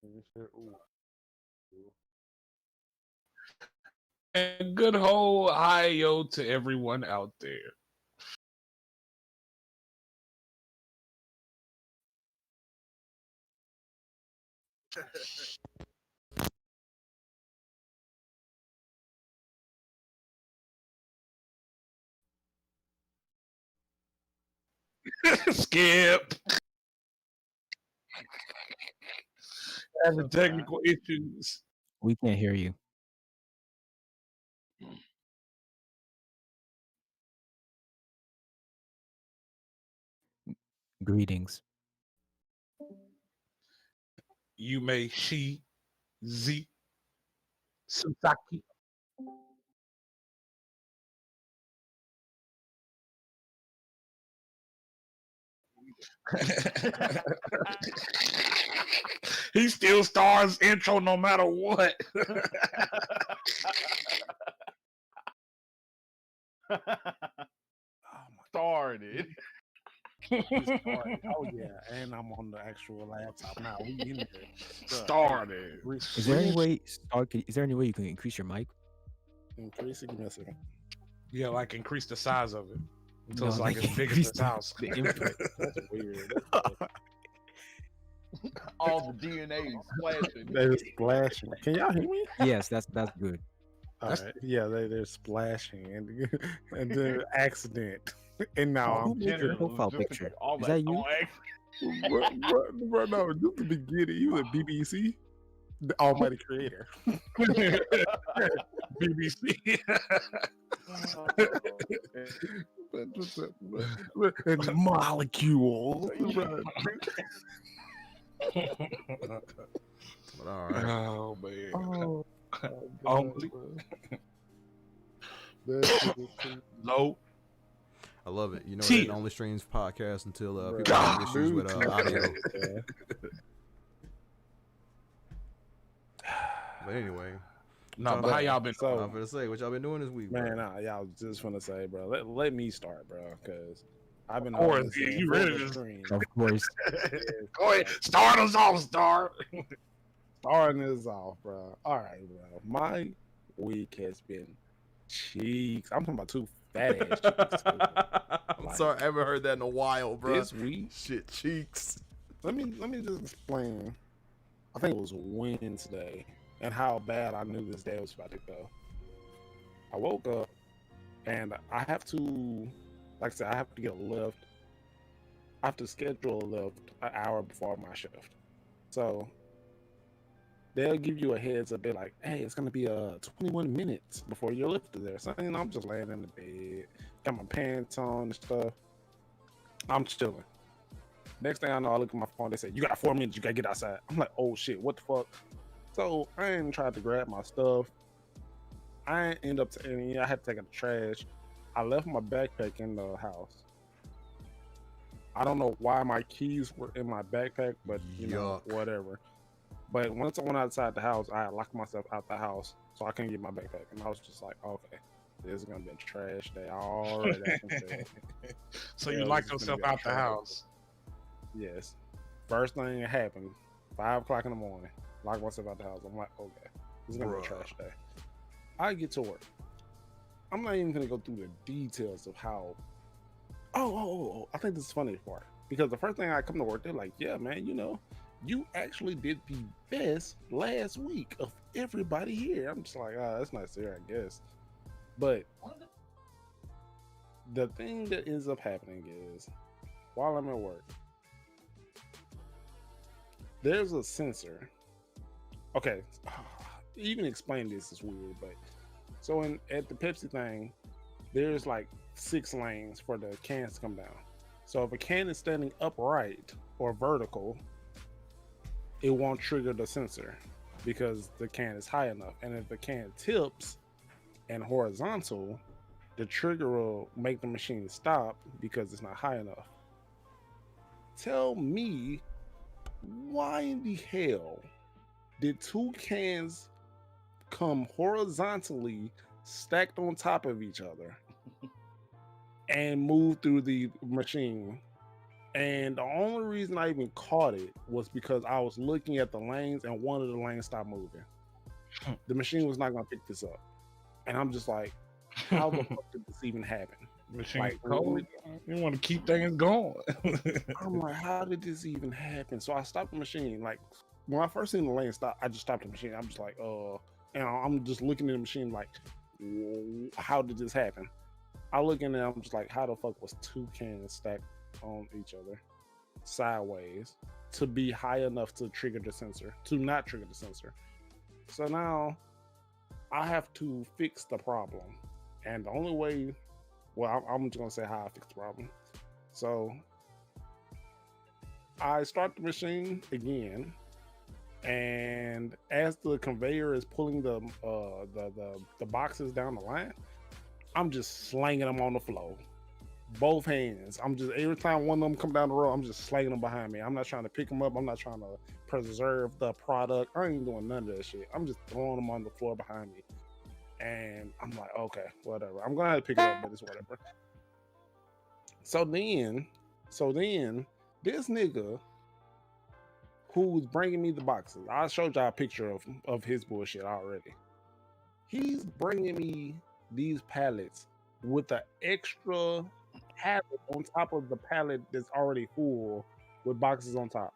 Ooh. And good whole hi yo to everyone out there. Skip. Having technical issues. We can't hear you. Greetings. Yume Shi Z Sasaki. He still stars intro no matter what. Started. Oh yeah, and I'm on the actual laptop now. We in there. Started. Is there any way? Is there any way you can increase your mic? Increase it, give me a second. Yeah, like increase the size of it until No, it's like like as big as increase this house. the input. That's weird. All the DNA splashing. They're splashing. Can y'all hear me? Yes, that's good. All right. Yeah, they're splashing and then accident. And now Who I'm made your profile picture? Is that you? bro, no, just the beginning. You at BBC, the Almighty Creator. BBC. And molecules. But all right. Oh man. Oh, Only. Low. I love it. You know, Cheers. it only streams podcasts until Bro. people have issues Dude. with audio. But anyway, No, but how y'all been? So, I'm gonna say what y'all been doing this week, man, bro. y'all just want to say, bro, let me start, bro, because I've been Of course, on this you for really the just- stream. Of course. Go ahead, start us off, Star. Starting this off, bro. All right, bro. My week has been cheeks. I'm talking about two fat ass cheeks. I'm sorry, I haven't heard that in a while, bro. This week, Shit, cheeks. let me just explain. I think it was Wednesday, and how bad I knew this day was about to go. I woke up, and I have to, like I said, I have to get a lift. I have to schedule a lift an hour before my shift. So they'll give you a heads up. They're like, hey, it's going to be 21 minutes before your lift is there. So, you know, I'm just laying in the bed, got my pants on and stuff. I'm chilling. Next thing I know, I look at my phone. They say, you got 4 minutes. You got to get outside. I'm like, oh, shit, what the fuck? So I ain't tried to grab my stuff. I ain't end up, I had to take out the trash. I left my backpack in the house. I don't know why my keys were in my backpack, but you know, Yuck. whatever. But once I went outside the house, I locked myself out the house, so I couldn't get my backpack. And I was just like, okay, this is gonna be a trash day. Already, I can tell. So Yeah, you this locked is gonna yourself be a out the trash house. Yes. First thing that happened, 5 o'clock in the morning, locked myself out the house. I'm like, okay, this is gonna be a Bruh. trash day. I get to work. I'm not even gonna go through the details of how. Oh, I think this is the funny part. Because the first thing I come to work, they're like, yeah, man, you know, you actually did the best last week of everybody here. I'm just like, that's nice to hear, I guess. But the thing that ends up happening is, while I'm at work, there's a sensor. Okay, even explain this is weird, but so at the Pepsi thing, there's like 6 lanes for the cans to come down. So if a can is standing upright or vertical, it won't trigger the sensor because the can is high enough. And if the can tips and horizontal, the trigger will make the machine stop because it's not high enough. Tell me, why in the hell did 2 cans come horizontally stacked on top of each other and move through the machine And the only reason I even caught it was because I was looking at the lanes and one of the lanes stopped moving. The machine was not going to pick this up. And I'm just like, how the fuck did this even happen? Machine Like, cold. You want to keep things going. I'm like, how did this even happen? So I stopped the machine. Like, when I first seen the lane stop, I just stopped the machine. I'm just like, and I'm just looking at the machine like, how did this happen? I look in there, I'm just like, how the fuck was two cans stacked on each other sideways to be high enough to trigger the sensor, to not trigger the sensor? So now I have to fix the problem. And the only way, well, I'm just gonna say how I fix the problem. So I start the machine again, and as the conveyor is pulling the boxes down the line, I'm just slanging them on the floor, both hands. I'm just, every time one of them come down the road, I'm just slanging them behind me. I'm not trying to pick them up. I'm not trying to preserve the product. I ain't doing none of that shit. I'm just throwing them on the floor behind me. And I'm like, okay, whatever. I'm gonna have to pick it up, but it's whatever. So then this nigga who's bringing me the boxes, I showed y'all a picture of his bullshit already. He's bringing me these pallets with an extra pallet on top of the pallet that's already full with boxes on top.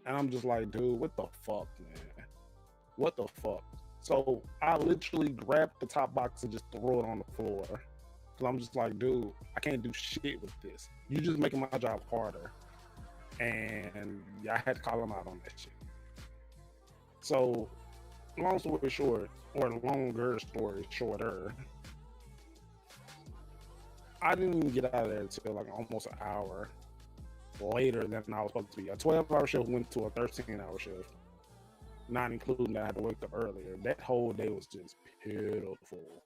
And I'm just like, dude, what the fuck, man? What the fuck? So I literally grabbed the top box and just throw it on the floor. Cause I'm just like, dude, I can't do shit with this. You're just making my job harder. And I had to call him out on that shit. So long story short, or longer story shorter, I didn't even get out of there until like almost an hour later than I was supposed to be. A 12-hour shift went to a 13-hour shift, not including that I had to wake up earlier. That whole day was just pitiful.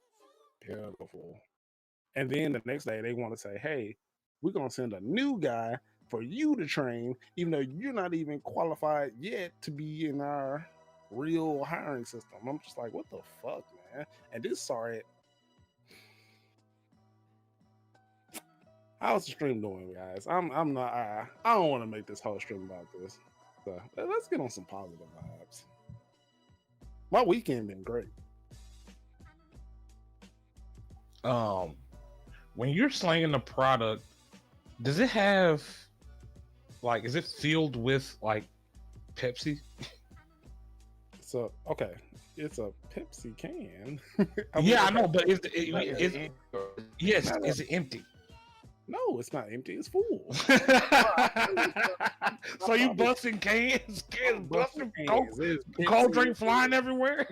And then the next day they want to say, hey, we're going to send a new guy for you to train, even though you're not even qualified yet to be in our real hiring system. I'm just like, what the fuck, man? And this, sorry, how's the stream doing, guys? I don't want to make this whole stream about this. So let's get on some positive vibes. My weekend been great. When you're slanging the product, does it have, like, is it filled with like Pepsi? So okay, it's a Pepsi can. I know, but is it empty? No, it's not empty. It's full. So you busting cans busting cold drink flying everywhere.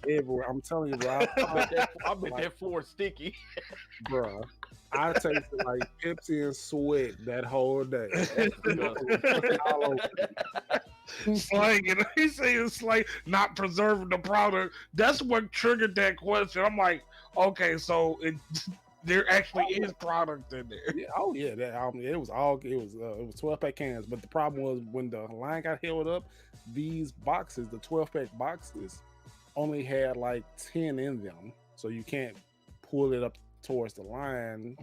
Everywhere. I'm telling you, bro. I bet that floor sticky. Bro, I tasted like Pepsi and sweat that whole day. All over. Slanging. He said it's like not preserving the product. That's what triggered that question. I'm like, okay, so there actually is product in there. Yeah, oh yeah, it was 12-pack cans. But the problem was when the line got held up, these boxes, the 12-pack boxes, only had like 10 in them, so you can't pull it up towards the line.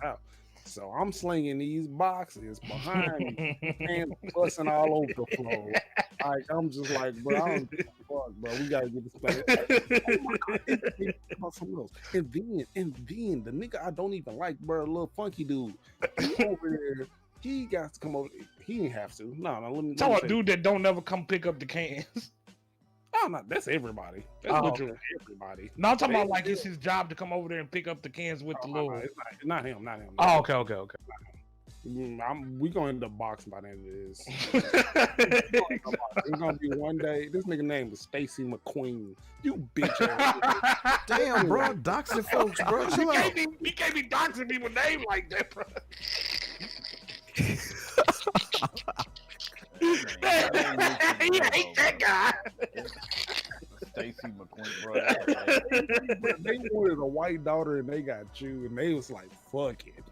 Out. So I'm slinging these boxes behind me and busting all over the floor. Like, I'm just like, bro, I don't give a fuck, bro. We gotta get this thing. Oh my God, about something else. And then the nigga I don't even like, bro, a little funky dude. He over there. He got to come over. He didn't have to. No, let me. Tell a dude that don't ever come pick up the cans. Oh no, that's everybody. That's literally everybody. No, I'm talking about like it's his job to come over there and pick up the cans with the little. It's not him. Oh, okay. We gonna end up boxing by the end of this. It's gonna be one day. This nigga name is Stacy McQueen. You bitch ass. Damn, bro, doxing folks, bro. Chill out. He can't be doxing people name like that, bro. You hate that guy. Stacy McQueen, bro. They wanted a white daughter and they got you, and they was like, fuck it.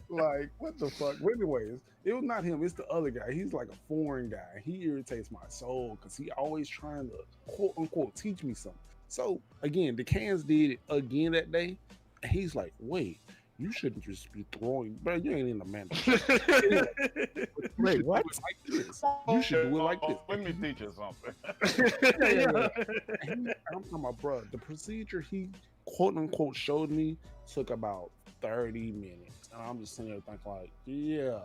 Like, what the fuck? But anyways, it was not him, it's the other guy. He's like a foreign guy. He irritates my soul because he always trying to quote unquote teach me something. So again, the cans did it again that day, and he's like, wait, You shouldn't just be throwing, bro. You ain't in the man. Wait, what? Like this. You should do it like this. Let me teach you something. I'm talking about, bro. The procedure he quote unquote showed me took about 30 minutes, and I'm just sitting there thinking, like, yeah.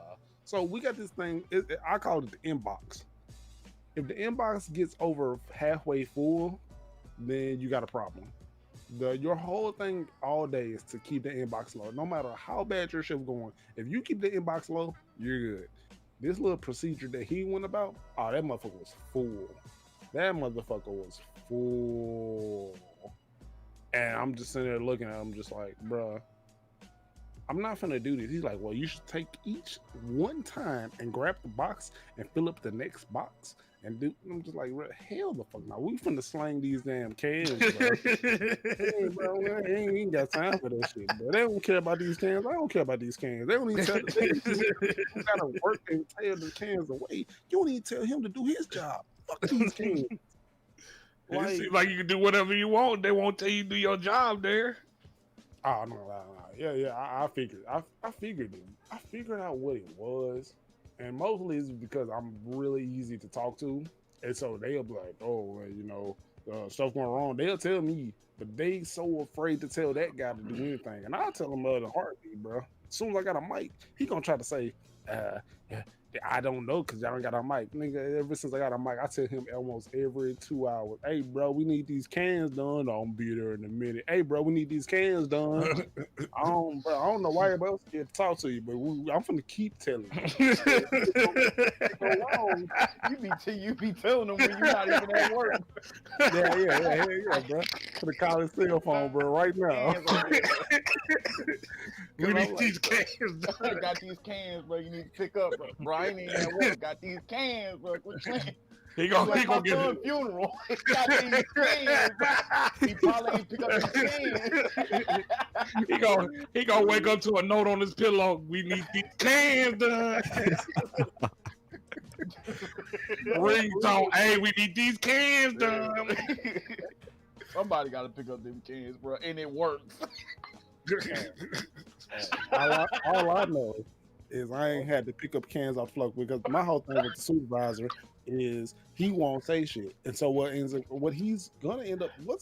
So we got this thing. I call it the inbox. If the inbox gets over halfway full, then you got a problem. Your whole thing all day is to keep the inbox low. No matter how bad your shift going, if you keep the inbox low, you're good. This little procedure that he went about, oh, that motherfucker was full. That motherfucker was full. And I'm just sitting there looking at him just like, bruh, I'm not finna do this. He's like, well, you should take each one time and grab the box and fill up the next box. And I'm just like, hell the fuck now. We finna slang these damn cans, bro. Hey, bro, I ain't got time for that shit, bro. They don't care about these cans. I don't care about these cans. They don't even tell you gotta work and tear the cans away. You don't even tell him to do his job. Fuck these cans. It seems like you can do whatever you want. They won't tell you to do your job there. Oh no. Yeah. I figured. I figured it. I figured out what it was. And mostly it's because I'm really easy to talk to. And so they'll be like, oh, well, you know, stuff going wrong. They'll tell me, but they so afraid to tell that guy to do anything. And I'll tell him the heartbeat, bro. As soon as I got a mic, he gonna try to say, I don't know because y'all don't got a mic. Nigga, ever since I got a mic, I tell him almost every 2 hours, hey, bro, we need these cans done. I'll be there in a minute. Hey, bro, we need these cans done. I don't know why everybody else can't talk to you, but I'm finna keep telling you. You be telling them when you're not even at work. Yeah, bro. Finna call his cell phone, bro, right now. We need these cans. I got these cans, bro. You need to pick up, bro. I ain't even at work. Got these cans, bro. Quit playing. He gonna get my son's funeral. He got these cans. He probably ain't pick up his cans. He gonna wake up to a note on his pillow. We need these cans done. Ringtone. Hey, we need these cans done. Somebody got to pick up them cans, bro, and it works. All I know is I ain't had to pick up cans off the floor because my whole thing with the supervisor is he won't say shit. And so what's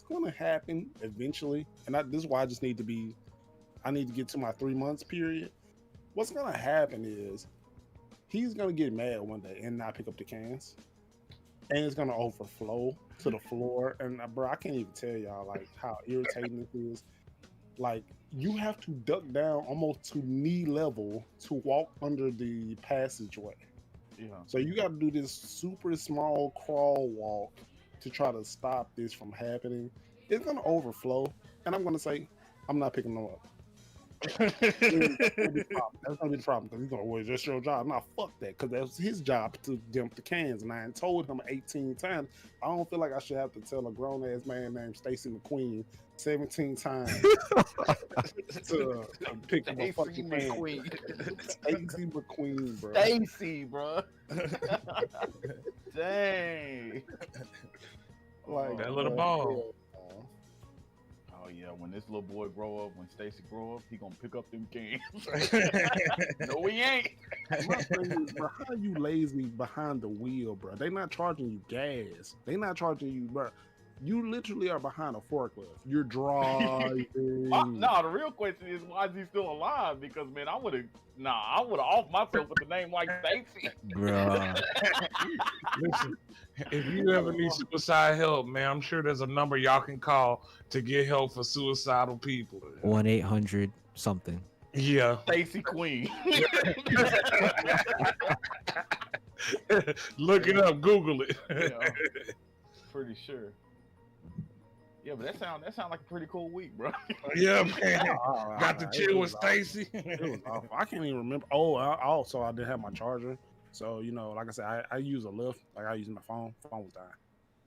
gonna happen eventually, and this is why I need to get to my 3 months period. What's gonna happen is he's gonna get mad one day and not pick up the cans. And it's gonna overflow to the floor. And bro, I can't even tell y'all like how irritating this is. Like, you have to duck down almost to knee level to walk under the passageway. Yeah. So you got to do this super small crawl walk to try to stop this from happening. It's going to overflow. And I'm going to say, I'm not picking them up. That's going to be the problem because he's going to, well, it's just your job. Nah, fuck that, because that's his job to dump the cans. And I told him 18 times. I don't feel like I should have to tell a grown-ass man named Stacy McQueen 17 times to pick up a fucking can. Stacy McQueen, bro. Stacy, bro. Dang. Like that little ball. Oh yeah, when this little boy grow up, when Stacy grow up, he gonna pick up them cans. No, he ain't. My thing is, bro, how you lazy behind the wheel, bro? They not charging you gas. They not charging you, bro. You literally are behind a forklift. You're driving. No, the real question is, why is he still alive? Because man, I would have off myself with a name like Stacy. Bruh. Listen, if you ever need suicide help, man, I'm sure there's a number y'all can call to get help for suicidal people. 1-800 something. Yeah. Stacy Queen. Look it up, Google it. Yeah, pretty sure. Yeah, but that sound like a pretty cool week, bro. Yeah, man. Got to chill with Stacy. It was awful. I can't even remember. Oh, also I didn't have my charger. So, you know, like I said, I use a Lyft. Like I use my phone. Phone was dying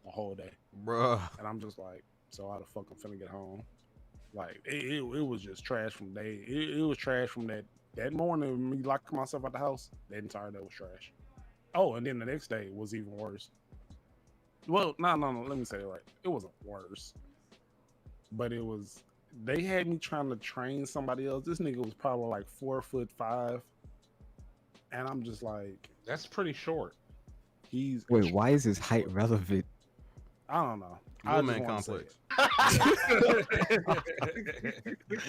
the whole day. Bruh. And I'm just like, so how the fuck I'm finna get home? Like it was just trash from day. It was trash from that morning, me locking myself out the house. That entire day was trash. Oh, and then the next day was even worse. Well, no. Let me say it right. It wasn't worse, but it was they had me trying to train somebody else. This nigga was probably like 4'5", and I'm just like, That's pretty short. he's Wait, why is his height relevant? I don't know. Little I just man wanna say complex.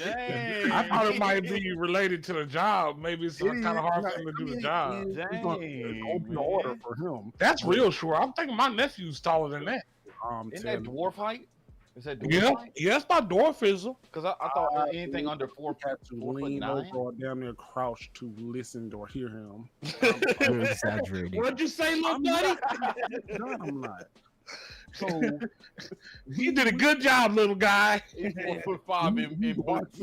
Dang. I thought it might be related to the job. Maybe it's It kind of hard is- for him to do the it job. is- it's Dang, open man. order for him. That's real short. I'm thinking my nephew's taller than that. Isn't that dwarf height? Is that dwarf Yeah, height? yeah, that's my dwarfism. Because I thought anything under four had to 4'9". lean over or damn near crouch to listen or hear him. You're exaggerating. What'd you say, little buddy? No, I'm not. So You did a good job, little guy. He's 4'5" in boots.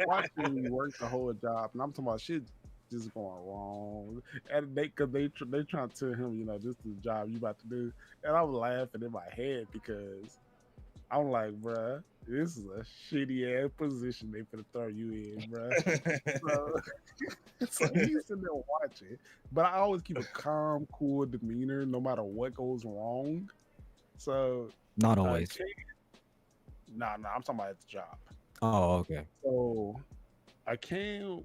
watching me work the whole job, and I'm talking about shit just going wrong. And they trying to tell him, you know, this is the job you about to do, and I'm laughing in my head because I'm like, bruh, this is a shitty ass position they finna throw you in, bruh. So he's sitting there watching, but I always keep a calm, cool demeanor no matter what goes wrong. So Not I always. can't- nah, I'm talking about at the job. Oh, okay. So I can't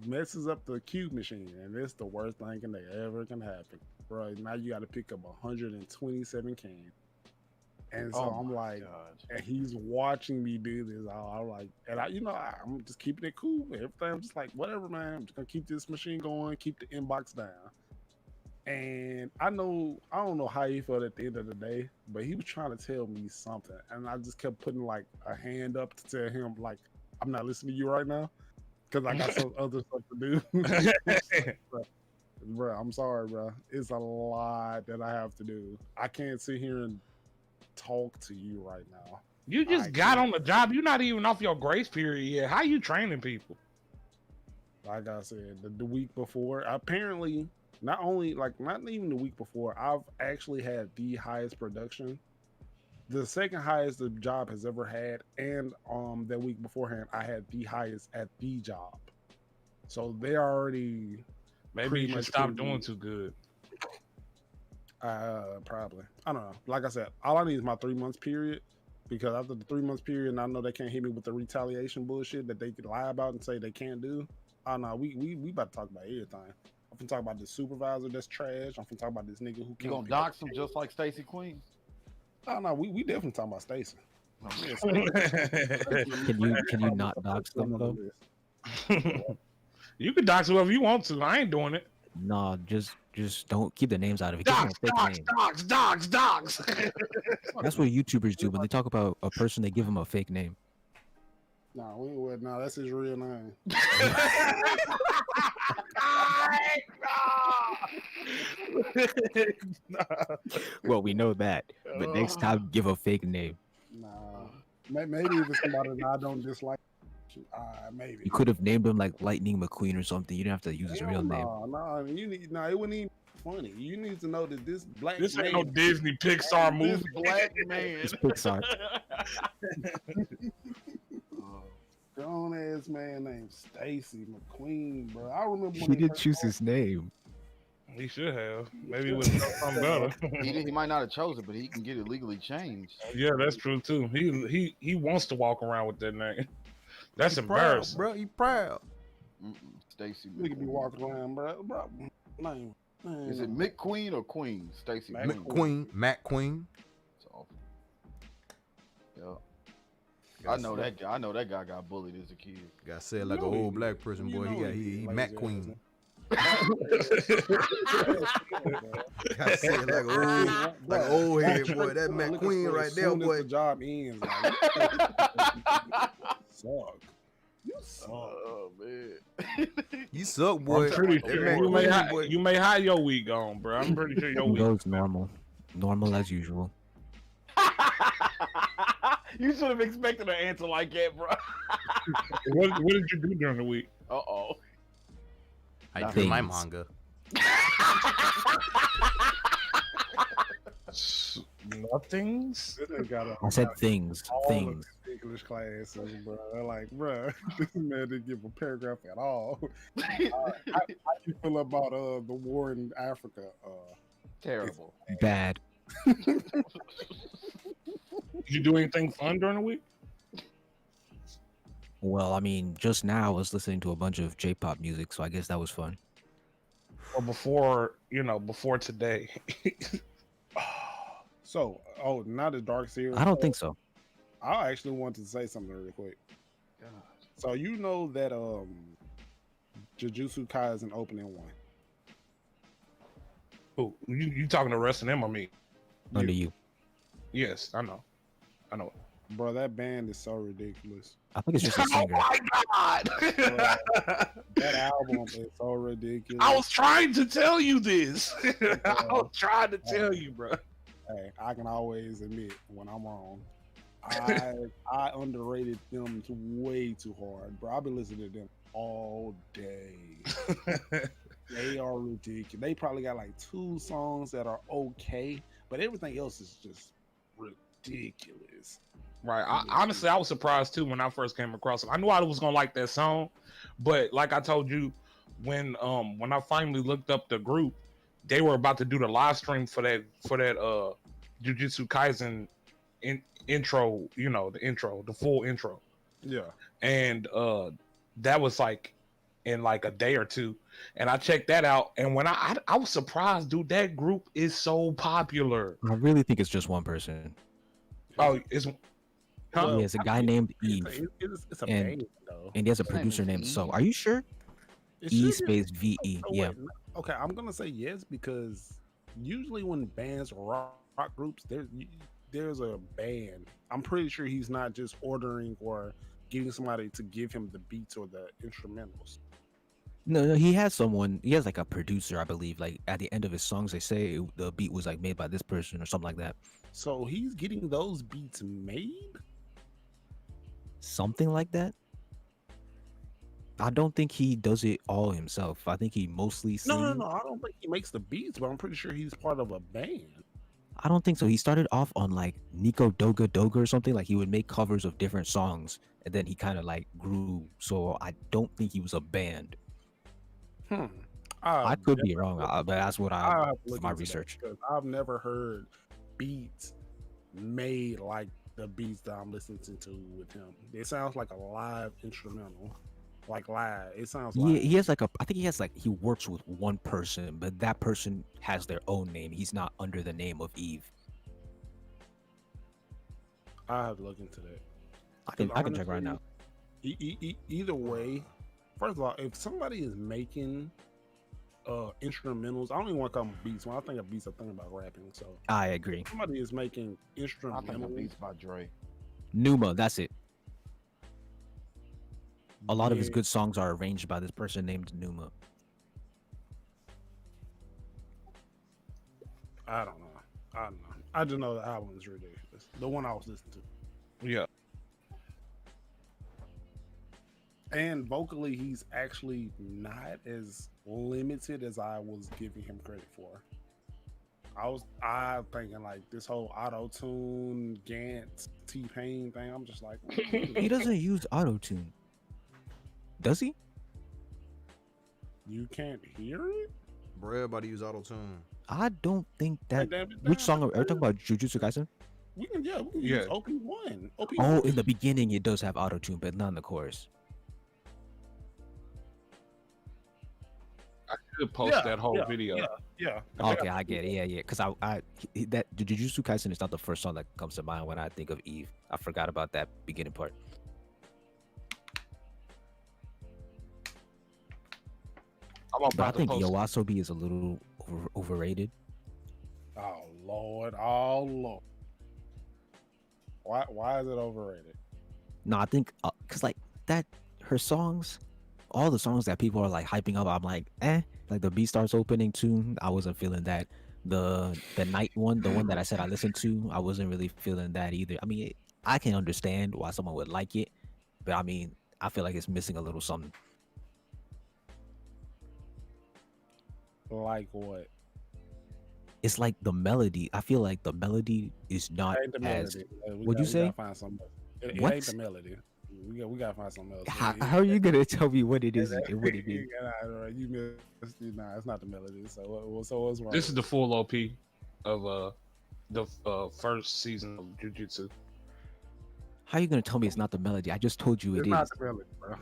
messes up the cube machine, and it's the worst thing that ever can happen, bro. Now you got to pick up 127 cans, and so Oh I'm my like, God. and he's watching me do this. I'm like, and I'm just keeping it cool. Everything, I'm just like, whatever, man. I'm just gonna keep this machine going, keep the inbox down. And I don't know how he felt at the end of the day, but he was trying to tell me something, and I just kept putting like a hand up to tell him like, I'm not listening to you right now because I got some other stuff to do. Bro, I'm sorry, bro. It's a lot that I have to do. I can't sit here and talk to you right now. You just got on the job. You're not even off your grace period yet. How you training people? Like I said, the week before, apparently, not even the week before, I've actually had the highest production. The second highest the job has ever had, and that week beforehand, I had the highest at the job. So they already Maybe pretty you should much stop put me- doing too good. Probably. I don't know. Like I said, all I need is my 3 months period, because after the 3 months period, and I know they can't hit me with the retaliation bullshit that they could lie about and say they can't do. Oh no, we about to talk about everything. I'm finna talk about the supervisor that's trash. I'm finna talk about this nigga who You can't gonna pick up dox him just like Stacey Queen? Oh no, we definitely talking about Stacey. Can you not dox them though? You can dox whoever you want to. I ain't doing it. Nah, just don't keep the names out of it. Give them Dox, a fake dox, name. dox, dox, dox. That's what YouTubers do when they talk about a person. They give them a fake name. No, that's his real name. Well, we know that, but next time give a fake name. Nah, maybe if it's somebody that I don't dislike, maybe. You could have named him like Lightning McQueen or something. You didn't have to use his real name. No, it wouldn't even be funny. You need to know that this black This man, ain't no Disney Pixar This movie. black man. It's Pixar. grown ass man named Stacy McQueen, bro. I remember when He they didn't first choose his name. He should have. Maybe it was something better. He might not have chosen it, but he can get it legally changed. Yeah, that's true too. He wants to walk around with that name. That's He embarrassing. proud, bro. He proud. Stacey nigga be McQueen. walking around, bro. Name. Is it McQueen or Queen? Stacey Mac McQueen. Queen, Matt Queen. It's awful. Yeah. I know that guy. I know that guy got bullied as a kid. Got said like You an know old he- black person, you boy. know He he Matt lazy Queen. ass. Got said like an old head, boy. That Matt Look, Queen as right there, soon as boy. the job ends, like, suck. You suck. Oh man. You suck, boy. I'm pretty That sure Matt you may, Queen, boy. you may have your week on, bro. I'm pretty sure your It week. goes normal as usual. You should have expected an answer like that, bro. What did you do during the week? Uh-oh. I drew my Things. manga. Nothings. This nigga got I said things. all Things. the English classes, bro. They're like, bro, this man didn't give a paragraph at all. How you feel about the war in Africa? Terrible. Bad. Did you do anything fun during the week? Well, I mean, just now I was listening to a bunch of J-pop music, so I guess that was fun. Or before, before today. So, not the dark series. I don't think so. I actually wanted to say something really quick. So you know that Jujutsu Kaisen opening one. Who you talking to the rest of them or me? Under you. Yes, I know. Bro, that band is so ridiculous. I think it's just a Oh singer. my god! That album is so ridiculous. I was trying to tell you this. I was trying to tell you, bro. Hey, I can always admit when I'm wrong. I underrated them way too hard, bro. I've been listening to them all day. They are ridiculous. They probably got like 2 songs that are okay, but everything else is just ridiculous. Right. Honestly, I was surprised too when I first came across it. I knew I was gonna like that song, but like I told you, when I finally looked up the group, they were about to do the live stream for that Jujutsu Kaisen intro. You know, the full intro. Yeah. And that was like in like a day or two, and I checked that out, and when I was surprised, dude. That group is so popular. I really think it's just one person. Oh, it's Well, Yeah, it's a guy named Eve, It's a And- band though. and he has a His name producer is named Eve? So. Are you sure? It E should space V E. Oh, Yeah. wait, no. Okay, I'm gonna say yes because usually when bands rock groups, there's a band. I'm pretty sure he's not just ordering or getting somebody to give him the beats or the instrumentals. No, he has someone. He has like a producer, I believe. Like at the end of his songs, they say the beat was like made by this person or something like that. So he's getting those beats made. Something like that. I don't think he does it all himself. I think he mostly sings. No. I don't think he makes the beats, but I'm pretty sure he's part of a band. I don't think so. He started off on like Nico Doga Doga or something. Like he would make covers of different songs, and then he kind of like grew. So I don't think he was a band. I could be wrong, but that's what I'll have to for look my into that research. because I've never heard beats made like the beats that I'm listening to with him. It sounds like a live instrumental, like live. It sounds Yeah, like he has like I think he has like he works with one person, but that person has their own name. He's not under the name of Eve. I have to look into that. I can check right now. Either way, first of all, if somebody is making instrumentals, I don't even want to call them beats. When I think of beats, I think about rapping. So I agree. somebody is making I think the instrumentals. beats by Dre. Numa, that's it. A lot of his Yeah, good songs are arranged by this person named Numa. I don't know. I just know the album is ridiculous. The one I was listening to. yeah. And vocally, he's actually not as limited as I was giving him credit for. I thinking like this whole auto tune Gantz T-Pain thing. I'm just like, He doesn't use auto tune, does he? you can't hear it. Bro, everybody use auto tune. I don't think that. Damn it, Which damn song are it, we talking about? Jujutsu Kaisen? We can use Yeah. OP1. OP1. Oh, in the beginning it does have auto tune, but not in the chorus. I should post Yeah, that whole yeah, video. Yeah. Okay, I get it. Yeah. Because that the Jujutsu Kaisen is not the first song that comes to mind when I think of Eve. I forgot about that beginning part. I'm But I about to think post. Yoasobi is a little overrated. Oh Lord. Why is it overrated? No, I think because like that her songs, all the songs that people are like hyping up, I'm like, like the Beastars opening tune, I wasn't feeling that. The night one, the one that I said I listened to, I wasn't really feeling that either. I mean, I can understand why someone would like it, but I mean, I feel like it's missing a little something. Like what? It's like the melody. I feel like the melody is not It ain't the as. melody. What'd you We say? gotta find something. It What? ain't the melody. We gotta find something else. How are you gonna tell me what it is and what it is? You missed it. Nah, it's not the melody. So what's wrong? This is the full OP of the first season of Jujutsu. How you gonna tell me it's not the melody? I just told you It's it not is. the melody, bro.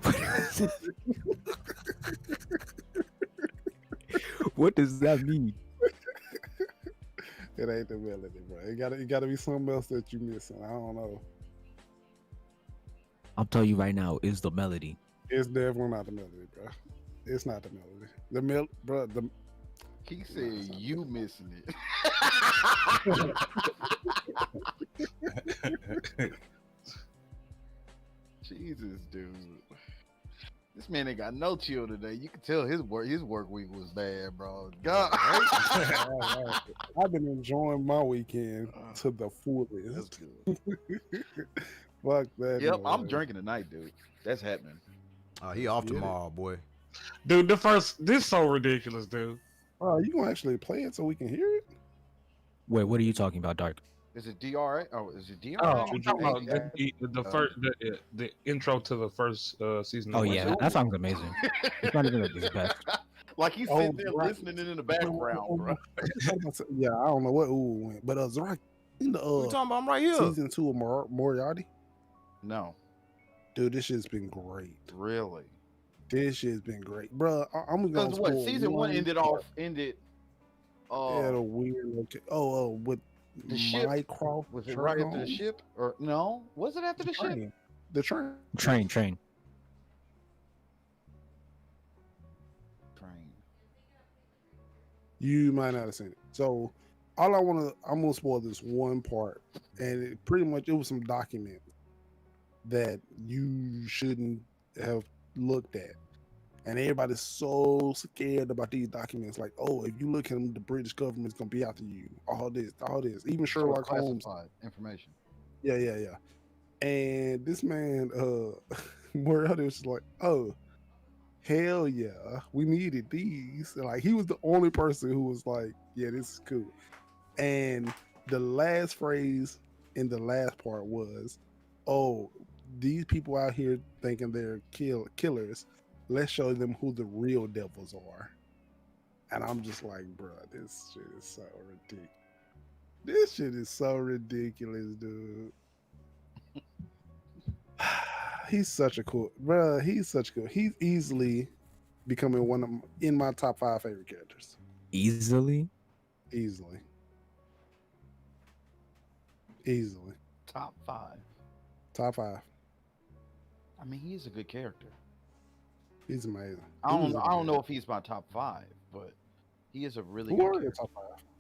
What does that mean? It ain't the melody, bro. It gotta be something else that you missing. I don't know. I'll tell you right now, it's the melody. It's definitely not the melody, bro. It's not the melody. Bro. He said you missing it. Jesus, dude. This man ain't got no chill today. You can tell his work week was bad, bro. God. I've been enjoying my weekend to the That's fullest. good. Fuck that. Yep, I'm noise. drinking tonight, dude. That's happening. He off Get it. tomorrow, boy. Dude, this so ridiculous, dude. Oh, you gonna actually play it so we can hear it? Wait, what are you talking about, Dark? Is it DRA? Oh, is it DRA? Oh, I'm talking about the intro to the first season. Oh of yeah, that song's amazing. It's not even like his best. Like he's Oh, sitting there right. listening in the background, bro. Yeah, I don't know what Ooh went, but Zorak in What you the talking about? I'm right here. season 2 of Moriarty, No, dude, this shit's been great. really. This shit's been great, bro. I'm gonna Because what spoil season one ended. At a weird location. With The ship. Mycroft. Was it right after the ship or no? Was it after the ship? Train. The train. Train. Train. You might not have seen it. So I'm gonna spoil this one part, and it was some documents that you shouldn't have looked at. And everybody's so scared about these documents. Like, oh, if you look at them, the British government's gonna be after you. All this. Even Sherlock Holmes. Classified information. Yeah. And this man, Moriarty was just like, oh, hell yeah, we needed these. And like, he was the only person who was like, yeah, this is cool. And the last phrase in the last part was, oh, these people out here thinking they're killers. Let's show them who the real devils are. And I'm just like, bro, this shit is so ridiculous. This shit is so ridiculous, dude. He's such a cool, bro. He's easily becoming in my top 5 favorite characters. Easily. Easily. Top 5. Top 5. I mean, he is a good character. He's amazing. I don't know if he's my top 5, but he is a really Who good are your character. top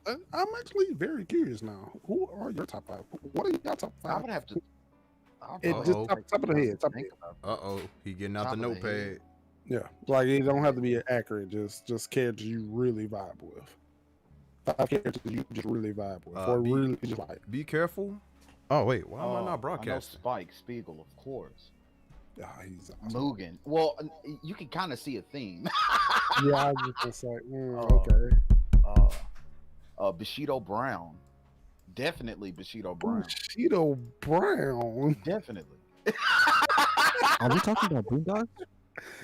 5? I'm actually very curious now. Who are your top 5? What are your top 5? I would have to. Just top of the head. Top of the head. He getting out Top the of the head. notepad. Yeah, like it don't have to be accurate. Just characters you really vibe with. 5 characters you just really vibe with, or really just like. Be careful. Oh wait, why am I not I know broadcasting? Spike Spiegel, of course. Yeah, he's awesome. Mugen. Well, you can kind of see a theme. Yeah, I was just like, okay. Bushido Brown. Definitely Bushido Brown. Cheeto Brown. Definitely. Are we talking about Boondocks?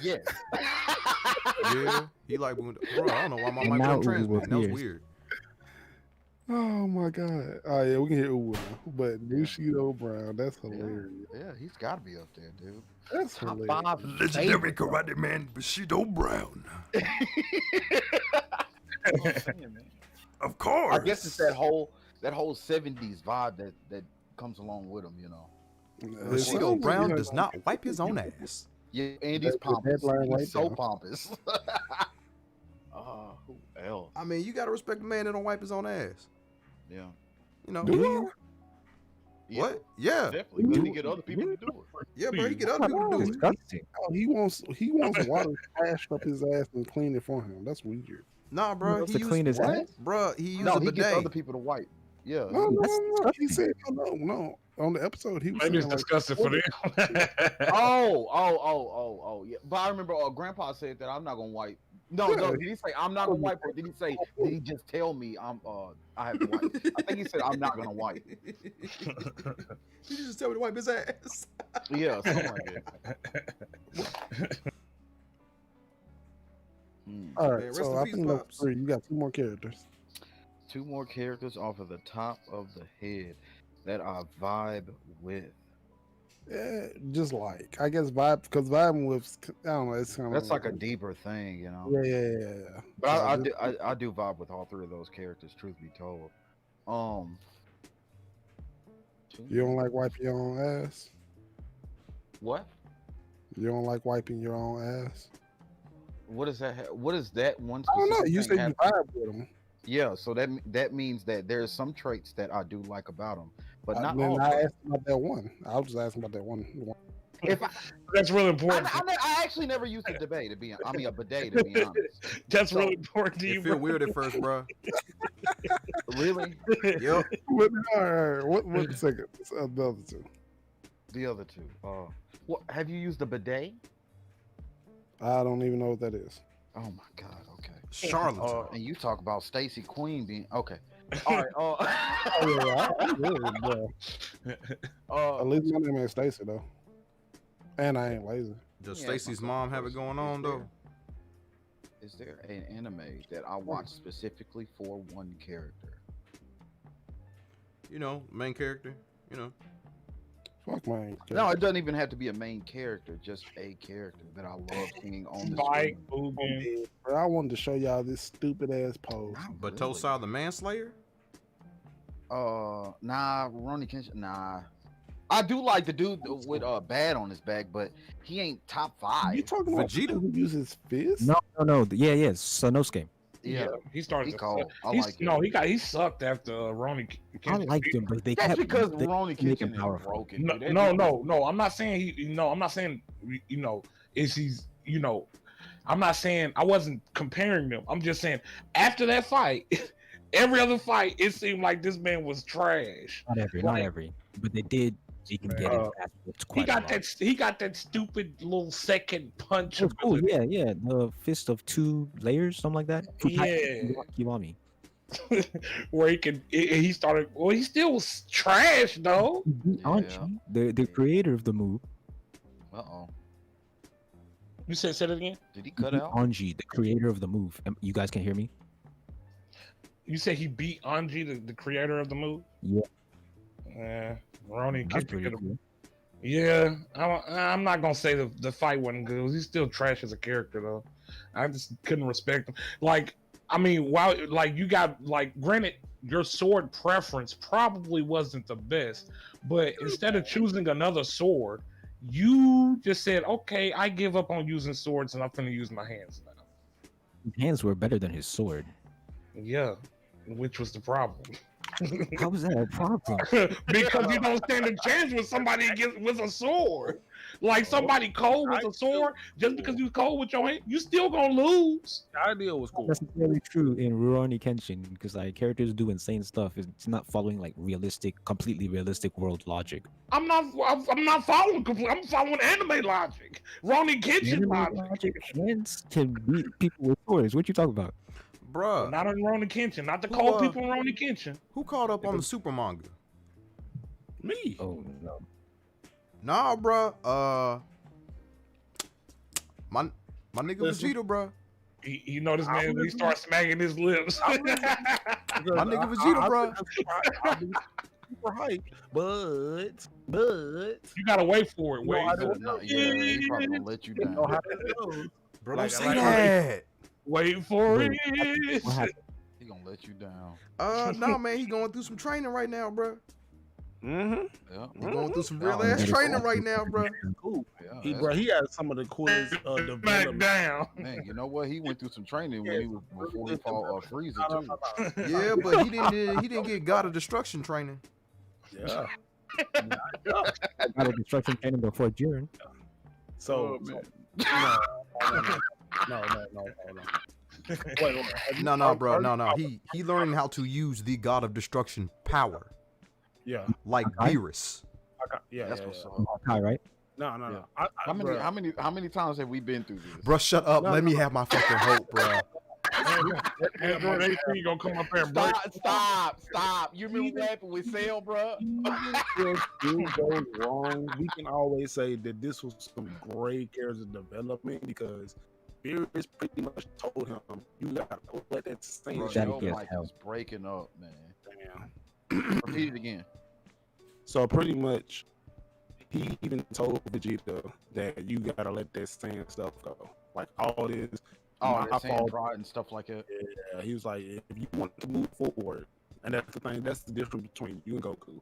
Yes. Yeah, he like Bro, I don't know why my And mic now wasn't transmitting. That was Uwe weird. Oh my god. Oh yeah, we can hear Uwe, but Bushido Brown. That's hilarious. Yeah, he's got to be up there, dude. That's Top hilarious. 5 Legendary favorite. karate man Bushido Brown. Of course. I guess it's that whole 70s vibe that comes along with him, you know. Bushido Brown does not wipe his own ass. Yeah, and he's The pompous. headline right He's so there. pompous. Who else? I mean, you gotta respect the man that don't wipe his own ass. Yeah. You know? Do you? What? Yeah. Definitely. Because he get other people to do it. Yeah, bro. You get other people to do it. Disgusting. Oh, he wants water splashed up his ass and clean it for him. That's weird. Nah, bro. Wants He to clean his what? ass. Bro, he used No, a he gets other bidet. people to wipe. Yeah. No. He disgusting. said no. On the episode, he was Maybe it's saying, like, disgusting for them. Oh, yeah. But I remember Grandpa said that I'm not gonna wipe. No, Yeah. did he say I'm not gonna wipe, or did he just tell me I have to wipe? I think he said I'm not gonna wipe. He just tell me to wipe his ass. Yeah, something like that. All right, Man, rest so in I peace, think that's Pops. 3. You got 2 more characters. 2 more characters off of the top of the head that I vibe with. just like I guess vibe because vibing with I don't know. It's kind of That's like a deeper thing, you know. yeah. But So I do vibe with all three of those characters. Truth be told, um, you don't like wiping your own ass. what? You don't like wiping your own ass. What is that? What is that one? I don't know. specific You thing said you have- vibe with them. Yeah, so that means that there's some traits that I do like about them, but not Then all. I traits. asked about that one. I was just asking about that one. If I, That's really I, important. I actually never used a debate a bidet to be honest. That's So, really important to you, It feel bro. weird at first, bro. Really, Yep. All right. What second? The other two. the other two. What have you used a bidet? I don't even know what that is. Oh my god. Okay. Charlatan. And you talk about Stacy Queen being okay. All right. Oh yeah, I'm good, bro. At least my name ain't Stacy though, and I ain't lazy. Does Yeah, Stacy's mom have it going on though? Is there an anime that I watch specifically for one character? You know, main character. You know. Fuck man. No, it doesn't even have to be a main character, just a character that I love seeing on the Spike, screen. Boogan. Bro, I wanted to show y'all this stupid ass pose. But Tosai the manslayer? Nah, Ronnie Kenshin, nah. I do like the dude with bad on his back, but he ain't top 5. You talking about Vegeta? people who uses fist? No. Yeah. Sanosuke. Yeah, he started. he to cold. suck. I He's- like it. no, he sucked after Ronnie. I liked him, but they That's kept because they Ronnie make him Kitchen is powerful. broken. No, dude. That no, dude- no. I'm not saying he. I'm not saying is he's. I'm not saying I wasn't comparing them. I'm just saying after that fight, every other fight, it seemed like this man was trash. Not every, but they did. He can get his ass whipped He quite a got lot. that. He got that stupid little second punch. Oh, cool. Yeah. The fist of 2 layers, something like that. Yeah. Kiwami. Where he can. He started. Well, he still was trash though. Anji, the creator of the move. Uh-oh. You said it again. Did he cut out? Anji, the creator of the move. You guys can hear me? You said he beat Anji, the creator of the move. Yeah. Yeah, Ronnie That's kicked pretty him. cool. Yeah, I'm not gonna say the fight wasn't good. He's still trash as a character though. I just couldn't respect him. Like, I mean, while like you got like, granted, your sword preference probably wasn't the best, but instead of choosing another sword, you just said, "Okay, I give up on using swords and I'm gonna use my hands now." His hands were better than his sword. Yeah, which was the problem. How was that a problem? Because you don't stand a chance with somebody with a sword. Like somebody cold with a sword, just because you cold with your hand, you still gonna lose. The idea was cool. That's necessarily true in Rurouni Kenshin because like characters do insane stuff. It's not following like completely realistic world logic. I'm not following complete. I'm following anime logic. Ronnie Kitchen Anime logic. Hands can beat people with swords. What you talking about? Bruh. Not on Ronnie Kenshin. Not the Who, cold people in Ronnie Kenshin. Who caught up on the super manga? Me. Oh no. Nah, bruh. My nigga Listen. Vegeta, bruh. You know this man when he starts smacking his lips. My nigga Vegeta, bruh. I'll be super hyped, but You gotta wait for it. Wait. I don't No, yeah, he probably gonna let you you know down. how that goes. Bro, Like- don't say like- that. Wait for Wait, it. What happened? He gonna let you down. Nah, man, he going through some training right now, bruh. Mm-hmm. Yeah, He going through some Oh, real ass man. training right now, bruh. Cool. yeah. He, that's- bro, he has some of the coolest Back development. down. Man, you know what? He went through some training when he was before he fought Frieza too. Yeah, but he didn't get God of Destruction training. Yeah. Got a destruction training before Jiren. So, Oh, man. no. Wait. No, bro, no. He learned how to use the God of Destruction power, Yeah. like Okay. Beerus. Yeah. That's yeah, what's yeah. up. Okay, right? No. Yeah. Bruh. How many times have we been through this? Bruh, shut up. No, Let me no. have my fucking hope, bruh. And bro, they think you gonna come up there and break. Stop! You remember what happened with Cell, bro? If things goes wrong, we can always say that this was some great character development because Beerus pretty much told him, "You gotta let that same Bro, shit Daddy your gets mic help. is breaking up, man. down." Repeat it again. So pretty much, he even told Vegeta that you gotta let that sand stuff go. Like all this, Oh, my that sand fault. pride and stuff like that. Yeah, he was like, if you want to move forward, and that's the thing. That's the difference between you and Goku.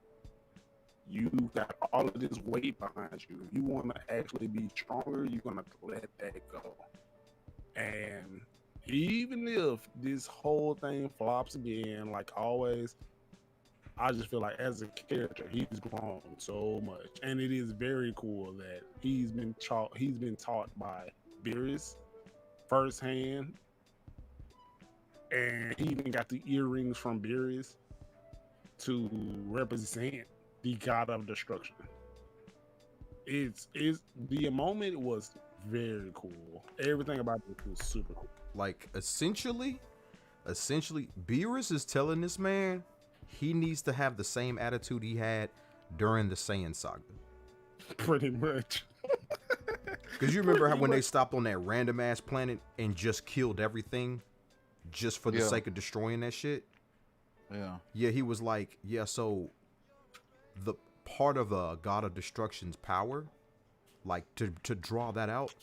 You got all of this weight behind you. If you want to actually be stronger, you're gonna let that go. And even if this whole thing flops again, like always, I just feel like as a character, he's grown so much, and it is very cool that he's been taught. He's been taught by Beerus firsthand, and he even got the earrings from Beerus to represent the God of Destruction. It's the moment was very cool. Everything about it was super cool. Like essentially, Beerus is telling this man he needs to have the same attitude he had during the Saiyan saga. Pretty much. Because you remember how when they stopped on that random ass planet and just killed everything just for the Yeah. sake of destroying that shit? Yeah. Yeah, he was like, yeah, so the part of God of Destruction's power, like to draw that out,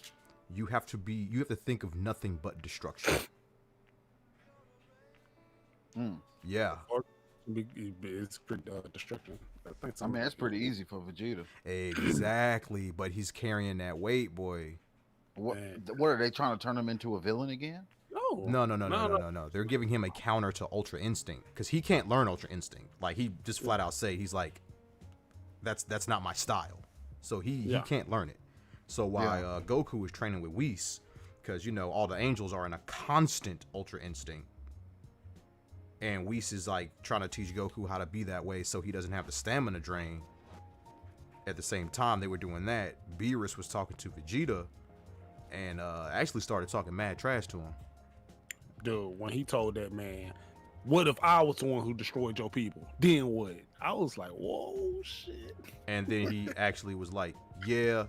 you have to think of nothing but destruction. Mm. Yeah. It's pretty destruction. I mean, that's pretty easy for Vegeta. Exactly, but he's carrying that weight, boy. What? Man. What are they trying to turn him into a villain again? No. They're giving him a counter to Ultra Instinct because he can't learn Ultra Instinct. Like he just flat out say he's like, that's not my style. So he can't learn it. So while Goku is training with Whis, because all the angels are in a constant Ultra Instinct, and Whis is like trying to teach Goku how to be that way so he doesn't have the stamina drain. At the same time they were doing that, Beerus was talking to Vegeta and actually started talking mad trash to him. Dude, when he told that man, what if I was the one who destroyed your people? Then what? I was like, whoa, shit. And then he actually was like, yeah,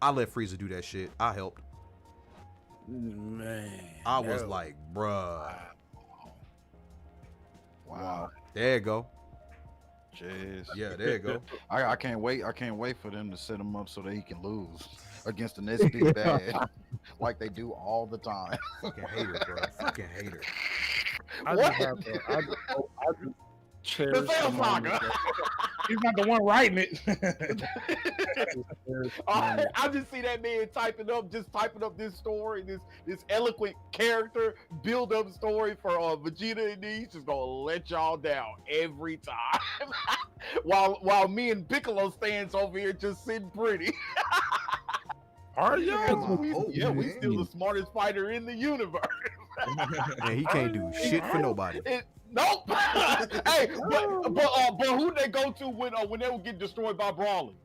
I let Frieza do that shit. I helped. Man. I was like, bruh. Wow. There you go. Jeez. Yeah, there you go. I can't wait. I can't wait for them to set him up so that he can lose against the next big bad, like they do all the time. Fucking hater, bro. Fucking hater. I What? just have to, I just cherish The Cell the moment Saga. that- He's not the one writing it. I just see that man typing up this story, this eloquent character build up story for Vegeta, and he's just gonna let y'all down every time. while me and Piccolo stands over here just sitting pretty. Are y'all? We still the smartest fighter in the universe. And he can't do shit for nobody. Nope. Hey, but who they go to when they would get destroyed by Brawling?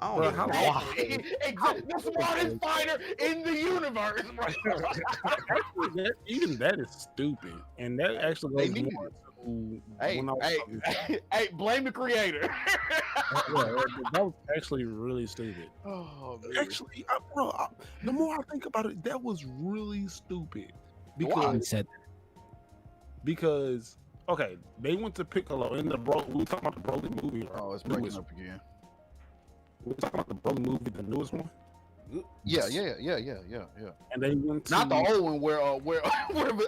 I Bro, don't know how- why. Exactly, the smartest fighter in the universe. Even that is stupid, and that actually They goes need more to Hey, when I was hey, blame the creator. yeah, that was actually really stupid. Oh, man. Actually, the more I think about it, that was really stupid He because said okay, they went to Piccolo in the we talking about the Broly movie. Right? Oh, it's breaking Newest- up again. We talking about the Broly movie, the newest one, Yeah. and they went to Not the old one where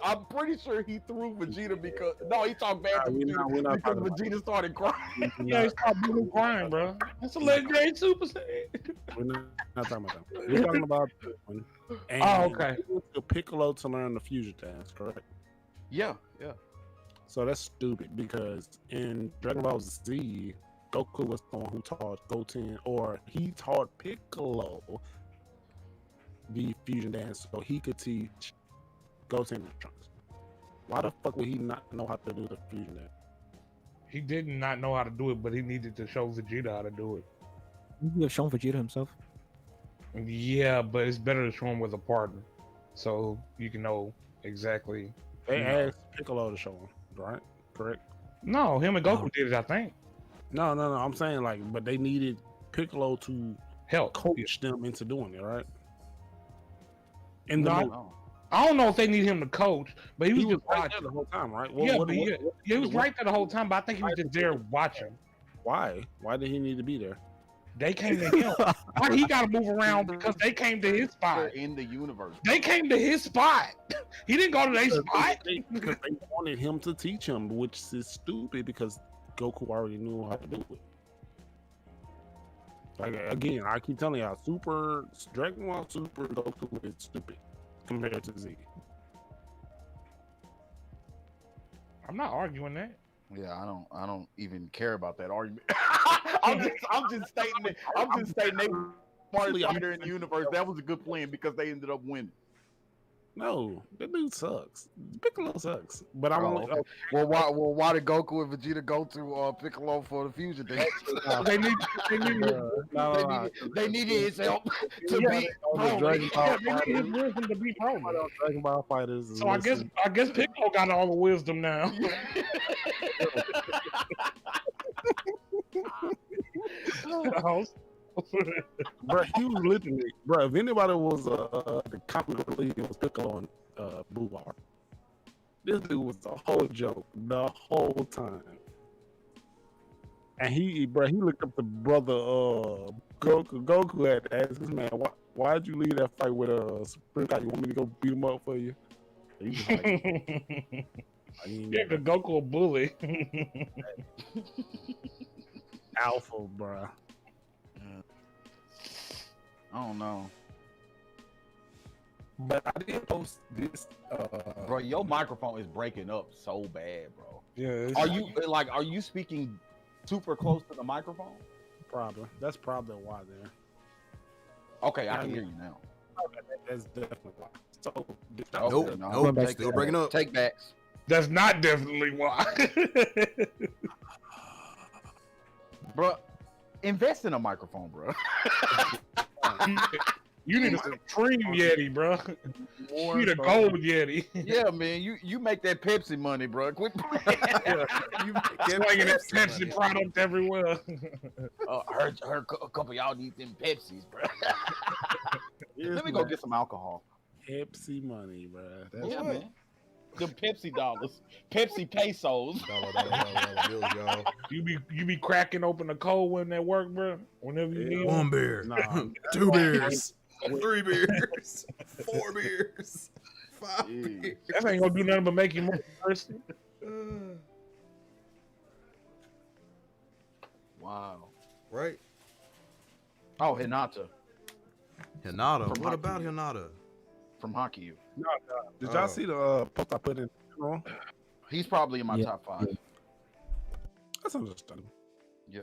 I'm pretty sure he threw Vegeta because he talked bad to Nah, we're Vegeta not because talking about Vegeta started crying. Yeah, stop doing crying, bro. That's a legendary Super Saiyan. We're not talking about that. We're talking about this one. And Oh, okay. they went to Piccolo to learn the fusion dance, correct? Yeah. So that's stupid because in Dragon Ball Z, Goku was the one who taught Goten, or he taught Piccolo the fusion dance so he could teach Goten and Trunks. Why the fuck would he not know how to do the fusion dance? He did not know how to do it, but he needed to show Vegeta how to do it. he have shown Vegeta himself. Yeah, but it's better to show him with a partner, so you can know exactly. They No. asked Piccolo to show him, right? Correct? No, him and Goku did it, I think. No. I'm saying but they needed Piccolo to Help. coach them into doing it, right? In the No, movie. I don't know if they need him to coach, but he was just right watching. there the whole time, right? He was right there the whole time, but I think he was just there watching. Why? Why did he need to be there? They came to him. Why he got to move around? Because they came to his spot. They're in the universe. They came to his spot. He didn't go to their spot. Because they wanted him to teach him, which is stupid because Goku already knew how to do it. Like again, I keep telling y'all, Super Dragon Ball Super Goku is stupid compared to Z. I'm not arguing that. Yeah, I don't even care about that argument. I'm just stating that. I'm just stating they were smartest fighter in the universe. That was a good plan because they ended up winning. No, that dude sucks. Piccolo sucks. But I'm only, okay. Well, why did Goku and Vegeta go to Piccolo for the fusion thing? They needed his help to beat Dragon Ball they needed his wisdom to beat Broly. Dragon Ball fighters. So I guess Piccolo got all the wisdom now. Bro, he was literally, bro. If anybody was the comic relief, it was Piccolo and Boobar. This dude was a whole joke the whole time. And he looked up the brother Goku. Goku had to ask this man, why'd you leave that fight with Spring Guy? You want me to go beat him up for you? And he was like, yeah, cause Goku a bully. Alpha, bro. I don't know. But I did post this. Bro, your microphone is breaking up so bad, bro. Yeah. Are you speaking super close to the microphone? Probably. That's probably why there. Okay, I can hear you now. Okay, that's definitely why. So, Nope. Still breaking up. Take backs. That's not definitely why. Bro, invest in a microphone, bro. You need a Supreme Yeti, bro. You need a gold Yeti. Yeah, man, you make that Pepsi money, bro. Quit playing. You slinging that Pepsi product everywhere. Heard a couple of y'all need them Pepsis, bro. Let me go get some alcohol. Pepsi money, bro. That's Yeah, right. man. The Pepsi dollars, Pepsi pesos. Bills, y'all. You be cracking open a cold one at work, bro. Whenever you need One beer, Nah. 2 beers, 3 beers, 4 beers, 5 Jeez. beers. That ain't gonna do nothing but make you more thirsty. Wow. Right? Oh, Hinata Hinata. From What Haikyuu. about Hinata? from Haikyuu. Did y'all see the post I put in? He's probably in my Yeah. top 5. That's understandable. Yeah.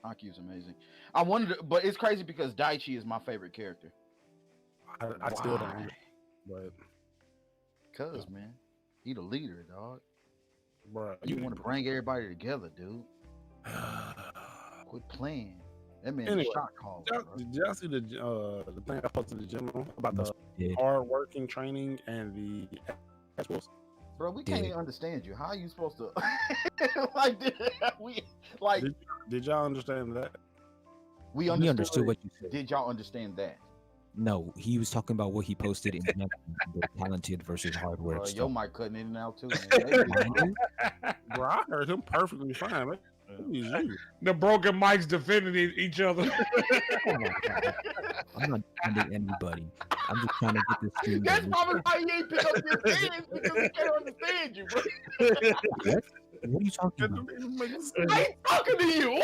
Haikyuu's amazing. I wanted to, but it's crazy because Daichi is my favorite character. I still Why? don't. But, Cause man, he the leader, dog. bro, You want to bring everybody together, dude. Quit playing. That man Anyway, is shot call. Did y'all see the thing I posted in the gym about the Yeah. hard working training and the actuals? Bro, we can't Yeah. even understand you. How are you supposed to like we like Did y'all understand that? we He understood, understood what you said. Did y'all understand that? No, he was talking about what he posted in the talented versus hardware Bro, stuff. your mic cutting in and out too. Man. Mine Bro, I heard him perfectly fine. Man. Who is you? The broken mics defending each other. Oh my God. I'm not defending anybody. I'm just trying to get this stream. That's probably why he ain't pick up his hands because he can't understand you, bro. What? What are you talking about? I ain't talking to you.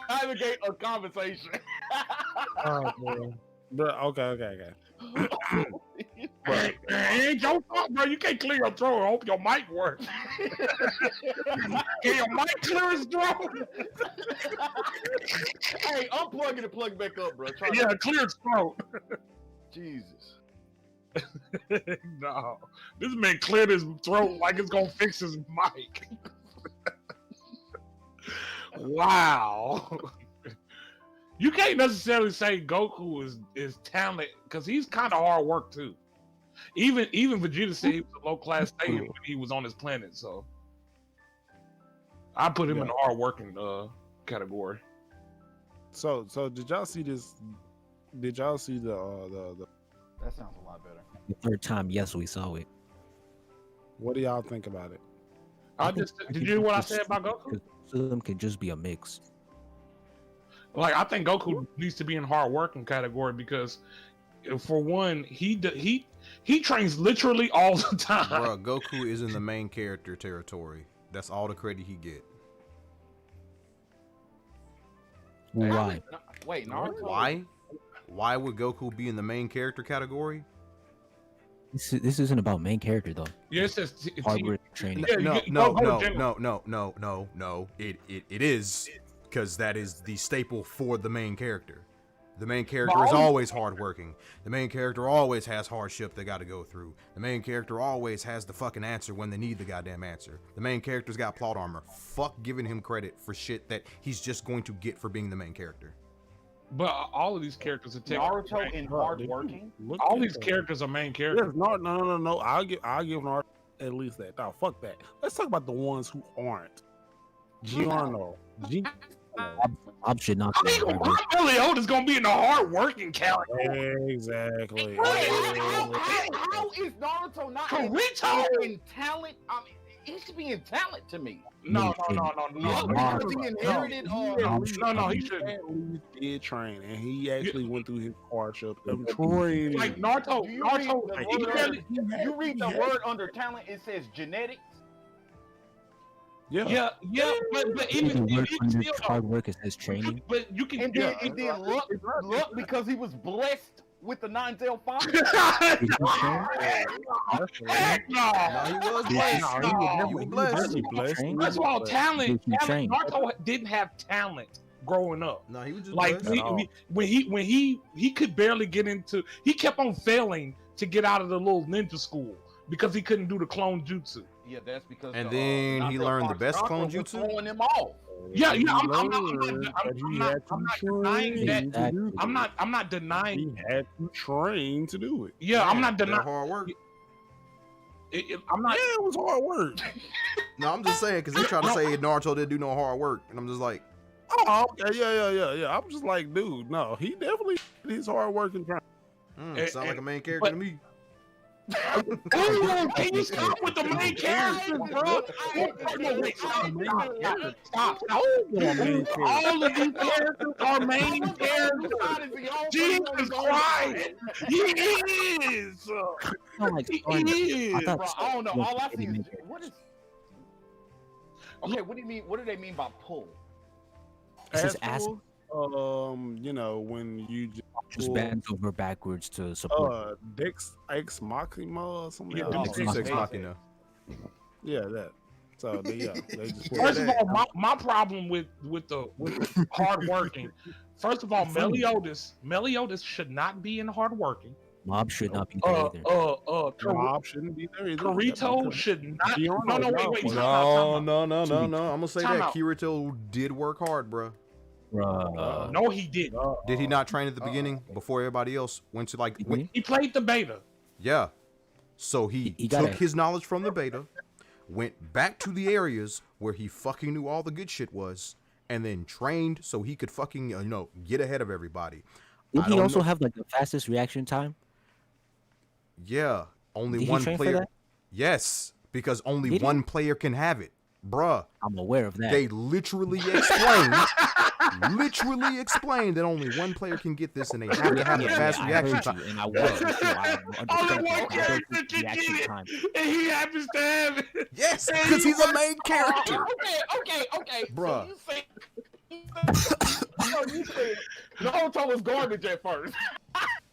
Navigate a conversation. Oh, man. Bro, okay. It ain't your fault, bro. You can't clear your throat. I hope your mic works. Can your mic clear his throat? Hey, unplug it and plug it back up, bro. Try Yeah, clear his throat. Jesus. No, this man cleared his throat like it's gonna fix his mic. Wow. You can't necessarily say Goku is talented because he's kind of hard work too. Even Vegeta said he was a low class Saiyan when he was on his planet. So I put him in the hard working category. So did y'all see this? Did y'all see the? That sounds a lot better. The third time, yes, we saw it. What do y'all think about it? Did you hear what I said about Goku? of them can just be a mix. Like I think Goku needs to be in hard working category because, for one, he trains literally all the time. Bro, Goku is in the main character territory. That's all the credit he get. Why? Wait, Naruto. Why would Goku be in the main character category? This isn't about main character though. Yeah, it says Hard work training. Yeah, No. It is, because that is the staple for the main character. The main character is always hardworking. The main character always has hardship they got to go through. The main character always has the fucking answer when they need the goddamn answer. The main character's got plot armor. Fuck giving him credit for shit that he's just going to get for being the main character. But all of these characters are Naruto in hardworking. All these characters are main characters. Yes, no. I'll give Naruto at least that. No, fuck that. Let's talk about the ones who aren't. Giorno. Bob should not be. Meliodas gonna be in the hard working character. Exactly. How is Naruto not in talent? I mean, he should be in talent to me. No. Because he inherited. No, he shouldn't. He did train, and he actually went through his hardship of training. Like Naruto, You read the word under talent, it says genetics. Yeah, but even still, hard work is his training. But you can. And then look, because he was blessed with the 9-tailed fox. Heck no. He was blessed. First of all, talent. Naruto didn't have talent growing up. No, he was just like when he could barely get into. He kept on failing to get out of the little ninja school because he couldn't do the clone jutsu. Yeah, that's because. And then he learned the best clone jutsu. Throwing him off. Yeah, I'm not denying. He had to train to do it. Yeah, I'm not denying hard work. I'm not. Yeah, it was hard work. No, I'm just saying because they try to say Naruto didn't do no hard work, and I'm just like, oh, okay, yeah. I'm just like, dude, no, he definitely did his hard work and trying. Sound like a main character to me. Can you stop with the main characters, bro? Stop. All of these characters are main characters. Jesus Christ. He is. He is. I don't know. All I see is what is. Okay, what do you mean? What do they mean by pull? You know, when you just bends over backwards to support. Dex Ex Machina or something. Ex Machina. Yeah, that. So they just first of all, my problem with the hard working. First of all, Meliodas should not be in hard working. Mob should not be there either. Mob shouldn't be there either. Kirito should not. No, wait. No. I'm gonna say that Kirito did work hard, bro. No, he didn't. Did he not train at the beginning before everybody else went to like? He played the beta. Yeah. So he took his knowledge from the beta, went back to the areas where he fucking knew all the good shit was, and then trained so he could fucking get ahead of everybody. Did he also have like the fastest reaction time? Yeah, only one player. Yes, because only one player can have it, bruh. I'm aware of that. They literally explained that only one player can get this, and they have to have a fast reaction time. And I only one character can get it, and he happens to have it. Yes, because he's a main character. Okay, bruh. So you said Naruto was garbage at first.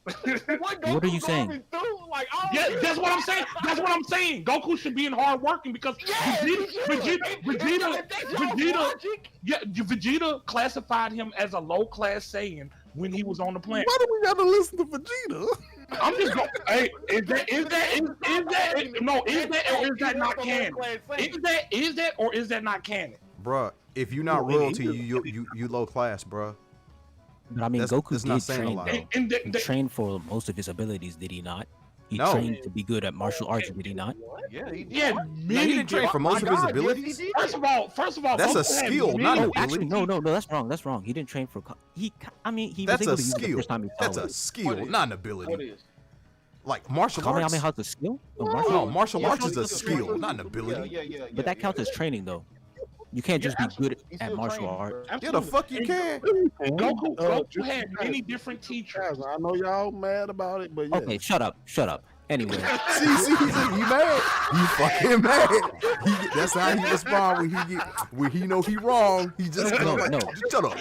What are you saying? That's what I'm saying. That's what I'm saying. Goku should be in hard working because Vegeta classified him as a low class Saiyan when he was on the planet. Why do we gotta listen to Vegeta? I'm just going. Hey, is that not canon? Is that or is that not canon? Bruh, if you're not royalty, you low class, bruh. But I mean, Goku did train, though. He trained for most of his abilities, did he not? He trained to be good at martial arts, did he not? Yeah, he didn't train for most of his abilities. First of all, that's a skill, not an ability. No, that's wrong. That's wrong. He didn't train for. He that's was able a to use it the first time he saw That's a skill, not an ability. Like martial arts. Kamehameha's a skill? No, martial arts is a skill, not an ability. Yeah. But that counts as training, though. You can't Yeah, just be good He's at still martial training, arts. bro. Yeah, the fuck you can. Goku had many different teachers. I know y'all mad about it, but yeah. Okay, shut up. Anyway, See, he mad. He fucking mad. That's how he respond when he know he wrong. He just No, like, no. shut up.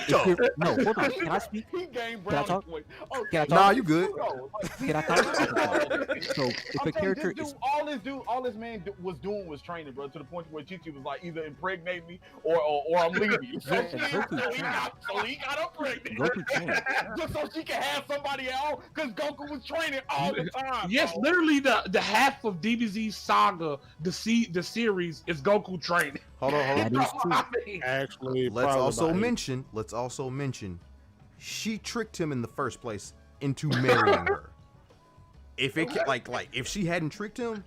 no, hold on. Can I speak? He gained Can I brownie talk? points. Oh, Can I talk? Nah, you good. Can I talk? So if a character is all this man was doing was training, bro, to the point where Chi-Chi was like, either impregnate me or I'm leaving you. So, he got her pregnant. Goku trained. Just so she can have somebody else, because Goku was training all the time. Yes, bro. literally the half of DBZ Saga, the series is Goku training. Hold on. That is true. I mean, Actually, Let's probably also about mention, she tricked him in the first place into marrying her. If it if she hadn't tricked him,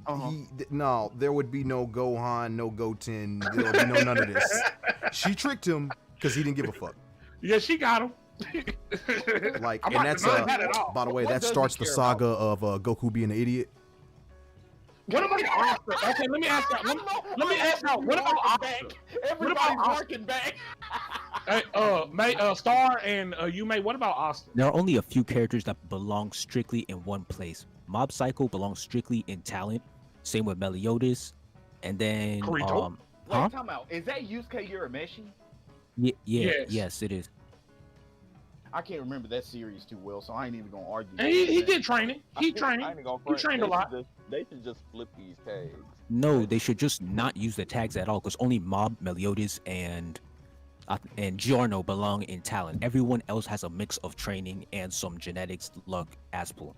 there would be no Gohan, no Goten, there would be no none of this. She tricked him because he didn't give a fuck. yeah, she got him. Like, I'm and not that's denying that at all. by the way, What that does he starts the care saga of Goku being an idiot. What about Oscar? Okay, let me ask y'all. Let me ask y'all. What about Oscar? Everybody's working back. Hey, Star and Yume. What about Oscar? There are only a few characters that belong strictly in one place. Mob Psycho belongs strictly in talent. Same with Meliodas, and then Kirito? huh? Wait, time out. Is that Yusuke Urameshi? Yes. Yes, it is. I can't remember that series too well, so I ain't even gonna argue. And he did training. He I trained. ain't gonna He front. trained a lot. They should just flip these tags. No, they should just not use the tags at all, because only Mob, Meliodas, and Giorno belong in talent. Everyone else has a mix of training and some genetics, luck, Aspel.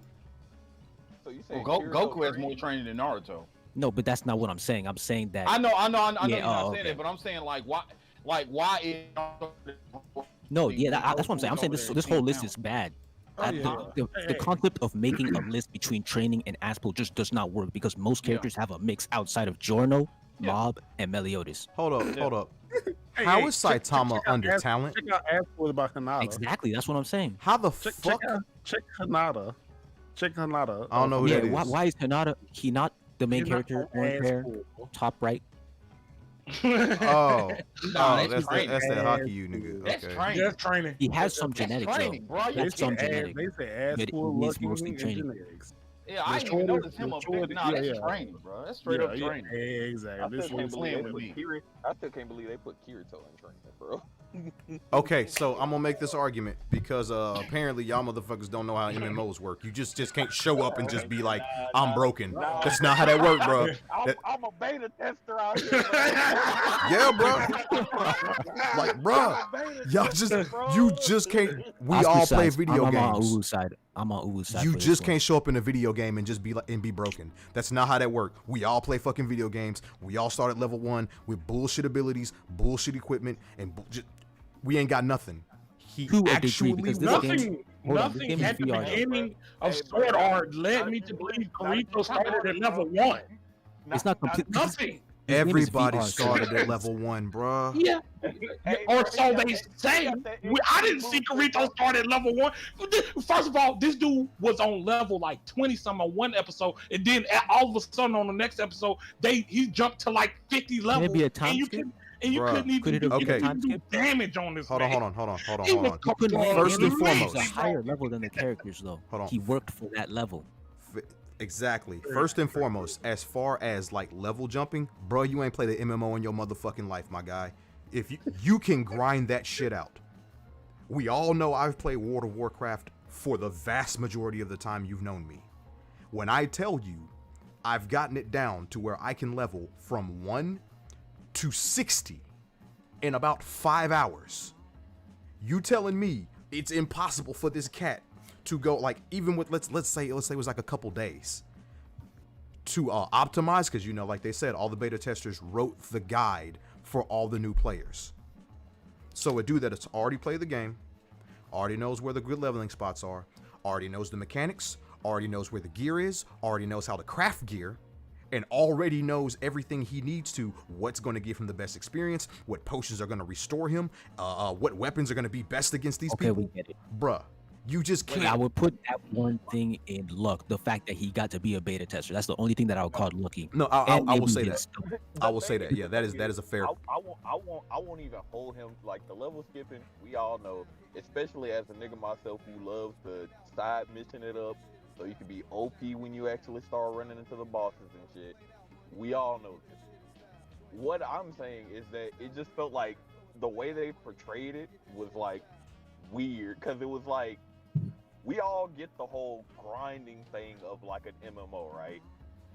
So you saying Well, Kirito Goku has trained? more training than Naruto. No, but that's not what I'm saying. I'm saying that I know you're not Yeah, saying okay. that, but I'm saying why is no, yeah, that's what I'm saying. I'm saying this whole list is bad. The concept of making a list between training and Aspel just does not work, because most characters have a mix outside of Giorno, Mob, and Meliodas. Hold up. Hey, How hey, is check Saitama out under Ask- talent? Check out Ask about Hinata. Exactly, that's what I'm saying. How the Check fuck? Hinata. Check Hinata. I don't know who Yeah, that is. why is he not the main character? Orange hair, top right. Oh, Nah, that's training. that hockey you nigga. That's Okay. training. Just training. He has some That's genetics training, though. bro. He has some They genetics. say ass But it full needs lucky mostly and training. genetics. Yeah, I The didn't even shorter- notice him the up shorter- there. Nah, that's yeah. training, bro. That's straight up training. Exactly. I This still is can't believe playing they with put me. I still can't believe they put Kirito in training, bro. Okay, so I'm gonna make this argument because apparently y'all motherfuckers don't know how MMOs work. You just can't show up and just be like, I'm broken. That's not how that work, bro. I'm a beta tester out here. Bro. Yeah, bro. Like, bro, y'all you just can't. We Oscar all play sides. video I'm on games. Uwu's side. I'm on Uwu's side. You for this just one. can't show up in a video game and just be broken. That's not how that works. We all play fucking video games. We all start at level 1 with bullshit abilities, bullshit equipment, and we ain't got nothing. He To a degree, actually because this game- Nothing at the VR. beginning of Sword Art led me to believe Kirito started at level 1. It's not complete. Nothing. His name is Everybody VR, so- started at level 1, bruh. Yeah. Or so they say. I didn't see Kirito start at level 1. First of all, this dude was on level like 20 some on one episode, and then all of a sudden on the next episode, he jumped to like 50 levels. Maybe a time and you skip? Bruh. couldn't even Could it do, have been a you couldn't time do skip? damage on this Hold man. on. He was He couldn't completely First and He foremost. was a higher level than the characters, though. Hold on. He worked for that level. Exactly. First and foremost, as far as like level jumping, bro, you ain't played the MMO in your motherfucking life, my guy. If you can grind that shit out. We all know I've played World of Warcraft for the vast majority of the time you've known me. When I tell you I've gotten it down to where I can level from 1 to 60 in about 5 hours. You telling me it's impossible for this cat to go, like, even with let's say it was like a couple days to optimize, because you know, like they said, all the beta testers wrote the guide for all the new players. So a dude that's already played the game, already knows where the good leveling spots are, already knows the mechanics, already knows where the gear is, already knows how to craft gear, and already knows everything he needs to, what's going to give him the best experience, what potions are going to restore him, what weapons are going to be best against these Okay, people. we get it. Bruh, You just I can't. would put that one thing in luck. The fact that he got to be a beta tester. That's the only thing that I would call lucky. No, And I will maybe say his that. skill. I will say that. Yeah, that is a fair. I won't even hold him like the level skipping. We all know, especially as a nigga myself who loves to side mission it up, so you can be OP when you actually start running into the bosses and shit. We all know this. What I'm saying is that it just felt like the way they portrayed it was like weird, because it was like we all get the whole grinding thing of like an MMO, right?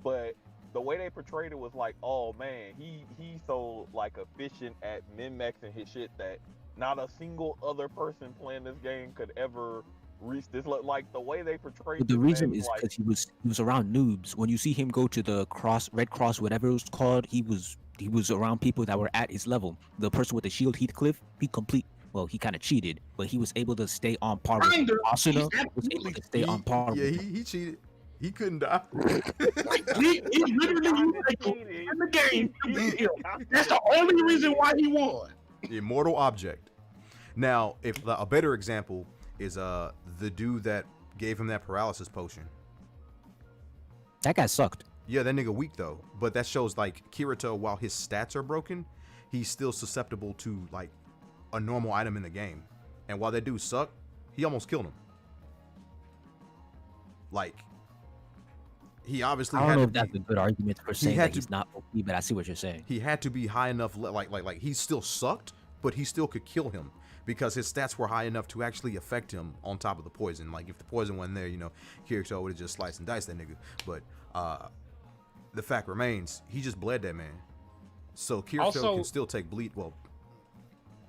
But the way they portrayed it was like, oh man, he's so like efficient at min-maxing his shit that not a single other person playing this game could ever reach this. Like the way they portrayed But the this reason man is like, because he was around noobs. When you see him go to the Red Cross, whatever it was called, he was around people that were at his level. The person with the shield, Heathcliff, he kind of cheated, but he was able to stay on par with Kinda. Asuna. He's Was able to stay on par Yeah, with him. he cheated. He couldn't die. He literally used in the game to beat him. That's the only reason why he won. Immortal object. Now, if a better example is the dude that gave him that paralysis potion. That guy sucked. Yeah, that nigga weak though. But that shows like Kirito, while his stats are broken, he's still susceptible to like a normal item in the game. And while that dude sucked, he almost killed him. Like, he obviously I had don't know to if that's be, a good argument for saying had that to- he's not OP, but I see what you're saying. he had to be high enough. Like he still sucked, but he still could kill him because his stats were high enough to actually affect him. On top of the poison, like if the poison wasn't there, Kirito would have just sliced and diced that nigga. But the fact remains, he just bled that man. So Kirito Also- can still take bleed. Well,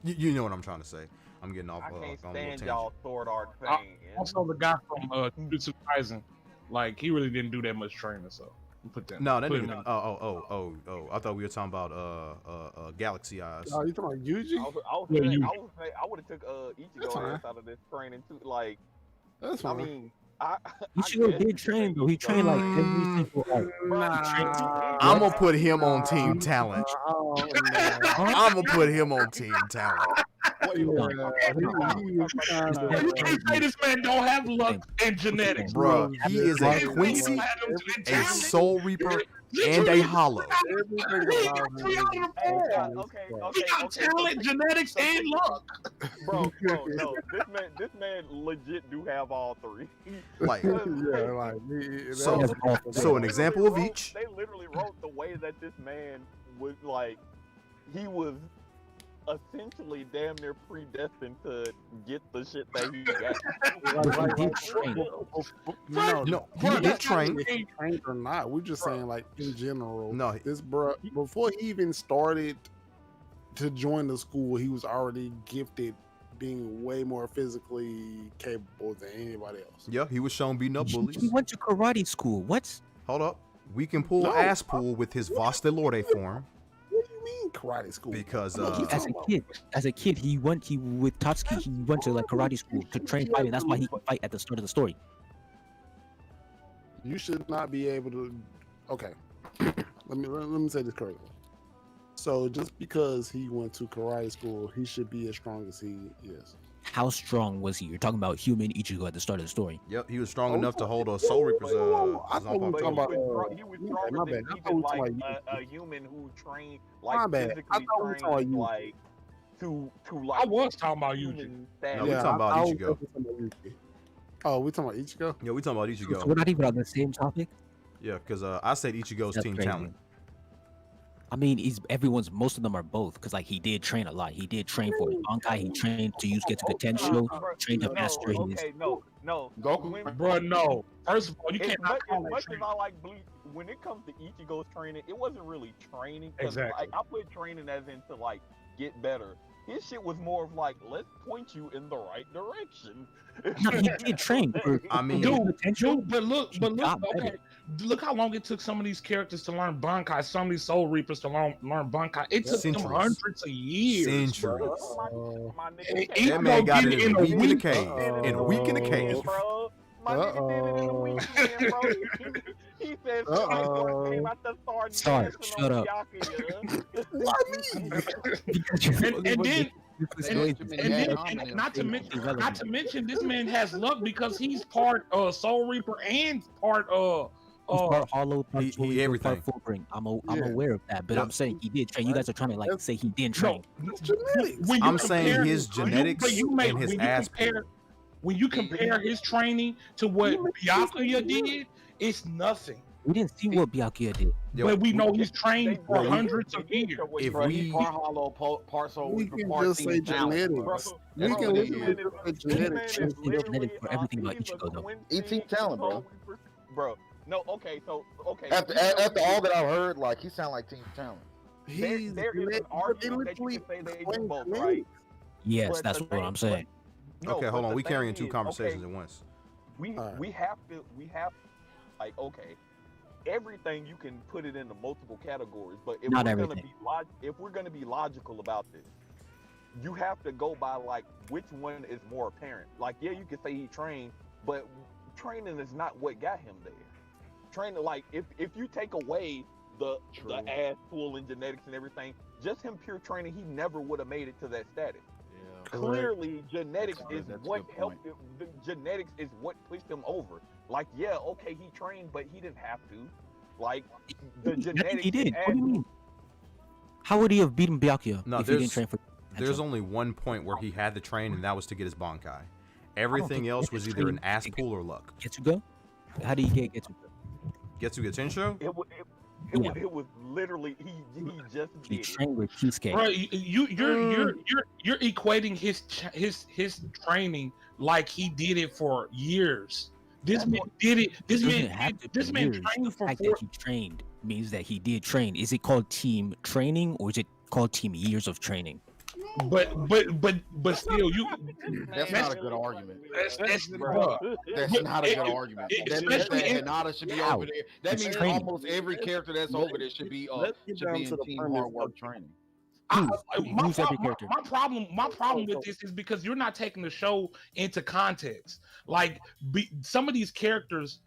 you know what I'm trying to say. I'm getting off I on a can't little stand tangent. y'all sword art I- thing. Also, the guy from Jujutsu Kaisen, like he really didn't do that much training, so we put that. No, that put him nigga. in. Oh! I thought we were talking about Galaxy Eyes. Oh, you talking about Yuji? I would have took That's Ichigo fine. ass out of this training too. Like, That's I fine. mean, I Ichigo guess did you could train say though. He trained like every Mm, single art. I'm gonna put him on Team Talent. I'm gonna put him on Team Talent. You can't say this man don't have luck and genetics, Bruh, bro. he is a Quincy, a Soul Reaper, and a Hollow. Everything Hey, about He got talent, genetics, and luck. bro, no, this man legit do have all three. Like, yeah, like So- That's awful. so an example of each. They literally wrote the way that this man was like, he was essentially damn near predestined to get the shit that he got. He did train. No, he did train. Trained or not, we're just saying like in general. No, This bro, before he even started to join the school, he was already gifted, being way more physically capable than anybody else. yeah, he was shown beating up He bullies. went to karate school. What? Hold up, we can pull No. ass pull with his Vaste Lorde form What do you mean karate school? because As a kid, he with Tatsuki. He went to like karate school to train fighting. That's why he could fight at the start of the story. You should not be able to. Okay, let me say this correctly. So just because he went to karate school, he should be as strong as he is. How strong was he? You're talking about human Ichigo at the start of the story. yep, he was strong enough to hold a Soul Reaper's I thought we were But talking about. he was my stronger bad. than I thought even we were like talking about a human who trained My like bad. I physically thought we were talking about trained you. like to I like was talking about Yuji. human No, status. we talking about I was Ichigo. talking about Yuji. Oh, we talking about Ichigo? Yeah, we talking about So Ichigo. we're not even on the same topic. Yeah, because I said Ichigo's That's Team crazy. Talent. I mean, most of them are both, because like he did train a lot. He did train for his Bankai. He trained to use Get to Potential. Trained to master his. Okay, no. Goku? When- Bro, no. First of all, you As can't much, call as that much as training. I like Bleach, when it comes to Ichigo's training, it wasn't really training. 'Cause, Exactly. Like, I put training as into like get better. His shit was more of like, let's point you in the right direction. No, he did train for I mean, Dude, potential. but look, got okay. better. Look how long it took some of these characters to learn Bankai, some of these Soul Reapers to learn Bankai. It took them Centuries. hundreds of years. Centuries. My And nigga he That man got did it it in a week in a cave. Uh-oh. In a week in a cave. Bro. My nigga did it in a weekend, bro. He said, Uh-oh. came out the star Sorry, dancing shut on up. Byakuya. And then Not to mention, this man has luck because he's part Soul Reaper and part He's part Hollow, part he Soul Reaper, everything. part Fullbring. I'm aware of that, but I'm saying he did train. You guys are trying to like say he didn't train. I'm saying his genetics and his ass. When you compare his training to what Byakuya did, it's nothing. We didn't see what Byakuya did. But we know he's trained for hundreds of years. If we part Hollow, part Soul We Reaper, can part just say Team Talent. genetics. We can literally just say genetics. Genetic for everything about Ichigo, though. ET Talent, bro. Bro, no, okay. After all that I've heard, like he sound like Team Talent. He's there is an argument that you can say they do both, right? Yes, But that's the what thing- I'm saying. No, Okay, hold but on. the We thing carrying two is, conversations okay, at once. we have like, okay, everything you can put it into multiple categories, but if Not we're everything. gonna be logical about this, you have to go by like which one is more apparent. Like, yeah, you can say he trained, but training is not what got him there. Training, like, if you take away the ass pull and genetics and everything, just him pure training, he never would have made it to that status. Clearly, genetics is what helped him. The genetics is what pushed him over. Like, yeah, okay, he trained, but he didn't have to. Like, the genetics. He did. What do you mean? How would he have beaten Byakuya No, if he didn't train for? There's only one point where he had to train, and that was to get his Bankai. Everything else was either an ass pull or luck. Getsuga? How do you get Getsuga? Getsuga Tensho? It was literally he just He did it. trained with Kisuke. Bro, you're equating his training like he did it for years. This man did it. This man trained for The fact 4. that he trained means that he did train. Is it called team training or is it called team years of training? But still, That's not a good argument. That's That's not a good argument. That means that Hinata should be over there. That It's means training. almost every character that's over there should be Let's get down in to the team premise hard of- work training. Who's every character? My problem with this is because you're not taking the show into context. Like some of these characters,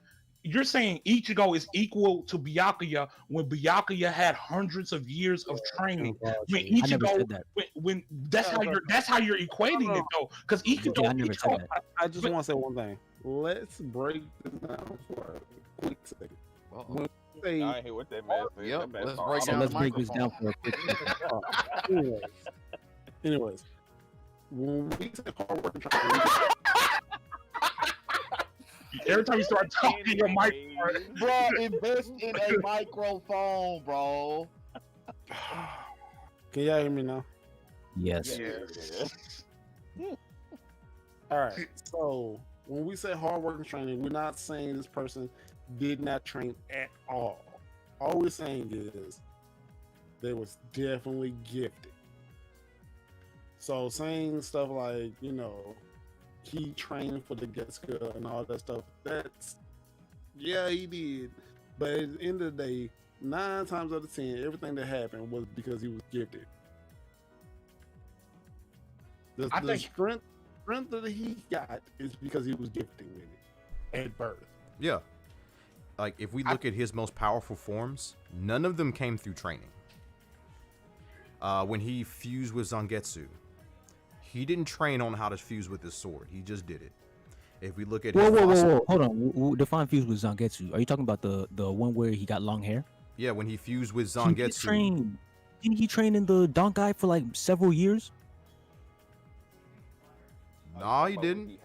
you're saying Ichigo is equal to Byakuya when Byakuya had hundreds of years of training. When I never Ichigo, said that. when that's how you're equating it though, because Ichigo. I never said that. I just want to say one thing. Let's break this down for a quick second. When we say, I ain't hear what that man said. Yep, That man let's started break So down let's the break this down microphone. for a quick second. anyways, when we say hard work and training, Every time you start talking, your mic. Bro, invest in a microphone, bro. can y'all hear me now? Yes. All right. So when we say hard work and training, we're not saying this person did not train at all. All we're saying is they was definitely gifted. So saying stuff like, he trained for the Getsuga and all that stuff, yeah, he did. But at the end of the day, 9 times out of 10, everything that happened was because he was gifted. The strength that he got is because he was gifted with it at birth. Yeah. Like, if we look at his most powerful forms, none of them came through training. When he fused with Zangetsu, he didn't train on how to fuse with his sword. He just did it. If we look at Whoa. Hold on. Define fuse with Zangetsu. Are you talking about the one where he got long hair? Yeah, when he fused with Didn't he train in the Donkai for like several years? No, he didn't.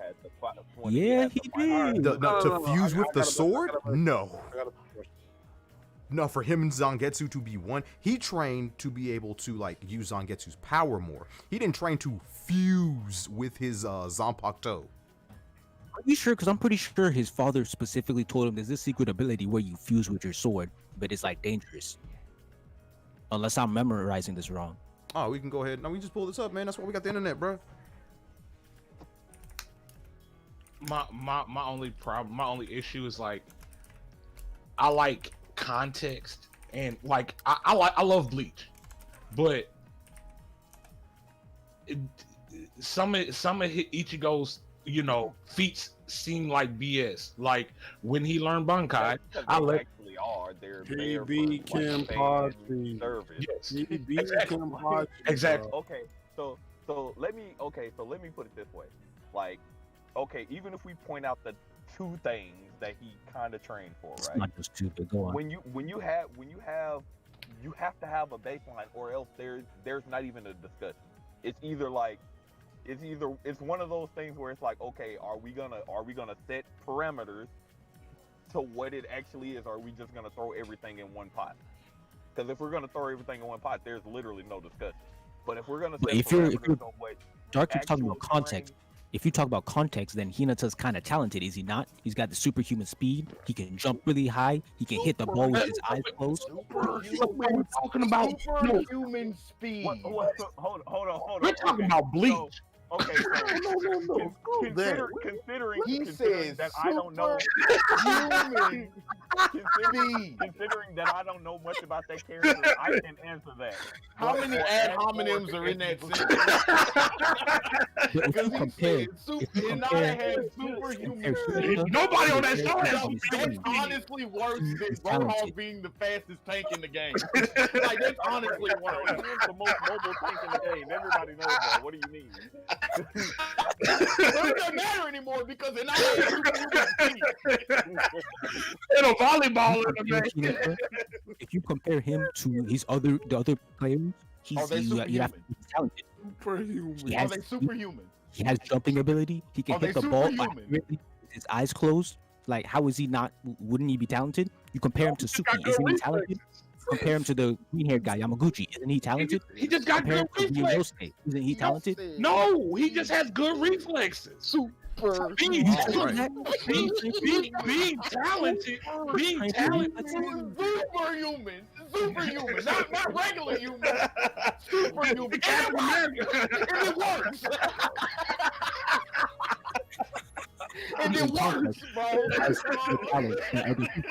Yeah, he did. To fuse with the sword? No. I got a question. No, for him and Zangetsu to be one, he trained to be able to like use Zangetsu's power more. He didn't train to fuse with his Zanpakuto. Are you sure? Because I'm pretty sure his father specifically told him there's this secret ability where you fuse with your sword, but it's like dangerous. Unless I'm memorizing this wrong. Oh, we can go ahead. No, we just pull this up, man. That's why we got the internet, bro. My only issue is like I like context and like I love Bleach, but some of Ichigo's feats seem like BS. Like when he learned Bankai, I let actually are. They're He there beat for, like, Kim fan Hachi. service. yes, He beat Exactly. Kim Hachi, exactly. bro. Okay, so So let me put it this way. Like, okay, even if we point out the two things that he kind of trained for, It's right? not just stupid. Go on. When you have you have to have a baseline, or else there's not even a discussion. It's either it's one of those things where it's like, okay, are we gonna set parameters to what it actually is, or are we just gonna throw everything in one pot? Because if we're gonna throw everything in one pot, there's literally no discussion. But if we're gonna set parameters on what Dark keeps talking about actual context. terrain- If you talk about context, then Hinata's kind of talented, is he not? He's got the superhuman speed. He can jump really high. He can hit the ball with his eyes closed. What are we talking about? No, Superhuman speed. Hold on. we're talking about Bleach. Okay, so considering He considering says that I don't know, superhuman speed. considering that I don't know much about that character, I can answer that. How many ad hominems are in that sentence? But if Because you he compare, said if you Hinata compare, has superhuman compare speed. Hinata- Nobody on that show has That's superhuman speed. honestly worse than He's Roadhog talented. being the fastest tank in the game. Like, that's honestly worse. He is the most mobile tank in the game. Everybody knows that. What do you mean? But it doesn't matter anymore because Hinata has superhuman speed. In a volleyball in the Hinata, if you compare him to the other players, Are they you have to superhuman? be talented. Superhuman. He Are has they superhuman? He has jumping ability. He can Are they hit the ball superhuman? accurately with his eyes closed. Like, how is he not? Wouldn't he be talented? You compare him to He got Suki, good isn't he talented? reflexes. Compare him to the green-haired guy Yamaguchi, isn't he talented? He just got Compare good him to reflexes. Ryunosuke, isn't he talented? No, he just has good reflexes. Being You talented, said that. being talented, being talented. Superhuman. Superhuman. Not regular human. Superhuman. Captain America. And it works. And it works, bro. Has more talent than other people.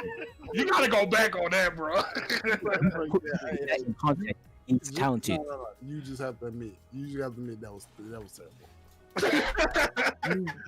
You gotta go back on that, bro. Put that in context. He's talented. No. You just have to admit. That was terrible.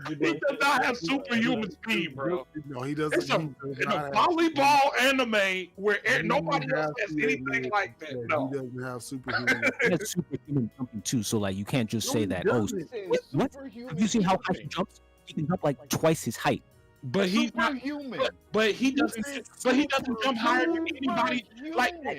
He does not have superhuman speed, bro. No, he doesn't. It's a, he does in a not have- volleyball anime where he nobody else has has to anything admit like that. that No. He doesn't have superhuman. He has superhuman jumping too, so like you can't just say that. Oh, doesn't. what? Have you seen how high he jumps? He can jump like twice his height. But he's not. Superhuman. But he doesn't. But he doesn't jump higher than anybody. Like, but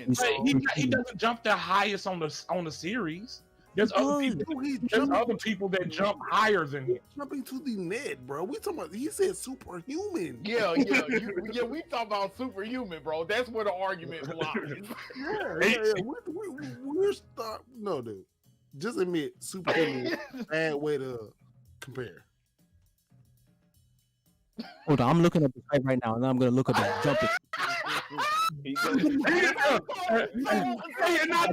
he doesn't jump the highest on the series. There's other people. No, he's There's jumping, other people that jump higher than him. jumping to the net, bro. We talking about. He said superhuman. Yeah, we talk about superhuman, bro. That's where the argument lies. Yeah. We're stop. No, dude. Just admit superhuman is a bad way to compare. Hold on, I'm looking up the height right now, and then I'm gonna look up his jumping. He goes, Hey, not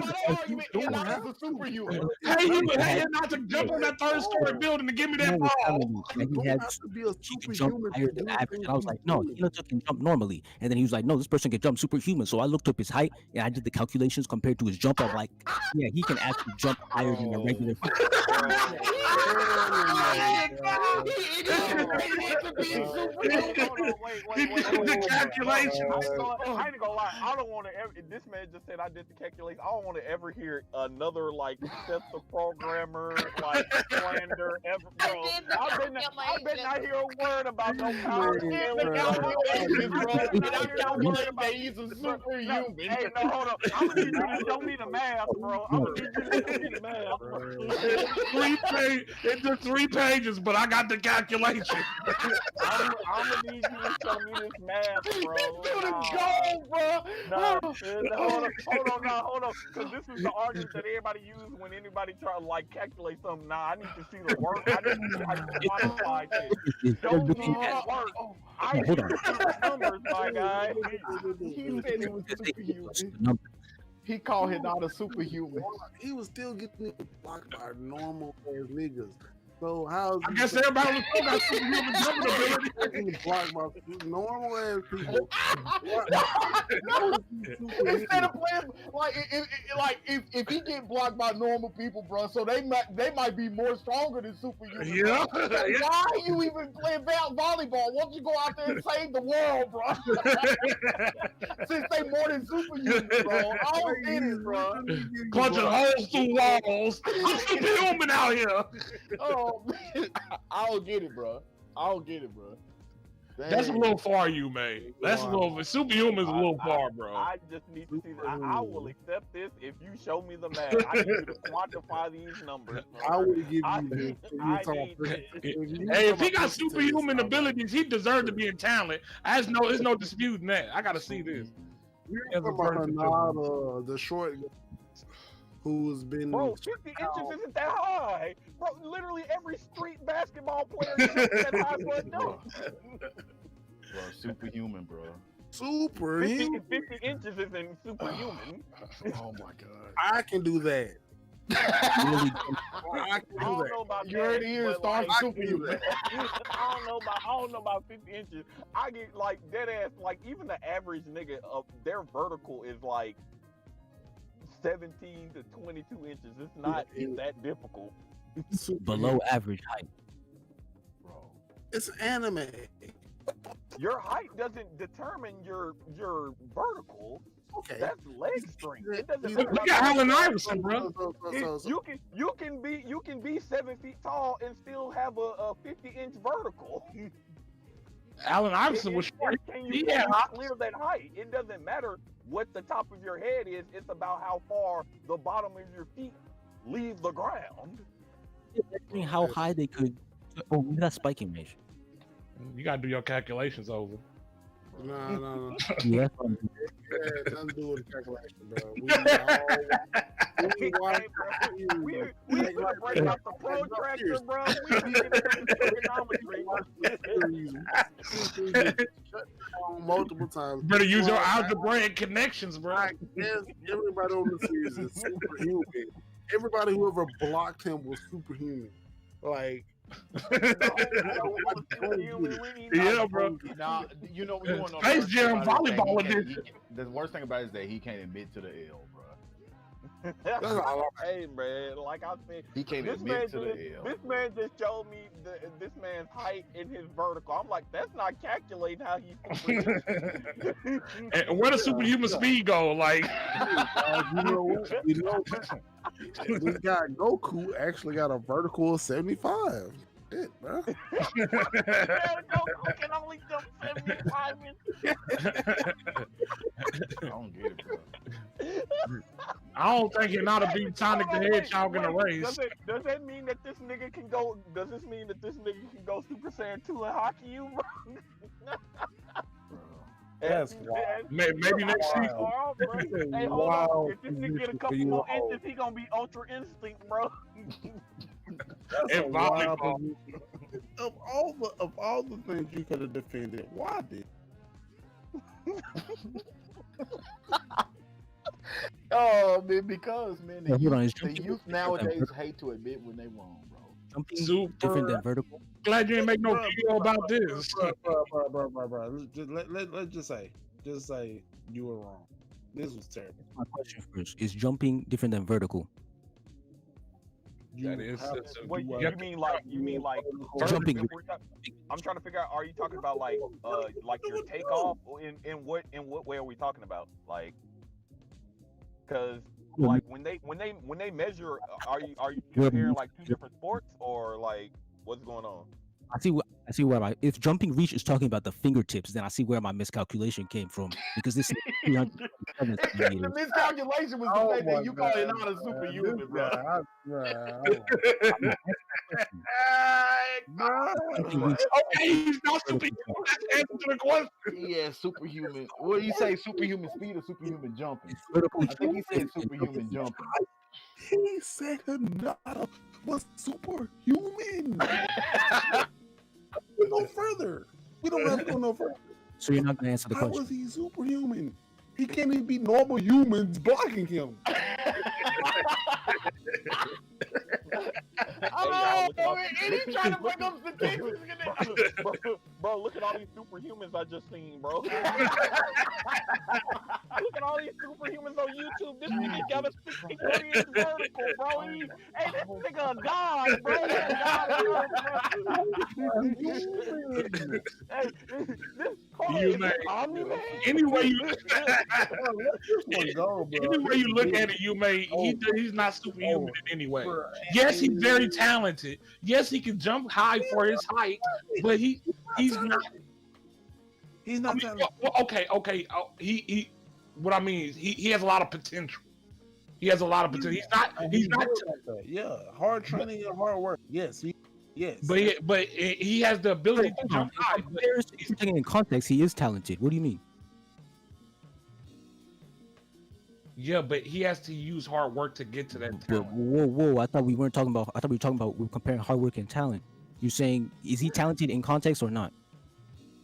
to jump on that third story building to give me that Someone was ball. telling me that You he had have to be a he can jump superhuman higher to than do average. And I was things like, no, you Hinata can jump normally. And then he was like, no, this person can jump superhuman. So I looked up his height and I did the calculations compared to his jump. I'm like, yeah, he can actually jump higher than a regular. He did the calculation. I ain't gonna lie. I don't want to ever. This man just said I did the calculation. I don't want to ever hear another like the programmer like slander ever. Bro, I bet not hear a word about no power. He's a superhuman. Hey, no, hold on. I'm gonna need you to show me the math, bro. I'm gonna need you to show me the math, bro. It took 3 pages, but I got the calculation. I'm gonna need you to show me this math, bro. Go, bro. Hold on, because this is the argument that everybody uses when anybody try to like calculate something. Nah, I need to see the work. I need to see how you quantify this. Show me the work. I need Hold to on. see the numbers, my guy. He said it was superhuman. He called Hinata superhuman. He was still getting blocked by normal ass niggas. So how's I guess everybody on the show got superhuman jumping ability. getting blocked by normal ass people? Instead of playing if he get blocked by normal people, bro, so they might be more stronger than superhuman. Yeah. Bro. Why are you even playing volleyball? Why don't you go out there and save the world, bro? Since they more than superhuman, bro. I don't get it, bro. Punching holes through walls. I'm superhuman out here. Oh, man. I don't get it, bro. That's a little far, you man. That's a little. Superhuman's a little far, bro. I just need to see that. I will accept this if you show me the math. I need you to quantify these numbers. Bro. I would give I you need- this. I need this. Hey, if he got superhuman abilities, he deserves to be in talent. There's no disputing that. I gotta see this. We're talking about Hanada, the short guy who's been. Bro, 50 inches isn't that high. Bro, literally every street basketball player is that high for a dunk. Bro, superhuman, bro. 50 inches isn't superhuman. Oh my god. I can do that. I can I do don't that. know about You heard it that, here, but, Star like, superhuman. I don't know about 50 inches. I get like dead ass, like even the average nigga of their vertical is like 17 to 22 inches. It's not that difficult. Below average height. Bro. It's anime. Your height doesn't determine your vertical. Okay. That's leg strength. It doesn't Look matter. at Allen Iverson, bro. You can be 7 feet tall and still have a 50-inch vertical. Allen Iverson was short. Can you clear that height? It doesn't matter what the top of your head is. It's about how far the bottom of your feet leave the ground. Imagine how high they could. Oh, we got spiking range. You gotta do your calculations over. No. Yeah. Yeah, nothing to do with the calculation, bro. We need to break out the protractor, bro. We need to get trigonometry. Multiple times. Better use your algebraic connections, bro. Yes, everybody on the series is superhuman. Everybody who ever blocked him was superhuman. Like, Yeah, bro. Nah, you know what you want to know? Space Jam volleyball edition. The worst thing about it is that he can't admit to the L, bro. that's all Hey man, like I said, He can't this admit to the L. this man just showed me this man's height and his vertical. I'm like, that's not calculating how he's. And where does superhuman speed go? Like, you know what? This guy Goku actually got a vertical of 75. Shit, bro. Goku can only jump 75 inches. I don't get it, bro. I don't think he ought to beat Sonic the Hedgehog in a race. Does that mean that this nigga can go? Does this mean that this nigga can go Super Saiyan 2 and hockey you, bro? That's wild. Maybe next season. Hey, hold on. If this nigga get a couple more inches, he gonna be Ultra Instinct, bro. And volleyball. Of all the things you could have defended, why did? Oh man, because man, Yeah, hold on, it's the jumping youth nowadays hate to admit when they wrong, bro. Jumping Super. different than vertical. Glad you didn't make no video about this. Bro. Let's just say you were wrong. This was terrible. My question first: is jumping different than vertical? That is. What you you have to- mean like Jumping. if we're I'm trying to figure out. Are you talking about like your takeoff? In what way are we talking about? Like, because like when they measure, are you comparing like two different sports or like what's going on? I see where my if jumping reach is talking about the fingertips, then I see where my miscalculation came from because this is 300 The miscalculation was the fact that you call it not a superhuman, bro. Okay, he's not superhuman. Let's answer to the question. Yeah, superhuman. What do you say? Superhuman speed or superhuman jumping? It's vertical I think he said jumping. superhuman jumping. He said Hanada was superhuman. We go further. We don't have to go no further. So you're not gonna answer the How question. was he superhuman? He can't even be normal humans blocking him. Oh, look at all- man, and he trying to bring up statistics. bro, look at all these superhumans I just seen, bro. Look at all these superhumans on YouTube. This nigga got a 63-inch vertical, bro. Hey, this nigga a god, bro. He a god of Earth, bro. Hey, this You is may- Omni-Man. Anyway, you Go, bro. anyway you look at it, he's not superhuman in any way. Yes, he's very talented. Yes, he can jump high for his height, but he's not. He's not talented. Okay. He. What I mean is he has a lot of potential. He has a lot of potential. He's not. like that. Yeah, hard training and hard work. Yes. But he has the ability to jump high. but If you're taking it in context, he is talented. What do you mean? Yeah, but he has to use hard work to get to that But talent. whoa! I thought we weren't talking about. I thought we were talking about we're comparing hard work and talent. You're saying is he talented in context or not?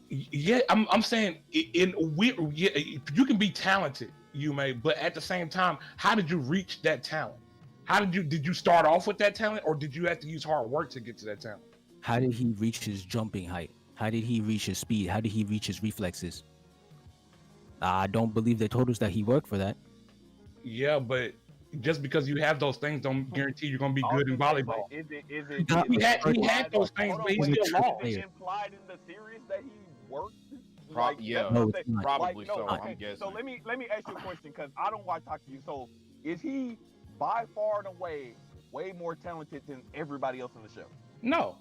Yeah, I'm saying you can be talented, but at the same time, how did you reach that talent? Did you start off with that talent, or did you have to use hard work to get to that talent? How did he reach his jumping height? How did he reach his speed? How did he reach his reflexes? I don't believe they told us that he worked for that. Yeah, but just because you have those things don't guarantee you're gonna be good in volleyball. Is it He had those things, but he still lost. Is it implied in the series that he worked? Yeah, No, it's not. probably no, so. okay, I'm guessing. So let me ask you a question because I don't watch hockey. So is he by far and away way more talented than everybody else in the show? No.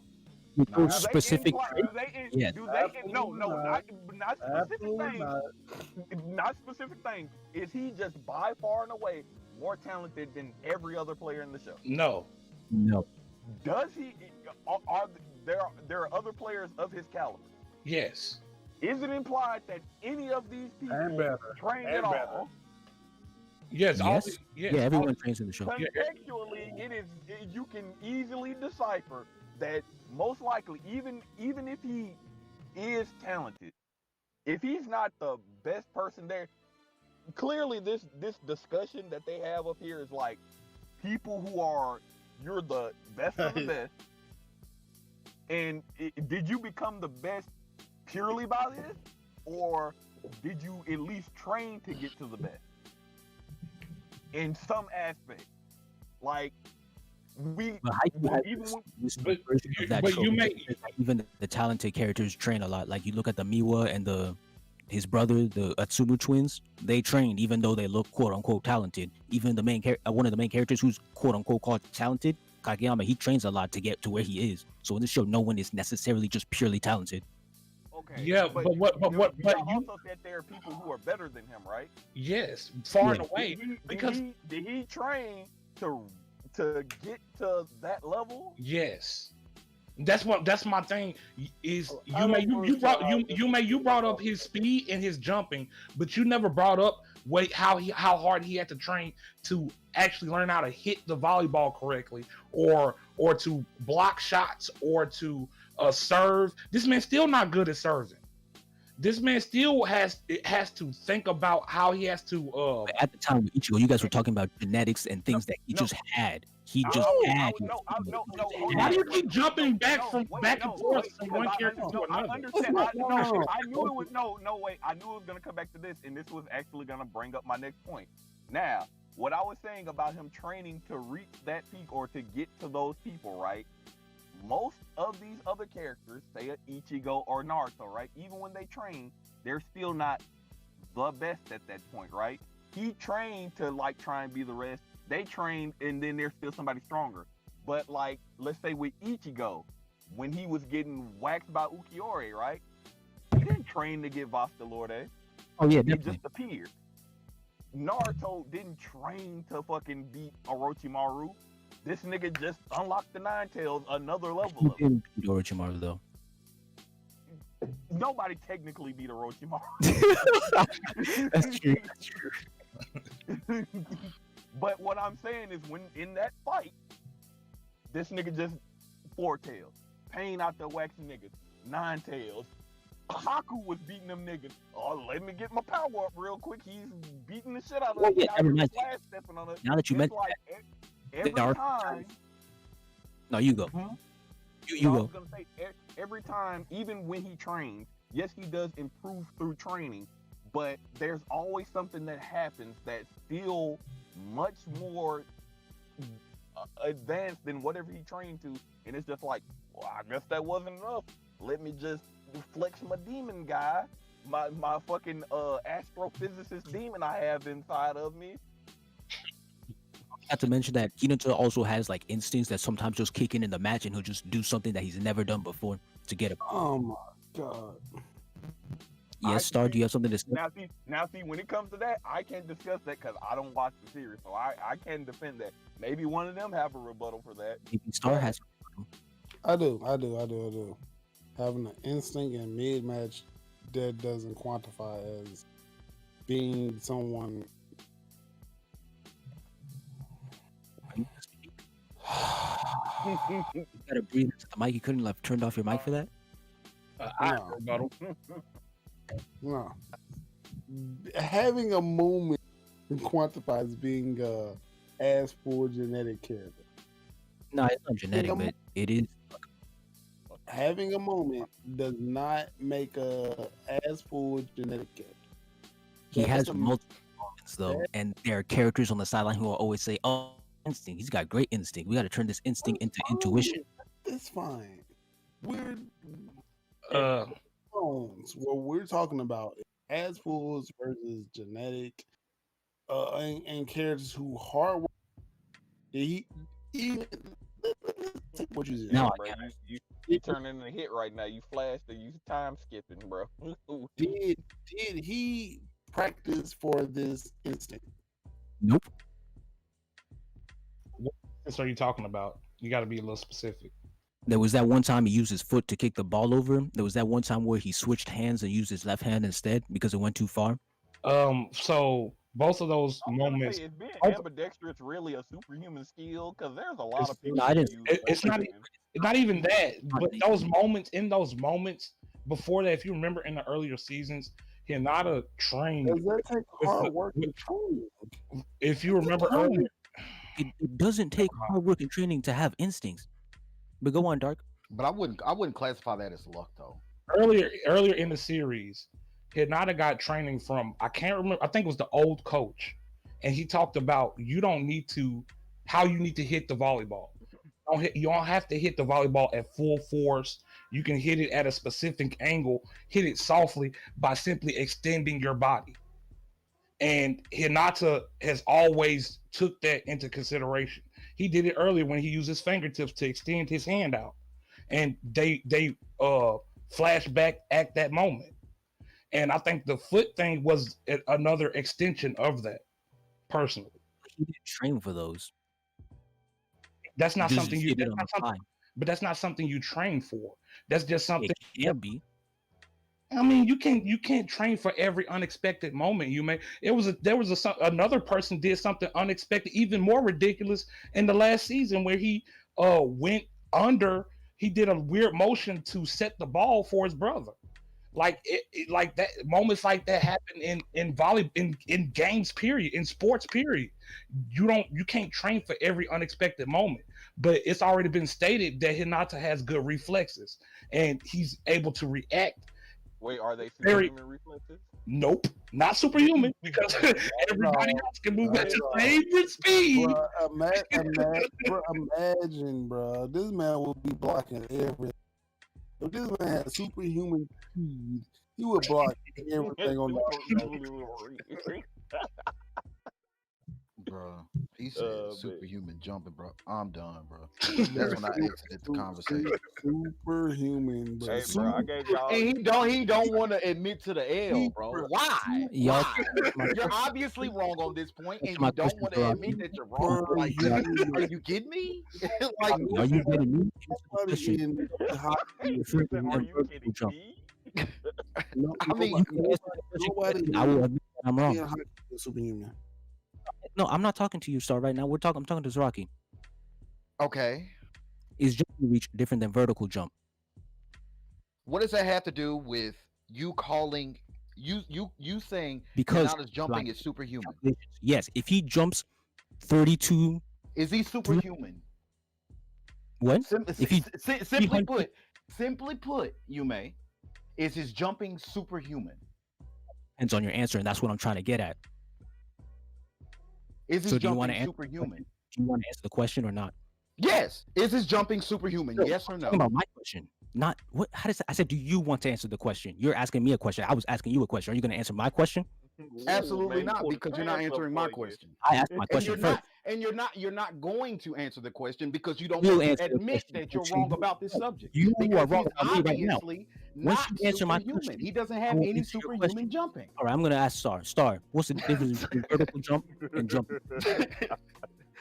With Do those they specific imply- traits, do they, yes. do they no, not specific Absolutely things. not. Not specific things. Is he just by far and away more talented than every other player in the show? No. No. Does he? There are other players of his caliber? Yes. Is it implied that any of these And people better. trained And at better. all? Yes. Yes. Yes. Yeah, everyone trains in the show. Contextually, you can easily decipher that most likely, even if he is talented, if he's not the best person there, clearly this discussion that they have up here is like people who are you're the best of the best, and did you become the best purely by this, or did you at least train to get to the best in some aspect? Like we But how you even when, but, version of that but show, you may- even the talented characters train a lot. Like you look at the Miwa and his brother, the Atsumu twins, they trained even though they look quote unquote talented. Even the one of the main characters who's quote unquote called talented, Kageyama, he trains a lot to get to where he is. So in this show, no one is necessarily just purely talented. okay, Yeah, but you also said there are people who are better than him, right? yes, far and Yeah. away. Because Did he train to get to that level? yes, that's my thing. Is I you brought up his speed and his jumping, but you never brought up how hard he had to train to actually learn how to hit the volleyball correctly, or to block shots, or to serve. This man's still not good at serving. This man still has to think about how he has to. But at the time with Ichigo, you guys were talking about genetics and things that he just had. He just had. No. Why do you keep jumping back and forth from one I character to another? understand. I knew it was wait. I knew it was gonna come back to this, and this was actually gonna bring up my next point. Now, what I was saying about him training to reach that peak or to get to those people, right? Most of these other characters, say Ichigo or Naruto, right? Even when they train, they're still not the best at that point, right? He trained to like try and be the rest. They trained, and then there's still somebody stronger. But like, let's say with Ichigo, when he was getting waxed by Ukiore, right? He didn't train to get Vasta Lorde. Oh yeah, He definitely. just appeared. Naruto didn't train to fucking beat Orochimaru. This nigga just unlocked the Nine Tails another level He of it. didn't beat Orochimaru though. Nobody technically beat Orochimaru. That's true. But what I'm saying is when in that fight, this nigga just 4 tails. Pain out there waxing niggas. 9 tails. Haku was beating them niggas. Oh, let me get my power up real quick. He's beating the shit out of Oh, them. yeah, guys never mind. flash stepping on it. Now that you It's mentioned like every there are time. No, you go. Huh? You I go. was gonna say every time, even when he trains, yes, he does improve through training, but there's always something that happens that's still much more advanced than whatever he trained to, and it's just like, well, I guess that wasn't enough. Let me just flex my demon guy, my fucking astrophysicist demon I have inside of me. Not to mention that Hinata also has like instincts that sometimes just kick in the match, and he'll just do something that he's never done before to get a. Oh my god. Yes, Star. Do you have something to say? Now see, when it comes to that, I can't discuss that because I don't watch the series, so I can't defend that. Maybe one of them have a rebuttal for that. Maybe Star has. I do. Having an instinct in mid match that doesn't quantify as being someone. You gotta breathe into the mic. You couldn't have turned off your mic for that. No. No. Having a moment quantifies being as for genetic character. No, it's not genetic, but it is. Having a moment does not make a as full genetic character. He That's has a- multiple moments though, and there are characters on the sideline who will always say, "Oh, instinct. He's got great instinct. We got to turn this instinct into intuition." It's fine. We're Uh, what we're talking about is as fools versus genetic, and characters who hard work. He even take what you said. Now bro, you turning a hit right now. You flashed or you time skipping, bro. Did he practice for this instinct? Nope. what sense are you talking about? You got to be a little specific. There was that one time he used his foot to kick the ball over. There was that one time where he switched hands and used his left hand instead because it went too far. So both of those I was gonna moments, say, is being both- ambidextrous really a superhuman skill? Because there's a lot of people. No, I didn't- who use it's not. superhuman. It's not even that. But Right. those moments before that, if you remember in the earlier seasons, Hinata trained. Does that take hard the- work and training? If you remember earlier, It doesn't take hard work and training to have instincts. But go on, Dark. But I wouldn't classify that as luck though. earlier in the series, Hinata got training from, I can't remember, I think it was the old coach, and he talked about how you need to hit the volleyball. You don't have to hit the volleyball at full force. You can hit it at a specific angle, hit it softly by simply extending your body. And Hinata has always took that into consideration. He did it earlier when he used his fingertips to extend his hand out, and they flash back at that moment. And I think the foot thing was another extension of that. Personally, He didn't train for those. that's not Just something you. hit it That's on not the something, fly. but that's not something you train for. That's just something. It can be. I mean, you can't train for every unexpected moment you may. There was another person did something unexpected, even more ridiculous in the last season where he went under. He did a weird motion to set the ball for his brother. Like like that, moments like that happen in volley in games period, in sports period. You can't train for every unexpected moment, but it's already been stated that Hinata has good reflexes and he's able to react. Wait, are they Very- superhuman reflexes? Nope, not superhuman because everybody else can move at the same speed. Imagine, bro, this man would be blocking everything. If this man had superhuman speed, he would block everything on the. Bro, he said man. superhuman jumping, bro. I'm done, bro. That's when I exited the conversation. Superhuman, bro. Hey, bro, I gave y'all. And he don't want to admit to the L, bro. Why? Y'all- Why? You're obviously wrong on this point, and my you don't question want for to Rocky. admit that you're wrong. Like, are you kidding me? Like, Are you kidding me? Nobody Question. in hot- Are you kidding Jump. me? no- I mean, nobody I will admit that I'm in wrong. hot is superhuman. No, I'm not talking to you, Star. Right now, I'm talking to Zrocky. Okay. Is jumping reach different than vertical jump? What does that have to do with you calling you saying Because Hinata's jumping like- is superhuman? yes, if he jumps 32, Is he superhuman? What? If you Simply put, Yume, is his jumping superhuman? depends on your answer, and that's what I'm trying to get at. Is his So do you want to jumping answer? superhuman? Do you want to answer the question or not? Yes. Is his jumping superhuman? No, Yes or I'm no? talking about my question. Not what? How does I said? Do you want to answer the question? You're asking me a question. I was asking you a question. Are you going to answer my question? Absolutely Man, not, pulled because the you're not pants up answering my for you. question. I asked my And question you're first. not, and you're not going to answer the question because you don't You'll want to answer the admit question, that you're but you wrong won't. about this subject. You Because are wrong he's about me right now. obviously Once not you answer my superhuman. question, He doesn't I have will any answer your superhuman question. jumping. All right, I'm going to ask Star. What's the difference between vertical jump and jumping?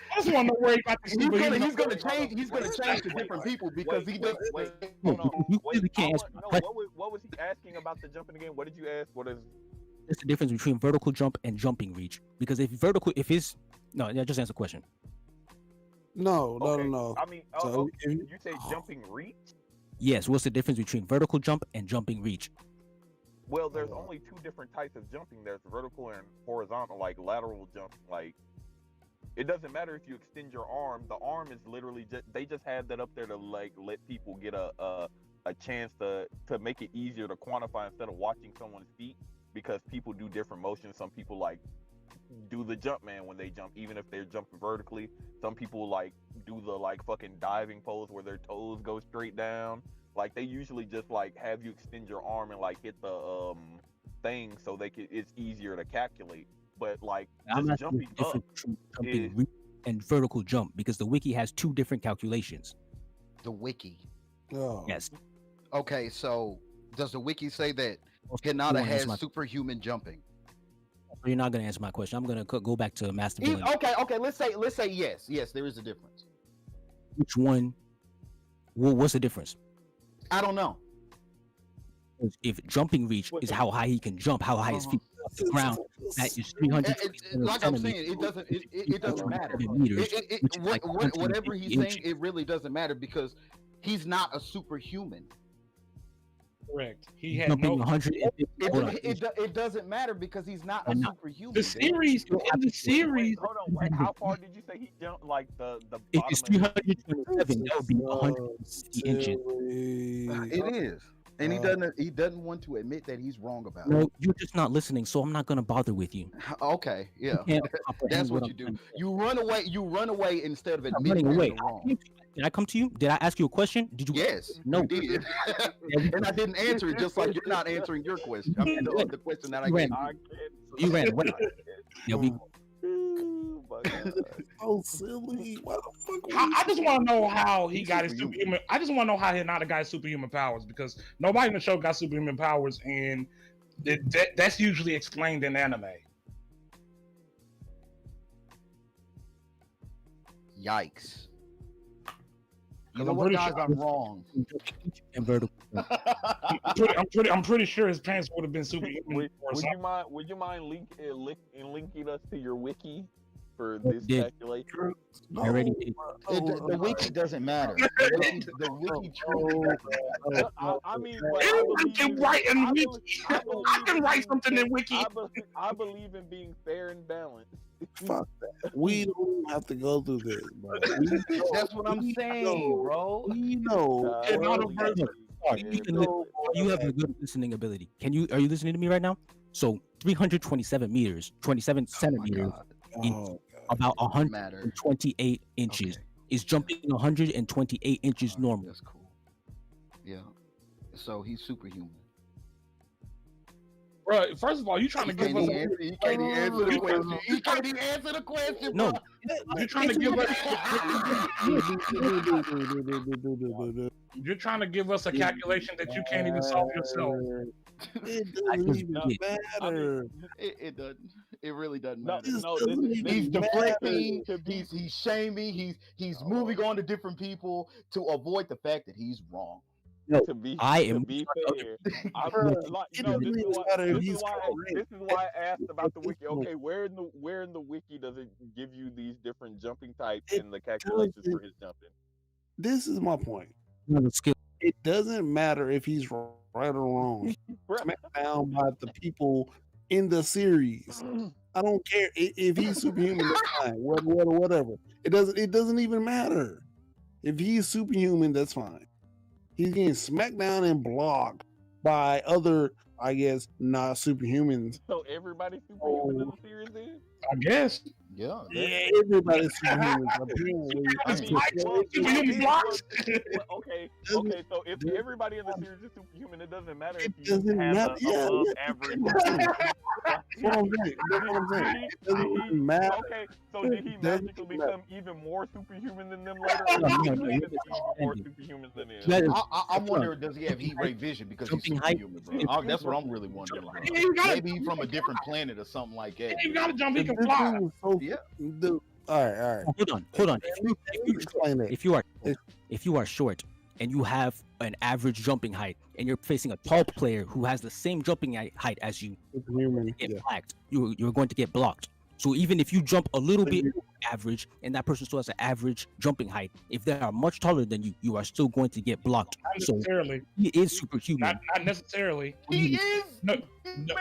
I just want to know where he got the superhuman. He's gonna change to different people because he doesn't. No, you clearly can't answer my question. What was he asking about the jumping again? What did you ask? What is? There's the difference between vertical jump and jumping reach. Because if it's no, yeah, just answer the question. No. I mean, So you say jumping reach? Yes, what's the difference between vertical jump and jumping reach? Well, there's only two different types of jumping. There's vertical and horizontal, like lateral jump. Like, it doesn't matter if you extend your arm. The arm is literally they just have that up there to like let people get a chance to make it easier to quantify instead of watching someone's feet, because people do different motions. Some people like do the jump man when they jump, even if they're jumping vertically. Some people like do the like fucking diving pose where their toes go straight down. Like, they usually just like have you extend your arm and like hit the thing so it's easier to calculate. But like, I'm just asking jumping the up difference between jumping is reach and vertical jump because the wiki has two different calculations. The wiki. no. Yes. Okay, so does the wiki say that You Hinata wanna has answer my- superhuman jumping? You're not going to answer my question. I'm going to go back to Master Villain. Okay. Let's say yes. Yes, there is a difference. Which one? What's the difference? I don't know. If jumping reach is how high he can jump, how high his feet are off the ground, that is 300 Like I'm saying, it doesn't matter. meters. which is like Whatever 150 he's inches. saying, it really doesn't matter because he's not a superhuman. Correct. He had Jumping no. 150. Hold on. It doesn't matter because he's not a I'm not. superhuman. The series, in the series, Hold on, wait, how far did you say he jumped? Like the If bottom it's of 327, that would be 150 inches. It is, and he doesn't want to admit that he's wrong about No, you're just not listening, so I'm not going to bother with you. it. Okay, yeah, You can't comprehend that's what I'm you do. trying to say. You run away instead of I'm admitting running that away. you're wrong. Did I come to you? Did I ask you a question? Did you? Yes, No. you did. And I didn't answer it, just like you're not answering your question. I mean, the question that I You gave ran. you. You ran away. Yeah, we. Oh my God. Oh, silly. Why the fuck? I just want to know how he He's got his superhuman. superhuman. I just want to know how Hinata got his superhuman powers, because nobody in the show got superhuman powers, and that's usually explained in anime. Yikes! You I'm know what, pretty guys? sure- I'm wrong. And vertical. I'm pretty sure his pants would have been superhuman. Would or you something. mind? Would you mind linking us to your wiki for this did. calculation? I already did. The wiki doesn't matter. The wiki truly. I mean, but I can write in I wiki. believe I can in write being something in fair- wiki. I believe in being fair and balanced. Fuck that. We don't have to go through this, bro. That's what I'm saying, bro. We know. And I not a believe version. in You fair can and li- balanced. You have a good listening ability. Are you listening to me right now? So 327 meters, 27 centimeters, Oh, about Matter. 128 inches. Okay. Is jumping 128 inches normal? That's cool. Yeah. So he's superhuman. Bro, first of all, you trying to give us. He can't even answer the question. He can't even answer the question. No. bro. You're trying to give us. You're trying to give us a calculation that you can't even solve yourself. It I doesn't just even did. matter. It doesn't. It really doesn't No, matter. no, this is He's deflecting. to be- He's shaming. He's moving on to different people to avoid the fact that he's wrong. to be I to am be fair. I Bruh, like, it no, doesn't this is even why matter if this is he's why correct. this is why I asked about the At this wiki. Okay, where in the wiki does it give you these different jumping types It and the calculations for doesn't. his jumping? This is my point. Another skill. It doesn't matter if he's right or wrong. Down by the people in the series. I don't care if he's superhuman. That's fine. Whatever. It doesn't even matter. If he's superhuman, that's fine. He's getting smacked down and blocked by other, I guess, not superhumans. So everybody's superhuman in the series then? I guess. Yeah. Yeah, everybody's superhuman. Apparently, Superhuman blocks. Okay. So if everybody in the series is superhuman, it doesn't matter if it you doesn't have matter. a above average. That's what I'm saying. It doesn't matter. Okay, so did he magically become even more superhuman than them later? No, Or no, is he no, even more superhuman than them? That is- I wonder, does he have heat ray vision because he's Jumping height. superhuman, bro? That's what I'm really wondering. Like, You gotta- maybe he's from a different planet or something like that. You gotta jump. He The can fly. dude was so- Yeah. Dude, all right. Hold on. Explain that. If you are short and you have an average jumping height and you're facing a tall player who has the same jumping height as you, Superhuman. get Yeah. blacked. You're going to get blocked. So even if you jump a little bit average and that person still has an average jumping height, if they are much taller than you, you are still going to get blocked. Not So necessarily. he is superhuman. Not necessarily. He is. No, no.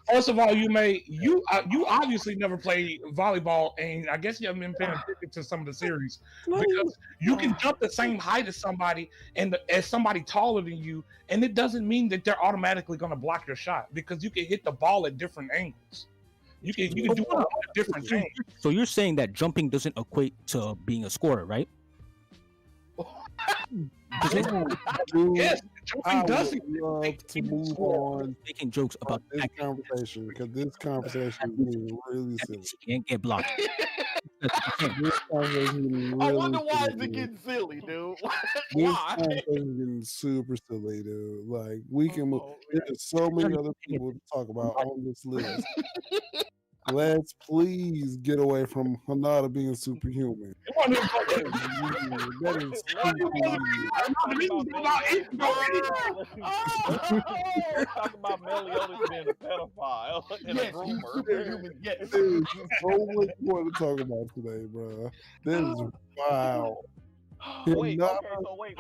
First of all, you obviously never played volleyball, and I guess you haven't been paying attention to some of the series because you can jump the same height as somebody and as somebody taller than you, and it doesn't mean that they're automatically going to block your shot because you can hit the ball at different angles. You can do a lot of different things. So you're saying that jumping doesn't equate to being a scorer, right? Dude, Yes, I jumping would doesn't. love to move on Making jokes about this conversation because this conversation is getting really silly. he can't get blocked. This conversation is I really wonder why is silly. it getting silly, dude. This Why? conversation is getting super silly, dude. Like we can move. There's so many other people to talk about on this list. Let's please get away from Hanada being superhuman. That is Let's talk about Meliodas being a pedophile and a Yes, he's groomer. superhuman. Yes. There's so much more to talk about today, bro. This is wow. Wait, Hinata- okay, so wait.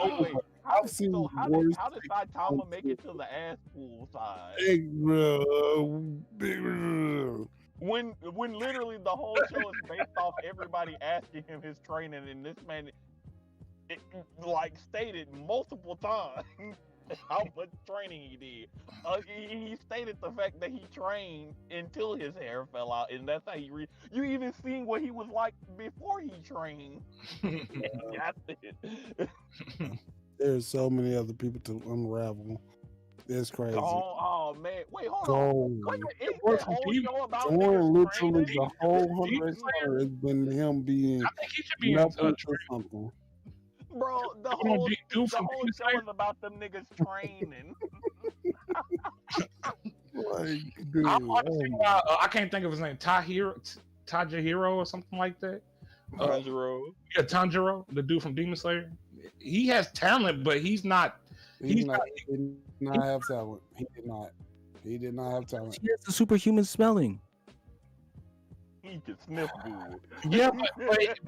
I've seen How worse did Saitama make it to the ass pool side? Big bro, big bro. When literally the whole show is based off everybody asking him his training, and this man, like stated multiple times how much training he did. He stated the fact that he trained until his hair fell out, and that's how you even seen what he was like before he trained. Got it. There's so many other people to unravel. It's crazy. Oh man, wait, hold on. Go. Wait, is the whole show about Going niggas literally training? the whole 100 summer has been him being I think he should be in nothing or something. Bro, the Come on, whole dude, dude the from whole Demon show Slayer. is about them niggas training. Like, dude, I'm understanding why I can't think of his name. Tajahiro or something like that. Tanjiro. Yeah, Tanjiro, the dude from Demon Slayer. He has talent, but he he did not have talent. He did not. He did not have talent. He has the superhuman smelling. He can sniff good. Yeah,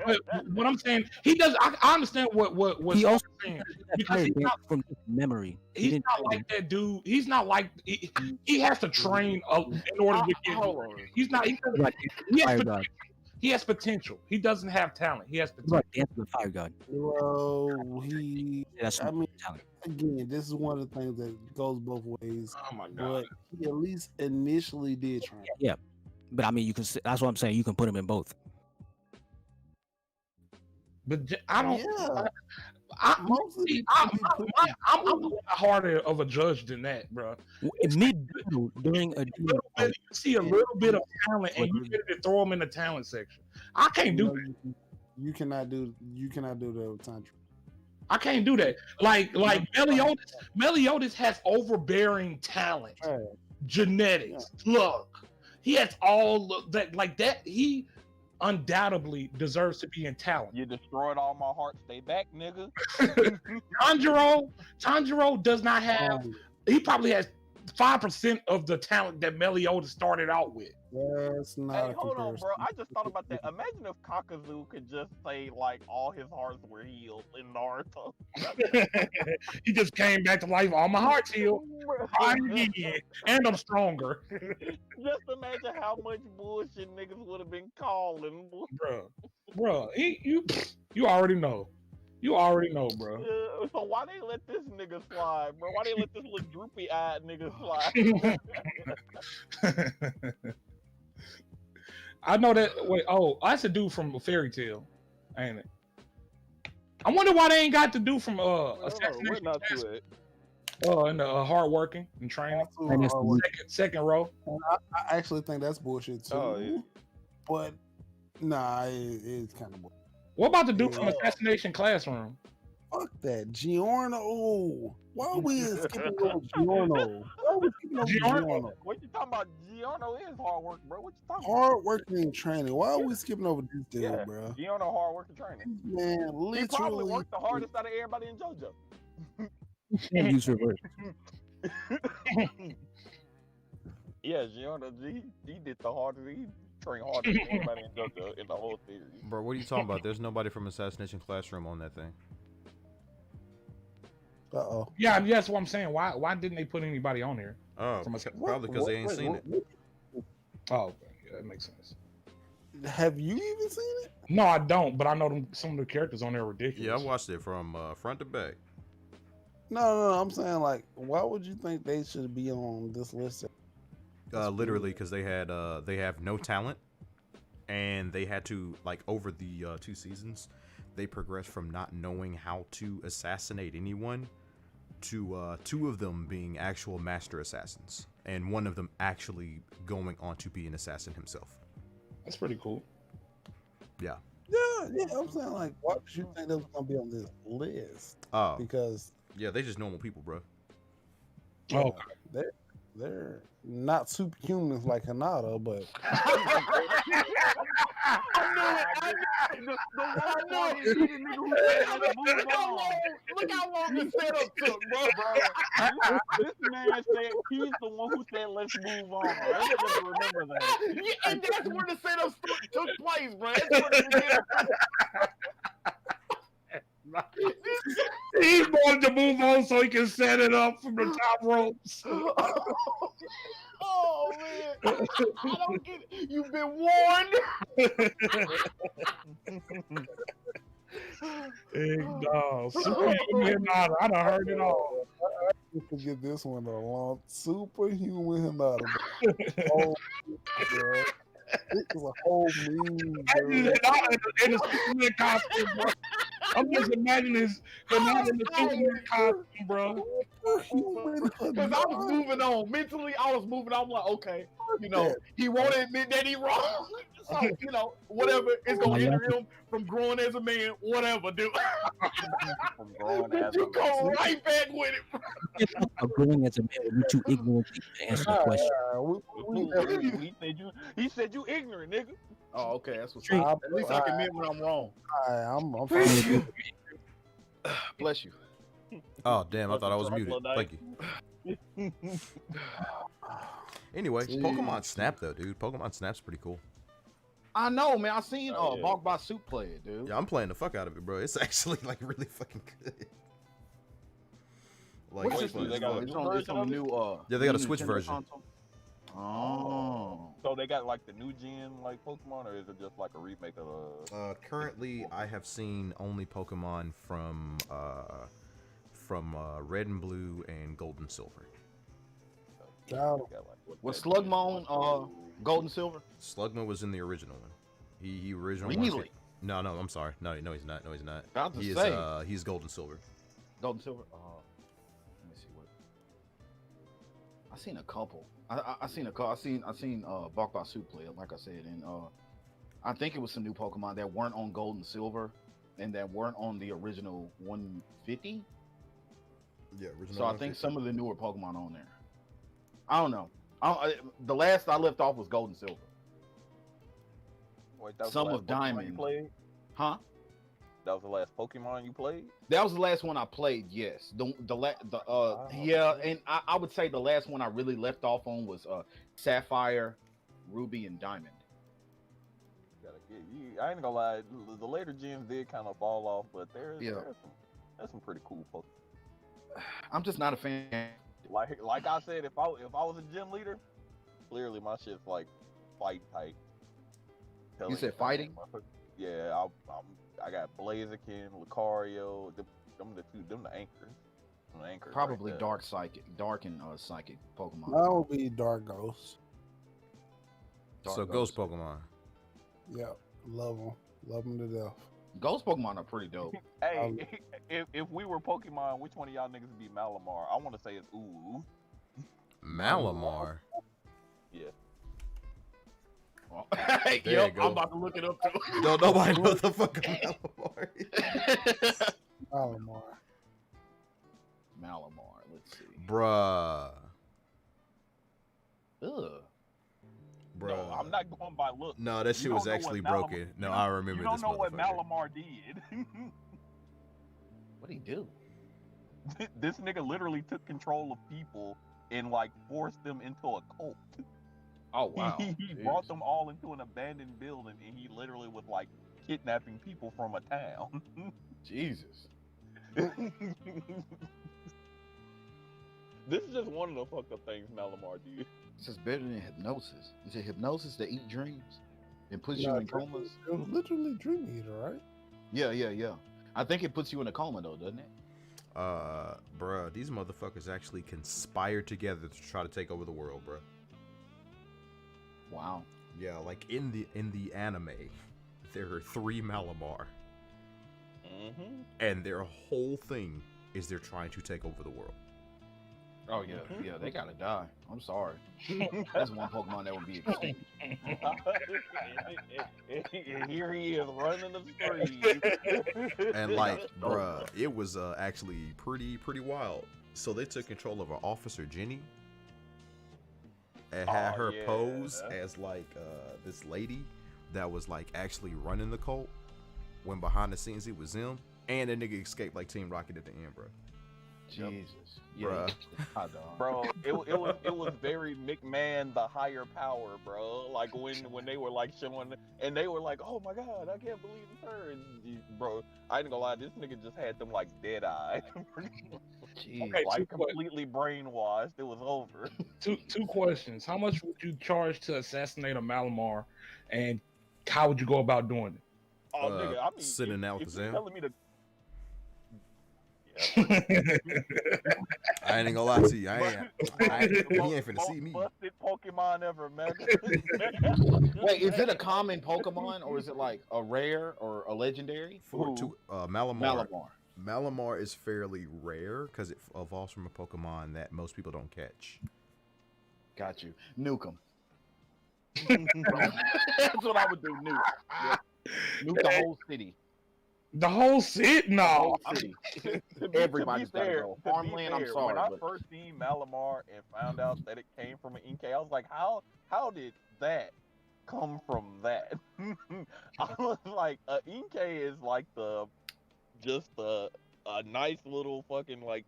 but what I'm saying, he does. I understand what He also saying that because fire he's dance not, from memory. He he's didn't not like that dude. He's not like he has to train in order to get. He's not. He has potential. He doesn't have talent. He has He's like potential. dancing the fire god. Bro, That's I mean, talent. again, this is one of the things that goes both ways. Oh my god. But he at least initially did try. Yeah, but I mean, you can. That's what I'm saying. You can put him in both. But I don't. Yeah. I'm Mostly, a lot harder of a judge than that, bro. Mid during a You see a little bit of talent, and you get to throw him in the talent section. I can't do that. You cannot do that with Tantra. I can't do that. Like Meliodas has overbearing talent, genetics, luck. He has all of that. Like that, he undoubtedly deserves to be in talent. You destroyed all my heart. Stay back, nigga. Tanjiro does not have. He probably has 5% of the talent that Meliodas started out with. That's not. Hey, a hold on, bro. comparison. I just thought about that. Imagine if Kakazu could just say like all his hearts were healed in Naruto. He just came back to life. All my heart's healed. I'm again, and I'm stronger. Just imagine how much bullshit niggas would have been calling. Bro, you already know. You already know, bro. So why they let this nigga slide, bro? Why they let this little droopy eyed nigga slide? I know that. Wait, oh, that's a dude from a Fairy Tale, ain't it? I wonder why they ain't got the dude from We're Assassination not Classroom. to it. And hard working and training. Second row. I actually think that's bullshit too. Oh, yeah. But nah, it's kind of bullshit. What about the dude from Assassination Classroom? Fuck that, Giorno. Why are we skipping over Giorno? Why are we skipping over Giorno? What you talking about? Giorno is hard work, bro. What you talking about? Hard working and training. Why are we skipping over this dude, bro? Giorno hard work and training. Man, literally. He probably worked the hardest out of everybody in JoJo. Use reverse. Yeah, Giorno, he did the hardest. He trained harder than anybody in JoJo in the whole series. Bro, what are you talking about? There's nobody from Assassination Classroom on that thing. Uh-oh. Yeah, that's what I'm saying. Why didn't they put anybody on here? Oh, probably because they ain't seen it. Oh, okay. Yeah, that makes sense. Have you even seen it? No, I don't, but I know some of the characters on there are ridiculous. Yeah, I watched it from front to back. No, I'm saying, like, why would you think they should be on this list? Literally, because they have no talent, and they had to, like, over the 2 seasons, they progressed from not knowing how to assassinate anyone to 2 of them being actual master assassins, and 1 of them actually going on to be an assassin himself. That's pretty cool. Yeah. Yeah, I'm saying, like, why would you think they was gonna be on this list? Because yeah, they just normal people, bro. Oh, they're not superhumans like Hinata, but Look how long the setup took, bro. This man said he's the one who said let's move on. I never remember that. Yeah, and that's where the setup took place, bro. That's where the beginning. He wanted to move on so he can set it up from the top ropes. Oh man, I don't get it. You've been warned. No, Superhuman Hinata. I done heard it all. I forget this one along. Superhuman Hinata. Oh, bro. It was a whole meme, bro. In a Superman costume, bro. I'm just imagining his Hinata in the Superman costume, bro. Because I was moving on. Mentally, I was moving on. I'm like, okay, he won't admit that he wrong. So, whatever is going to hinder him from growing as a man, whatever, dude. From growing as You a go man. right back with it, bro. I'm growing as a man. You're too ignorant to answer the question. He said you ignorant, nigga. Oh, okay, that's what's up. At least I can admit when I'm wrong. I'm fine. Bless you. Oh, damn, I thought I was muted. Thank you. Anyway, Pokemon Snap, though, dude. Pokemon Snap's pretty cool. I know, man. I seen Bark by Soup play it, dude. Yeah, I'm playing the fuck out of it, bro. It's actually, like, really fucking good. Like, What's it's this? fun as fuck. It's on the new, Yeah, they got a new Switch Nintendo version. console? Oh. So they got like the new gen like Pokemon, or is it just like a remake of the? Currently, I have seen only Pokemon from Red and Blue and Gold and Silver. Was Slugmon Gold and Silver? Slugma was in the original one. He originally. Really? No, I'm sorry. No, he's not. No, he's not. About to He say. is he's Gold and Silver. Gold and Silver. Let me see what. I seen a couple. I seen a couple. I seen Bark by Soup play it, like I said, and I think it was some new Pokemon that weren't on Gold and Silver, and that weren't on the original 150. Yeah, original. So I think some of the newer Pokemon on there. I don't know. The last I left off was Gold and Silver. Wait, that was Some the last of Pokemon Diamond. You played? Huh? That was the last Pokemon you played? That was the last one I played. Yes, yeah, and I would say the last one I really left off on was Sapphire, Ruby, and Diamond. I ain't gonna lie, the later gens did kind of fall off, but there's some pretty cool Pokemon. I'm just not a fan. Like I said, if I was a gym leader, clearly my shit's like fight type. You said fighting? I got Blaziken, Lucario. Them the anchors. Them the anchors Probably right there. dark and psychic Pokemon. That would be Dark Ghost. So Ghost Pokemon. Yep, love them to death. Ghost Pokemon are pretty dope. Hey, if we were Pokemon, which one of y'all niggas would be Malamar? I want to say it's Ooh. Malamar. Yeah. Hey, There you go. I'm about to look it up too. Don't nobody know what the fuck a Malamar is. Malamar. Malamar. Let's see. Bruh. Ugh. Bruh. No, I'm not going by look. No, that shit You was don't know actually what Malamar- broken. No, I remember You this don't know what motherfucker. Malamar did. What'd he do? This nigga literally took control of people and like forced them into a cult. Oh wow. He brought them all into an abandoned building and he literally was like kidnapping people from a town. Jesus. This is just one of the fucked up things Malamar did. This is better than hypnosis. Is it hypnosis that eat dreams and puts you Nah, in comas? It was literally Dream Eater, right? Yeah. I think it puts you in a coma though, doesn't it? Bruh, these motherfuckers actually conspired together to try to take over the world, bruh. Wow. Yeah, like in the anime, there are 3 Malamar, Mm-hmm. and their whole thing is they're trying to take over the world. Oh yeah, they gotta die. I'm sorry. That's one Pokemon that would be extinct. And here he is running the street. And like, bruh, it was actually pretty wild. So they took control of our officer Jenny and had her pose as like this lady that was like actually running the cult, when behind the scenes it was him, and the nigga escaped like Team Rocket at the end, bro. Jesus. Bruh. Hot dog. Bro, it was very McMahon, the higher power, bro. Like when they were like showing, and they were like, "Oh my god, I can't believe it's her." And bro, I ain't gonna lie, this nigga just had them like dead eyed, Jeez. Okay, like completely brainwashed. It was over. Two questions. How much would you charge to assassinate a Malamar, and how would you go about doing it? Oh nigga, I mean, sitting in if Alakazam. you're telling me to. I ain't gonna lie to you. He ain't finna Most see me. busted Pokemon ever, man. Wait, is it a common Pokemon or is it like a rare or a legendary? Malamar. Malamar is fairly rare because it evolves from a Pokemon that most people don't catch. Got you. Nuke 'em. That's what I would do. Nuke. Yeah. Nuke the whole city. The whole city? No. Everybody's gotta go. Farmland, I'm sorry. When I but- first seen Malamar and found out that it came from an Inkay, I was like, how did that come from that? I was like, an Inkay is like just a nice little fucking like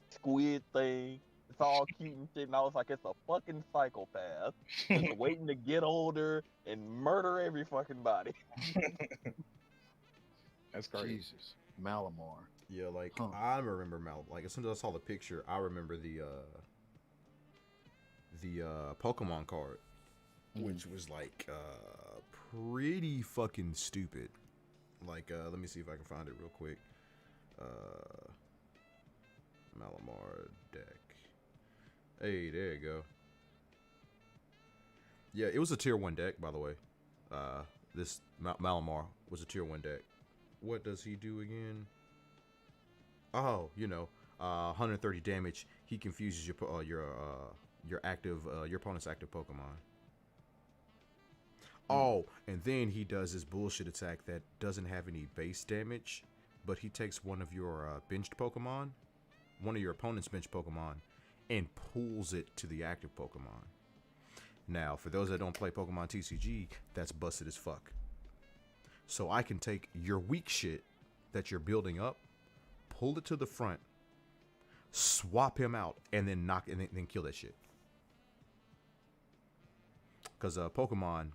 squid thing. It's all cute and shit, and I was like, it's a fucking psychopath just waiting to get older and murder every fucking body. That's crazy. Jesus. Malamar. Yeah, like Huh. I remember like as soon as I saw the picture, I remember the Pokemon card, which was like pretty fucking stupid. Like let me see if I can find it real quick. Malamar deck. Hey, there you go. Yeah, it was a tier 1 deck, by the way. This Malamar was a tier 1 deck. What does he do again? Oh, 130 damage. He confuses your opponent's active Pokemon. Oh, and then he does this bullshit attack that doesn't have any base damage, but he takes one of your benched Pokemon, one of your opponent's benched Pokemon, and pulls it to the active Pokemon. Now, for those that don't play Pokemon TCG, that's busted as fuck. So I can take your weak shit that you're building up, pull it to the front, swap him out, and then then kill that shit. Because Pokemon,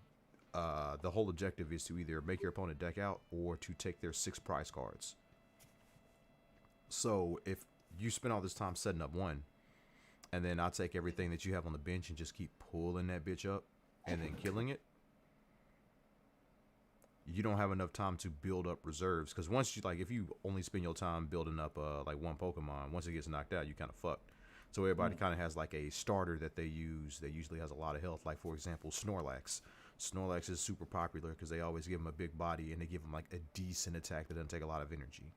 the whole objective is to either make your opponent deck out or to take their 6 prize cards. So if you spend all this time setting up one, and then I take everything that you have on the bench and just keep pulling that bitch up and then killing it, you don't have enough time to build up reserves. Because once you, like, if you only spend your time building up like one Pokemon, once it gets knocked out, you kind of fucked. So everybody kind of has like a starter that they use that usually has a lot of health. Like, for example, Snorlax. Snorlax is super popular because they always give him a big body and they give him like a decent attack that doesn't take a lot of energy.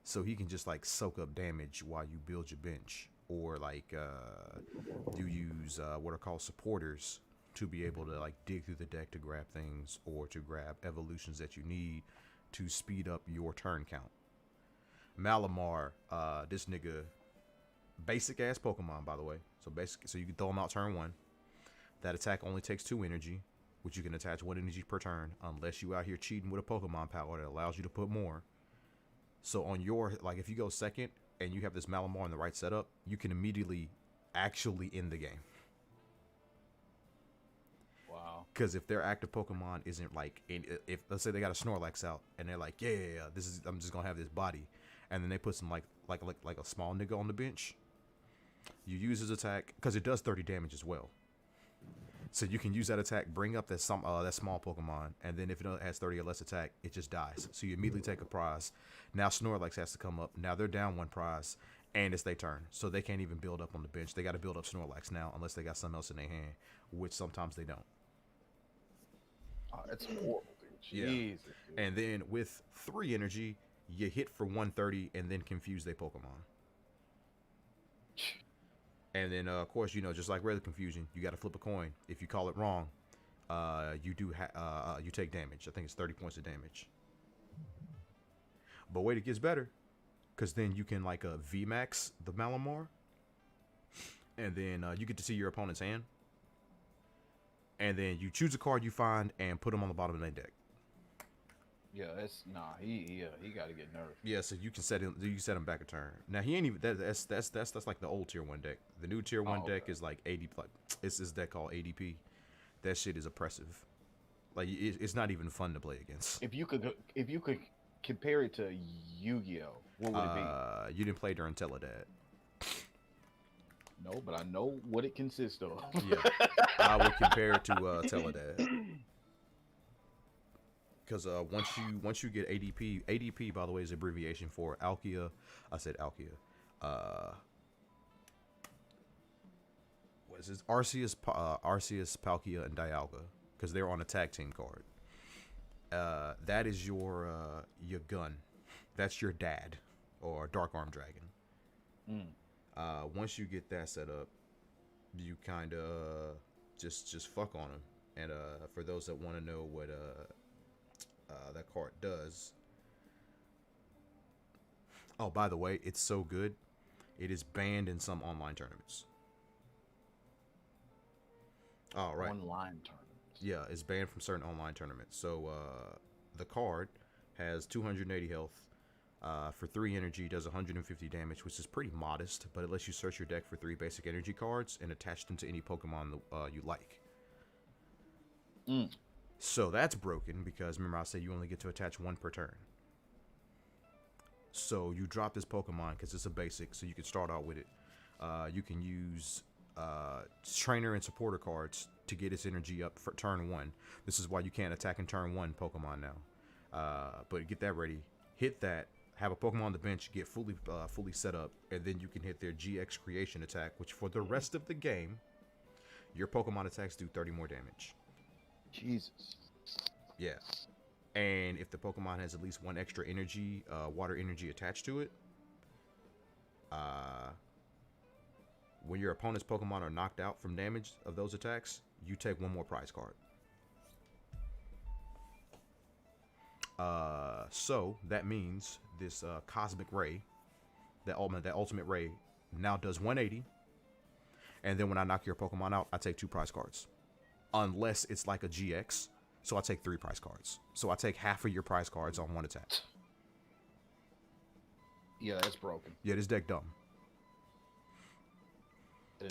So he can just like soak up damage while you build your bench. Or like you use what are called supporters to be able to like dig through the deck to grab things or to grab evolutions that you need to speed up your turn count. Malamar, this nigga, basic ass Pokemon, by the way. So you can throw him out turn 1. That attack only takes 2 energy, which you can attach 1 energy per turn, unless you out here cheating with a Pokemon power that allows you to put more. So on your, like, if you go second and you have this Malamar in the right setup, you can immediately actually end the game. Wow. Because if their active Pokemon isn't like, if let's say they got a Snorlax out and they're like, yeah, this is, I'm just gonna have this body, and then they put some like a small nigga on the bench, you use his attack because it does 30 damage as well. So you can use that attack, bring up that small Pokemon, and then if it has 30 or less attack, it just dies. So you immediately take a prize. Now Snorlax has to come up. Now they're down 1 prize, and it's their turn. So they can't even build up on the bench. They got to build up Snorlax now, unless they got something else in their hand, which sometimes they don't. Oh, that's horrible, dude. Yeah. Jesus, dude. And then with 3 energy, you hit for 130 and then confuse their Pokemon. And then, of course, you know, just like regular confusion, you got to flip a coin. If you call it wrong, you take damage. I think it's 30 points of damage. But wait, it gets better, because then you can like VMAX the Malamar, and then you get to see your opponent's hand, and then you choose a card you find and put them on the bottom of their deck. Yeah, that's he got to get nerfed. Yeah, so you can set him back a turn. Now he ain't even that's like the old tier 1 deck. The new tier 1 deck is like 80, like it's this deck called ADP. That shit is oppressive. Like it's not even fun to play against. If you could compare it to Yu-Gi-Oh, what would it be? You didn't play during Teledad. No, but I know what it consists of. Yeah, I would compare it to Teledad. Because once you get ADP, by the way, is abbreviation for Alkia. I said Alkia. What is this? Arceus, Palkia, and Dialga, because they're on a tag team card. That is your gun. That's your dad, or Dark Arm Dragon. Once you get that set up, you kind of just fuck on them. And for those that want to know what that card does. Oh, by the way, it's so good. It is banned in some online tournaments. All right. Online tournaments. Yeah, it's banned from certain online tournaments. So the card has 280 health. For 3 energy, does 150 damage, which is pretty modest, but it lets you search your deck for 3 basic energy cards and attach them to any Pokemon you like. So that's broken because remember I said you only get to attach 1 per turn. So you drop this Pokemon because it's a basic, so you can start out with it. You can use trainer and supporter cards to get its energy up for turn 1. This is why you can't attack in turn 1 Pokemon now. But get that ready. Hit that. Have a Pokemon on the bench. Get fully set up, and then you can hit their GX creation attack, which for the rest of the game, your Pokemon attacks do 30 more damage. Jesus. Yeah. And if the Pokemon has at least 1 extra energy, water energy attached to it, when your opponent's Pokemon are knocked out from damage of those attacks, you take 1 more prize card. So that means this Cosmic Ray, that ultimate Ray, now does 180. And then when I knock your Pokemon out, I take 2 prize cards. Unless it's like a GX, so I take 3 prize cards. So I take half of your prize cards on 1 attack. Yeah, that's broken. Yeah, this deck dumb.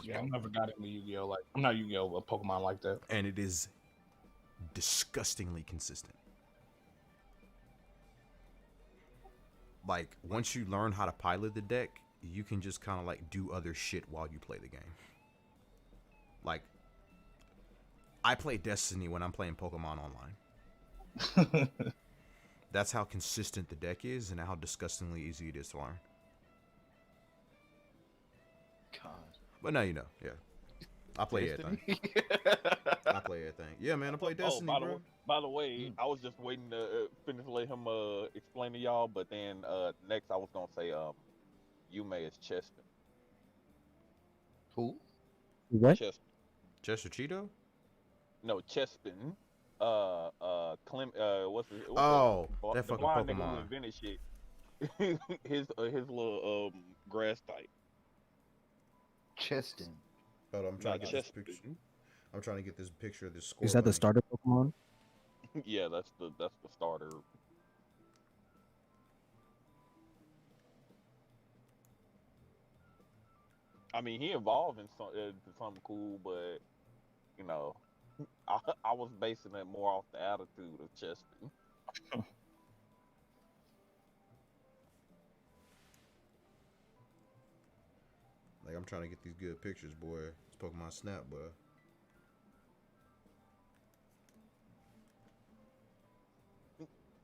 Yeah, I've never got into Yu-Gi-Oh! Like I'm not Yu-Gi-Oh! A Pokemon like that. And it is disgustingly consistent. Like once you learn how to pilot the deck, you can just kind of like do other shit while you play the game. Like I play Destiny when I'm playing Pokemon online. That's how consistent the deck is and how disgustingly easy it is to learn. God. But now you know, yeah. I play everything. I play everything. Yeah, man, I play Destiny, bro. By the way, I was just waiting to finish let him explain to y'all, but then next I was gonna say Yume is Chespin. Who? What? Chespin. Chester Cheeto? No, Chespin. Clem. Oh, the that fucking blind nigga who Pokemon. invented shit. his little grass type. Cheston. Hold on, I'm trying Not to get this picture. Chespin. I'm trying to get this picture of this score. Is that the starter Pokemon? Yeah, that's the starter. I mean, he evolved into something cool, but you know, I was basing it more off the attitude of Chespin. Like, I'm trying to get these good pictures, boy. It's Pokemon Snap, boy.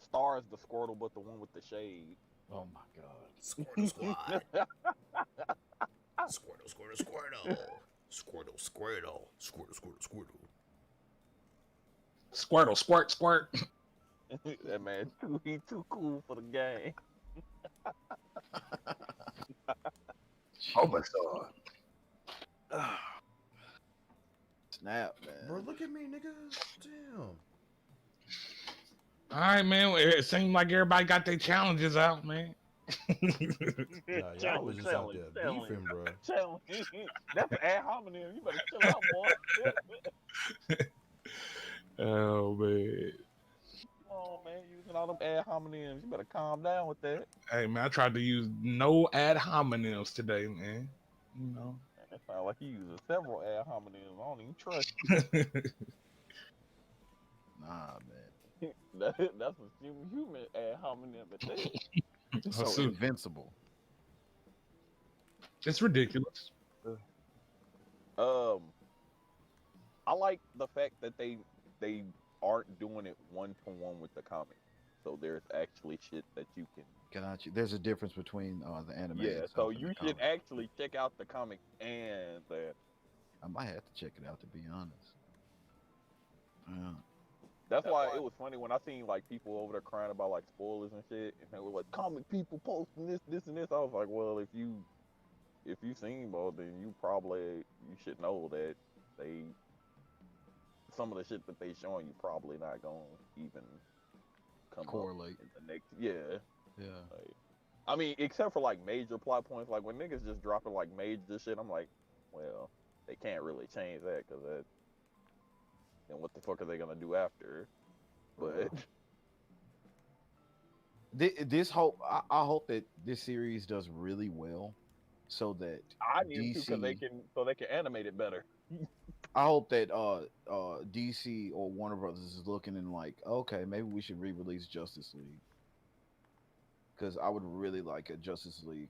Star is the Squirtle, but the one with the shade. Oh my God. Squirtle Squad. Squirtle, Squirtle, Squirtle. Squirtle, Squirtle. Squirtle, Squirtle, Squirtle. Squirtle, squirt, squirt. That man, he too cool for the game. Oh my God. Snap, man. Bro, look at me, nigga. Damn. All right, man. It seems like everybody got their challenges out, man. Nah, y'all was just out there beefing, bro. That's an ad hominem. You better chill out, boy. Oh man. Oh man, using all them ad hominems. You better calm down with that. Hey man, I tried to use no ad hominems today, man. You know. It sounds like you using several ad hominems. I don't even trust Nah, man. you. That's a human ad homonym at that. It's so Assume. invincible. It's ridiculous. I like the fact that they aren't doing it one to one with the comic. So there's actually shit that you can. There's a difference between the anime. Yeah, itself so and the you should comic. actually check out the comic and that. I might have to check it out, to be honest. Yeah. That's why it was funny when I seen like people over there crying about like spoilers and shit, and they were like, "Comic people posting this, and this." I was like, "Well, if you seen both, then you should know that some of the shit that they showing you probably not gonna even come Correlate up in the next." Yeah. Yeah. I mean, except for like major plot points, like when niggas just dropping like major shit, I'm like, well, they can't really change that because that. And what the fuck are they gonna do after? But This hope I hope that this series does really well, so that I need to DC because they can animate it better. I hope that DC or Warner Brothers is looking and like, okay, maybe we should re-release Justice League, because I would really like a Justice League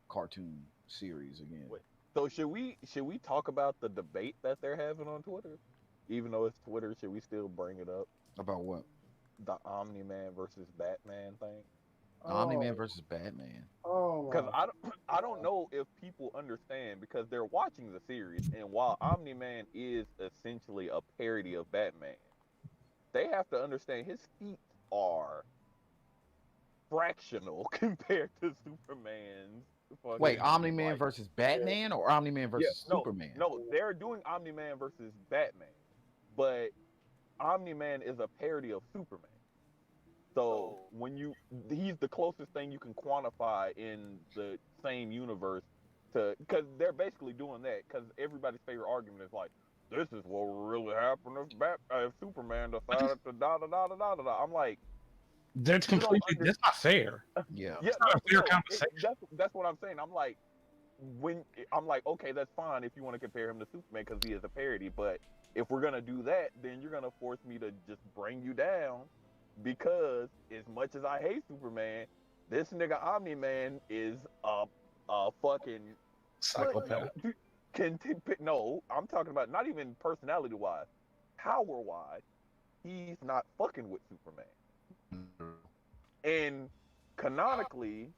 cartoon series again. Wait, so should we talk about the debate that they're having on Twitter? Even though it's Twitter, should we still bring it up? About what? The Omni-Man versus Batman thing. Omni-Man versus Batman. Oh, Because I don't know if people understand, because they're watching the series, and while Omni-Man is essentially a parody of Batman, they have to understand his feats are fractional compared to Superman's. Wait, fucking, Omni-Man like, versus Batman or Omni-Man versus Superman? No, they're doing Omni-Man versus Batman, but Omni-Man is a parody of Superman. So he's the closest thing you can quantify in the same universe to, because they're basically doing that. Because everybody's favorite argument is like, this is what really happened if Superman decided to da da da da da da. I'm like, That's completely. That's not fair. Yeah. yeah, not a fair conversation. that's what I'm saying. I'm like, okay, that's fine if you want to compare him to Superman because he is a parody. But if we're gonna do that, then you're gonna force me to just bring you down, because as much as I hate Superman, this nigga Omni-Man is a fucking Psychopath. No, I'm talking about not even personality wise, power wise. he's not fucking with Superman. And canonically,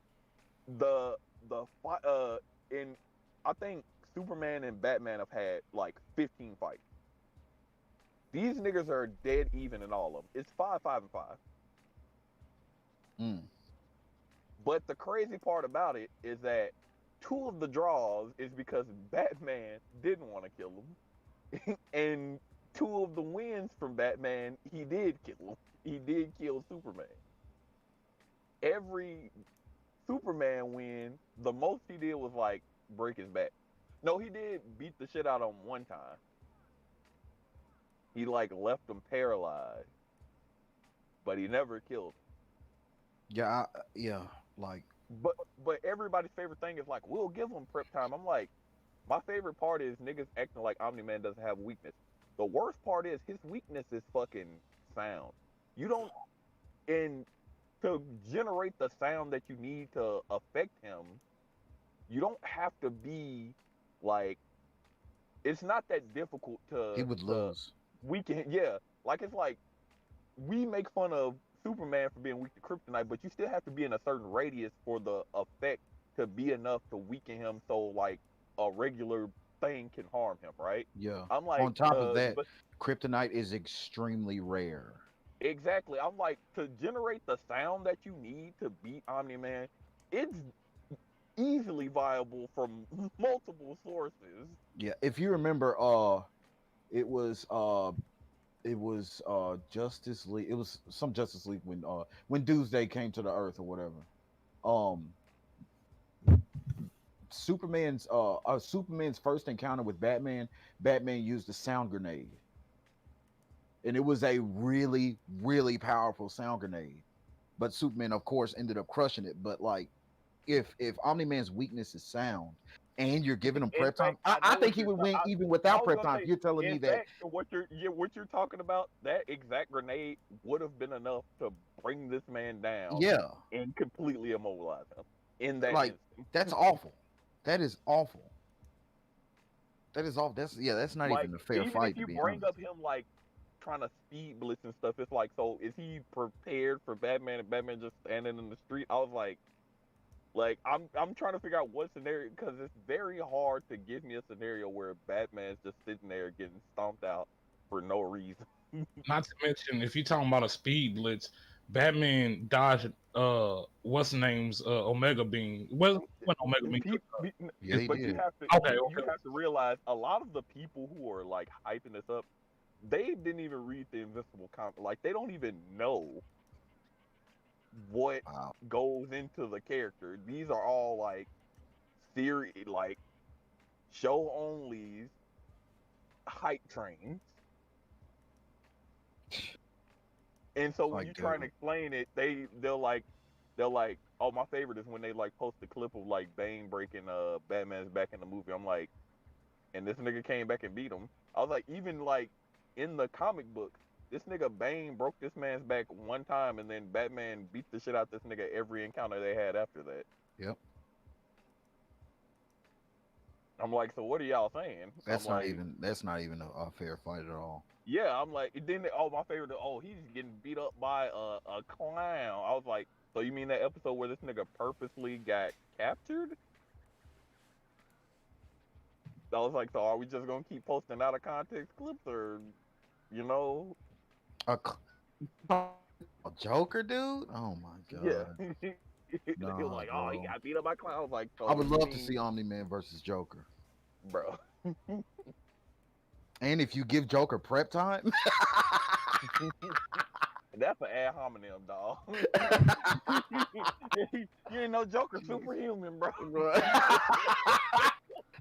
in I think Superman and Batman have had like 15 fights. These niggas are dead even in all of them. It's 5, 5, and 5. Mm. But the crazy part about it is that 2 of the draws is because Batman didn't want to kill him, and 2 of the wins from Batman, he did kill him. He did kill Superman. Every Superman win, the most he did was like break his back. No, he did beat the shit out of him one time. He like left him paralyzed, but he never killed him. Yeah, like. But everybody's favorite thing is like, we'll give him prep time. I'm like, my favorite part is niggas acting like Omni-Man doesn't have weakness. The worst part is his weakness is fucking sound. You don't, and to generate the sound that you need to affect him, you don't have to be like, it's not that difficult to. He would lose. Weaken, yeah. Like it's like we make fun of Superman for being weak to kryptonite, but you still have to be in a certain radius for the effect to be enough to weaken him, so like a regular thing can harm him, right? Yeah. I'm like, on top of that, kryptonite is extremely rare. Exactly. I'm like, to generate the sound that you need to beat Omni-Man, it's easily viable from multiple sources. Yeah, if you remember, it was Justice League. It was some Justice League when Doomsday came to the Earth or whatever. Superman's first encounter with Batman used a sound grenade, and it was a really, really powerful sound grenade. But Superman, of course, ended up crushing it. But like, if Omni-Man's weakness is sound, and you're giving him prep time, I think he would win even without prep time. You're telling me that what you're talking about, that exact grenade would have been enough to bring this man down, yeah, and completely immobilize him in that like instant. That's awful. That is awful. That is awful. That's not like, even a fair even fight. If you to be bring honest. up him like trying to speed blitz and stuff, it's like, so is he prepared for Batman and Batman just standing in the street? I was like I'm trying to figure out what scenario, because it's very hard to give me a scenario where Batman's just sitting there getting stomped out for no reason. Not to mention, if you're talking about a speed blitz, Batman dodged what's the name's Omega Beam. What Omega Beam? Yeah, he But did. you have to you have to realize a lot of the people who are like hyping this up, they didn't even read the Invincible comic. Like, they don't even know what goes into the character. These are all like theory, like show onlys, hype trains. And so when you try and explain it, they'll like, oh, my favorite is when they like post a clip of like Bane breaking Batman's back in the movie. I'm like, and this nigga came back and beat him. I was like, even like in the comic book, this nigga Bane broke this man's back one time, and then Batman beat the shit out this nigga every encounter they had after that. Yep. I'm like, so what are y'all saying? That's not even a fair fight at all. Yeah, I'm like, then my favorite. Oh, he's getting beat up by a clown. I was like, so you mean that episode where this nigga purposely got captured? I was like, so are we just gonna keep posting out of context clips, or, you know? A Joker, dude? Oh my god. Yeah. Nah, he was like, oh, he got beat up by clown. I was like, so I would love to see Omni-Man versus Joker, bro. And if you give Joker prep time, that's an ad hominem, dog. You ain't no Joker superhuman, bro.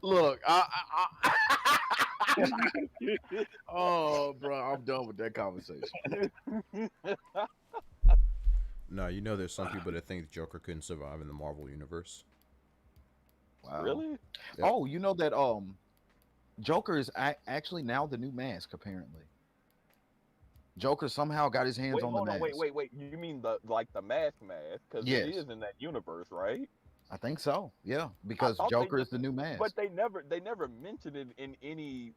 Look, oh, bro, I'm done with that conversation. No, you know, there's some people that think Joker couldn't survive in the Marvel universe. Wow. Really? Yeah. Oh, you know that Joker is actually now the new Mask, apparently. Joker somehow got his hands on the mask. Wait. You mean the mask? Because yes. It is in that universe, right? I think so. Yeah, because Joker is the new Mask. But they never mentioned it in any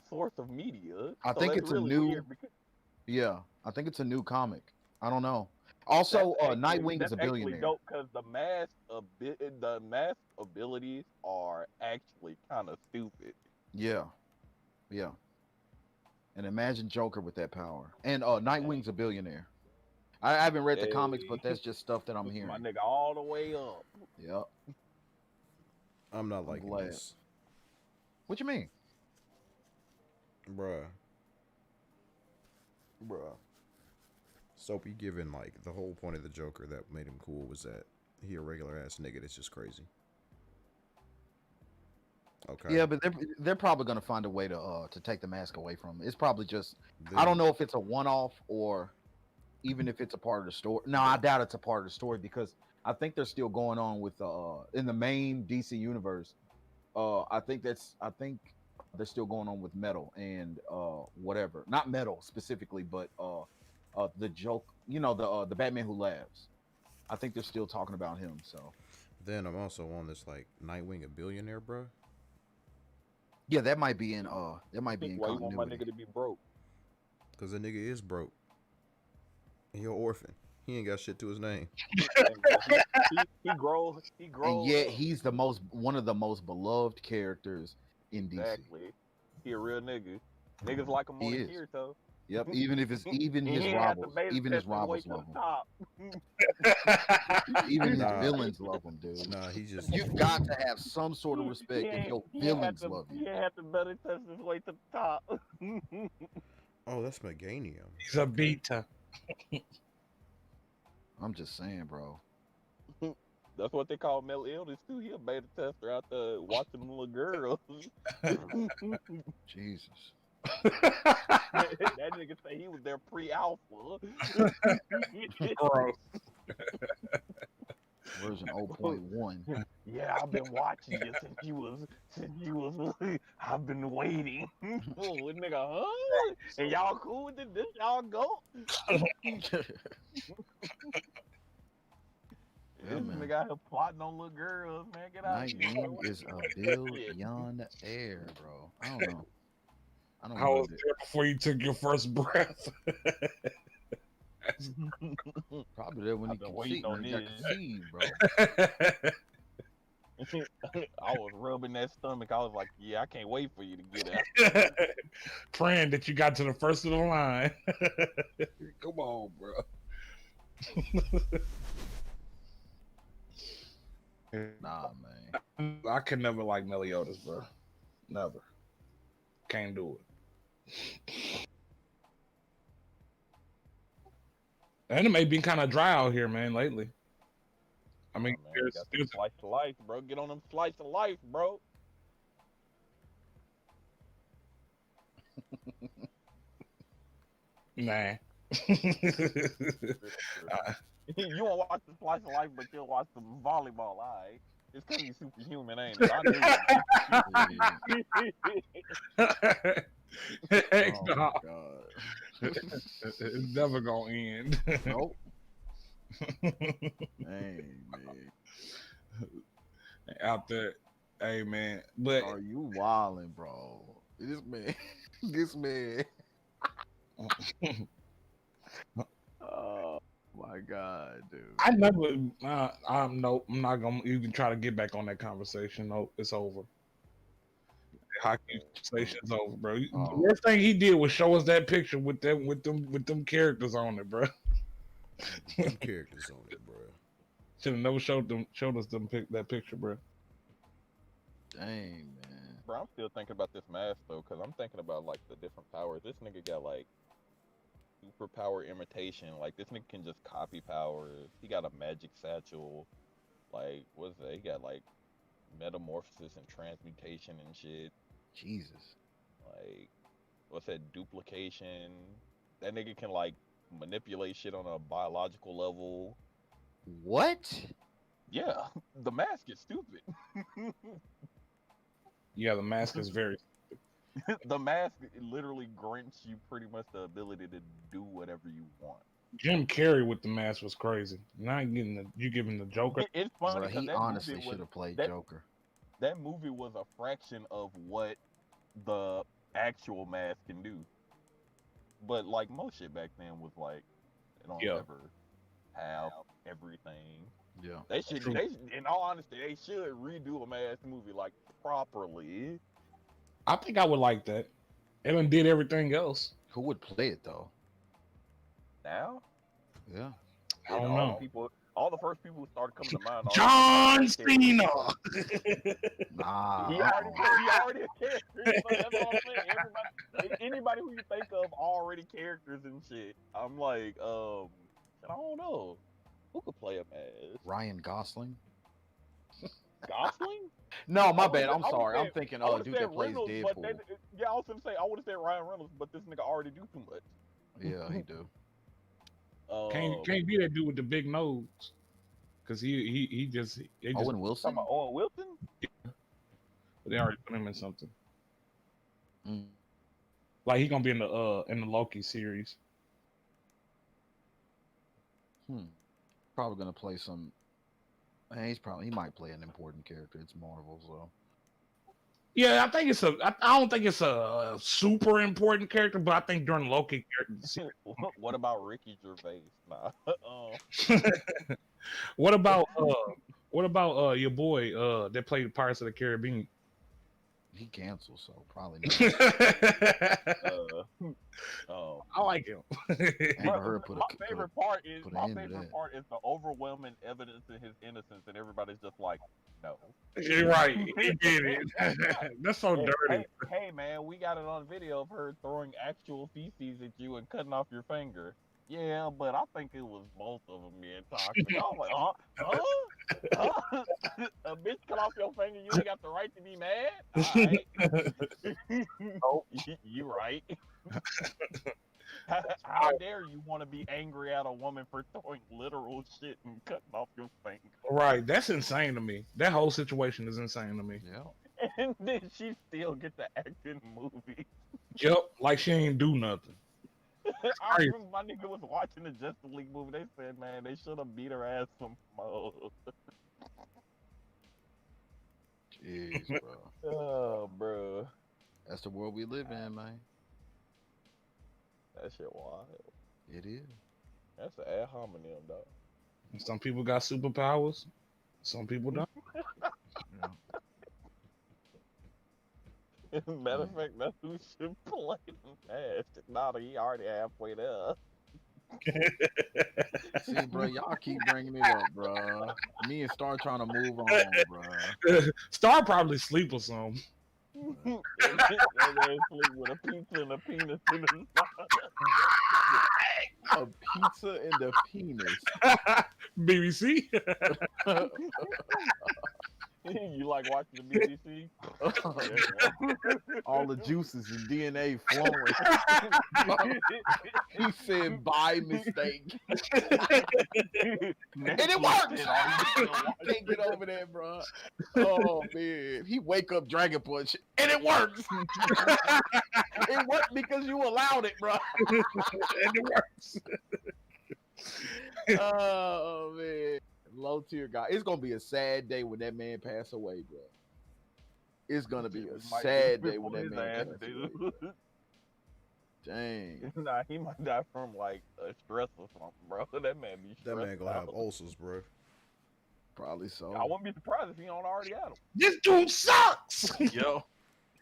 source of media. I think it's really a new. Yeah, I think it's a new comic. I don't know. Also, Nightwing is a That's actually billionaire. dope because the mask abilities are actually kind of stupid. Yeah, yeah. And imagine Joker with that power. And Nightwing's a billionaire. I haven't read the comics, but Hey, that's just stuff that I'm puts my hearing. nigga all the way up. Yep, I'm not I'm liking glad. this, What you mean? bruh. Bruh. Soapy giving like the whole point of the Joker that made him cool was that he a regular ass nigga that's just crazy. Okay. Yeah, but they're probably gonna find a way to take the mask away from him. It's probably just I Then don't know if it's a one off or even if it's a part of the story. No, I doubt it's a part of the story because I think they're still going on with in the main DC universe. I think they're still going on with Metal and whatever. Not Metal specifically, but the joke. You know the Batman Who Laughs. I think they're still talking about him. So then I'm also on this like Nightwing a billionaire, bruh. yeah, that might be in Why you want my continuity. nigga to be broke? Cause the nigga is broke. He an orphan. He ain't got shit to his name. He grows. He grows. And yet up. he's one of the most beloved characters in DC. Exactly. He a real nigga. Niggas like him He on is. the though. Yep, even if it's even He his ain't have to rivals, beta even his test his way rivals to love the him. top. Even his Nah. villains love him, dude. Nah, he just You've got to have some sort of respect if your villains love He you. ain't have to beta test his way to the top. oh, that's Meganium. He's a beta. I'm just saying, bro. That's what they call mental illness too. He a beta tester out there watching them little girls. Jesus. That nigga say he was their pre-alpha. Gross. Version 0.1. Yeah, I've been watching you since you was I've been waiting. Oh, nigga, huh? And y'all cool with it? This y'all go? Yeah, This man. nigga out here plotting on little girls, man. Get out of here. Nightwing is a billionaire, bro. I don't know. I don't I know. was there before you took your first breath. Probably there when I've he been waiting on got this. conceived, bro. I was rubbing that stomach. I was like, yeah, I can't wait for you to get out. Praying that you got to the first of the line. Come on, bro. Nah, man. I could never like Meliodas, bro. Never. Can't do it. Anime been kind of dry out here, man, lately. I mean, Oh, man, got some slice of life, bro. Get on them slice of life, bro. nah. You won't watch the slice of life, but you'll watch some volleyball, alright? It's because you're superhuman, ain't it? I knew Heck Oh, no. my God. It's never gonna end. Nope. Hey, man. Out there, hey man. But Are you wildin', bro? This man. This man. Oh, my God, dude. I never. Nope. I'm not gonna even try to get back on that conversation. Nope, it's over. Hockey conversation's over, bro. The Oh. worst thing he did was show us that picture with them characters on it, bro. Them characters on it, bro. Should have never showed us that picture, bro. Dang, man. Bro, I'm still thinking about this mask, though, because I'm thinking about, like, the different powers. This nigga got, like, superpower imitation. Like, this nigga can just copy powers. He got a magic satchel. Like, what's that? He got, like, metamorphosis and transmutation and shit. Jesus. Like, what's that? Duplication. That nigga can, like, manipulate shit on a biological level. What? Yeah, the mask is stupid. Yeah, the mask is very. The mask literally grants you pretty much the ability to do whatever you want. Jim Carrey with the mask was crazy. Now you giving the Joker. It's funny Bro, because he that honestly movie should was have played that- Joker. that movie was a fraction of what the actual mask can do. But like most shit back then was like, they don't Yeah. ever have everything. Yeah. They should. True. In all honesty, they should redo a Mass movie like properly. I think I would like that. Ellen did everything else. Who would play it though? Now, Yeah. I don't all know. the people, all the first people who started coming to mind. are John the characters. Cena. Nah. He already a character. So that's what I'm saying. Anybody who you think of already characters and shit. I'm like, I don't know. Who could play him as Ryan Gosling. Gosling? No, my I bad. would've- I'm I would've sorry. I'm said- thinking, I would've dude said that plays Reynolds, Deadpool. but yeah, I was gonna say I would have said Ryan Reynolds, but this nigga already do too much. Yeah, he do. Can't be that dude with the big nose. Cause they just Owen Wilson. Talking about Owen Wilson? they already put him in something. Mm. Like he gonna be in the Loki series. Probably gonna play some. He might play an important character. It's Marvel, so. Yeah, I don't think it's a super important character, but I think during Loki character. What about Ricky Gervais? Nah. What about your boy that played Pirates of the Caribbean? He canceled, so probably not. I like him. Amber Heard put my favorite part is put an end to that. the overwhelming evidence in his innocence, and everybody's just like, no. You're right. He did it. That's so dirty. Hey, man, we got it on video of her throwing actual feces at you and cutting off your finger. Yeah, but I think it was both of them being toxic. I was like, huh? A bitch cut off your finger, you ain't got the right to be mad? All right. You right. How dare you want to be angry at a woman for throwing literal shit and cutting off your finger? Right. That's insane to me. That whole situation is insane to me. Yeah. And then she still get to act in the movie. Yep. Like she ain't do nothing. I remember my nigga was watching the Justice League movie. They said, man, they should have beat her ass some more. Jeez, bro. Oh, bro. That's the world we live in, man. That shit wild. It is. That's an ad hominem, dog. Some people got superpowers. Some people don't. Matter of fact, that's who should play the match. Nah, he already halfway there. See, bro, y'all keep bringing it up, bro. Me and Star trying to move on, bro. Star probably sleep or something. That man sleep with a pizza and a penis in his A pizza and a penis. BBC. You like watching the BBC? All the juices and DNA flowing. He said by mistake. And it works! Can't get over that, bro. Oh, man. He wake up Dragon Punch, and it works. It worked because you allowed it, bro. And it works. Oh, man. Low tier guy. It's gonna be a sad day when that man pass away, bro. It's gonna be a sad day when that man pass away. Dang. Nah, he might die from like a stress or something, bro. That man be stressed. That man gonna have out. ulcers, bro. Probably so. I wouldn't be surprised if he don't already have them. This dude sucks. Yo.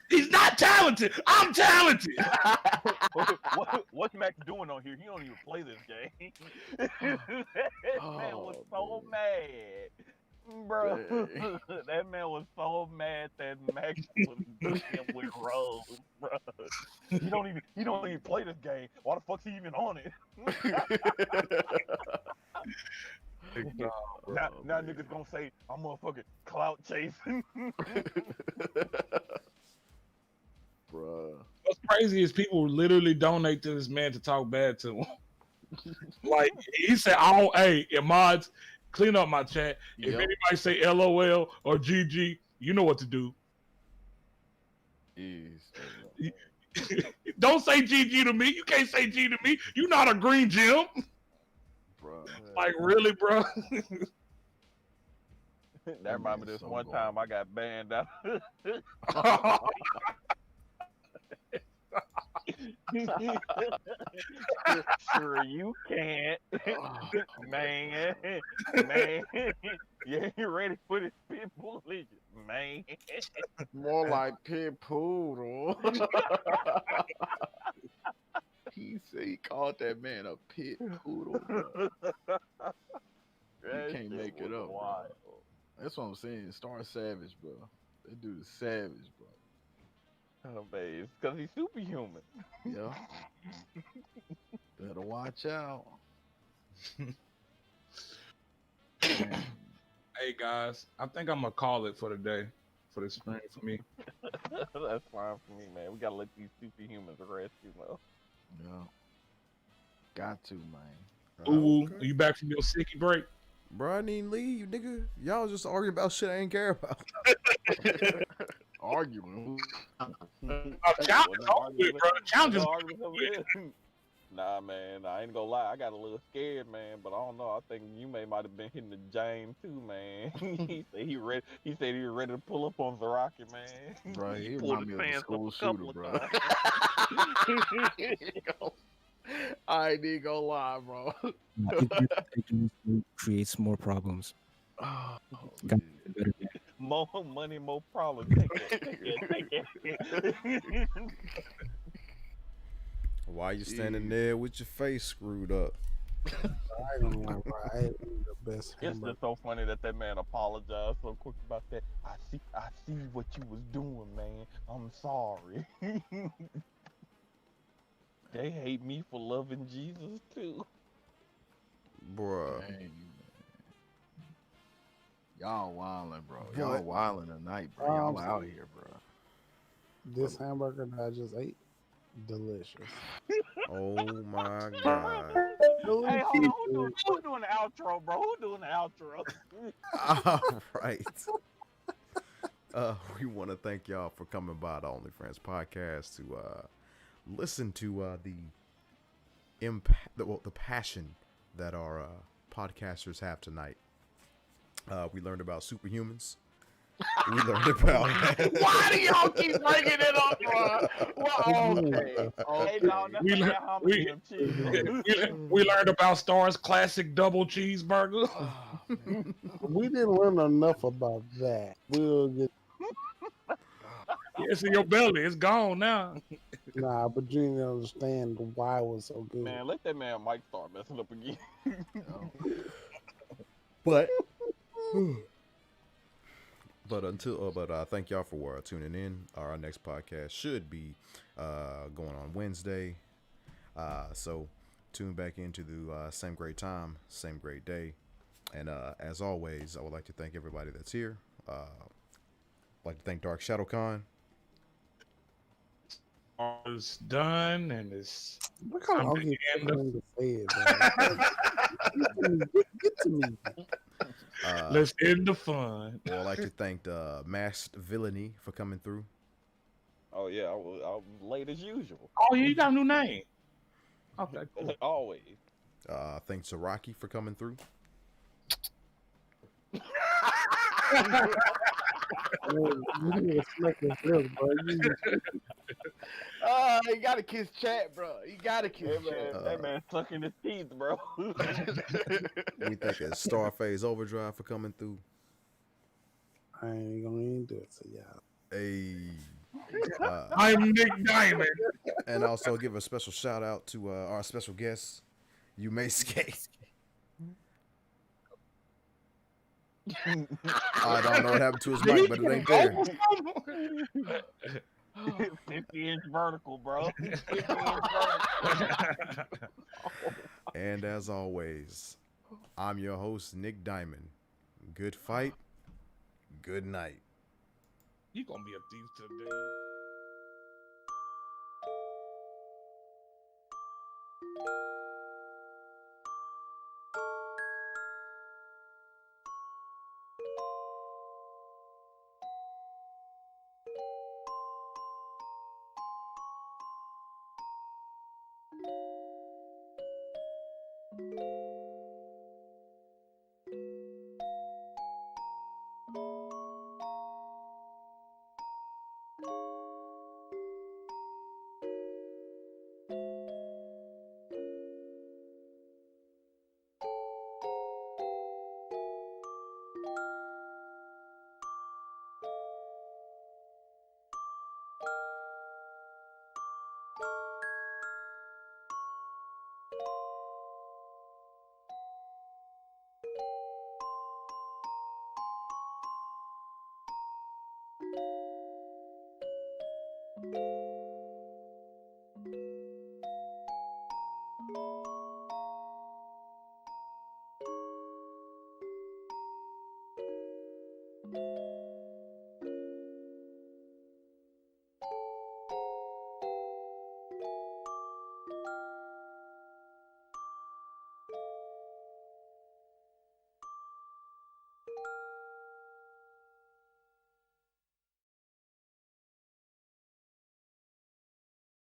He's not talented. I'm talented. What's Max doing on here? He don't even play this game. That man was so mad. Bro, that man was so mad that Max was doing him with Rose, bro. He don't even play this game. Why the fuck's he even on it? Now niggas gonna say I'm motherfucking clout chasing. Bruh. What's crazy is people literally donate to this man to talk bad to him. Like he said, hey, mods, clean up my chat. If anybody say LOL or GG, you know what to do. Don't say GG to me. You can't say G to me. You're not a green gem. Bro. Like really, bro. That reminds me of this one time I got banned out. Sure you can't, Oh, man. Man, you ain't ready for this pit bull, is you, man? more like pit poodle. He said he called that man a pit poodle, bro. You That can't shit make it was up, bro. wild. That's what I'm saying. Star Savage, bro. That dude is savage, bro. Oh, man, it's because he's superhuman. Yeah. Better watch out. Man, Hey guys, I think I'm gonna call it for the day for the stream for me. That's fine for me, man. We gotta let these superhumans rest, you know. yeah. Got to, man. Ooh, Okay. are you back from your sicky break? Bro, I didn't leave, nigga. Y'all just arguing about shit I ain't care about. Arguing. Challenge is over with, bro. The challenge is No over arguments over with. here. Nah, man, I ain't gonna lie. I got a little scared, man, but I don't know. I think you might have been hitting the James too, man. he said he ready. He said he was ready to pull up on Zaraki, man. Bro, he pulled remind me his of a pants up school a shooter, couple of bro. times. I ain't even gonna lie, bro. Ignorance creates more problems. Oh, Got man. better. More money, more problems. Take that. Why you standing there with your face screwed up? I ain't gonna lie, bro. I ate the best It's hamburger. just so funny that man apologized so quick about that. I see what you was doing, man. I'm sorry. They hate me for loving Jesus too. Bruh. Dang, man. Y'all wildin', bro. But- Y'all wildin' tonight, bro. Y'all out here, bro. This hamburger that I just ate, delicious. Oh my god. Hey, hold on. Who doing the outro, bro? Who doing the outro? All right. We want to thank y'all for coming by the Onlyfriends Podcast to listen to the impact, the passion that our podcasters have tonight. We learned about superhumans. We learned about. Why do y'all keep bringing it up, bro? Well, okay. Hey, no, that's We like learned- that hominy and cheese. we learned about Star's classic double cheeseburger. Oh, man. We didn't learn enough about that. We'll get It's in your belly. It's gone now. but you didn't understand why it was so good. Man, let that man Mike start messing up again. But thank y'all for tuning in. Our next podcast should be going on Wednesday. So tune back into the same great time, same great day. And as always, I would like to thank everybody that's here. I'd like to thank Dark Shadow Khan. It's done and it's Look how long something he in took the- him to say it, bro. Get to me. let's end the fun. Well, I'd like to thank Masked Villainy for coming through. Oh yeah, I was late as usual. Oh, you got a new name. Okay, cool. Always. Thank Zaraki for coming through. You need to smack his lips, bro. You gotta kiss chat, bro. You gotta kiss chat. That man sucking his teeth, bro. We thank Starface Overdrive for coming through. I ain't gonna even do it. So yeah. Hey. I'm Nick Diamond. And also give a special shout out to our special guest, You May Skate. I don't know what happened to his mic, but it ain't there. 50-inch vertical, bro. 50-inch vertical. And as always, I'm your host, Nick Diamond. Good fight, good night. You gonna be a thief today.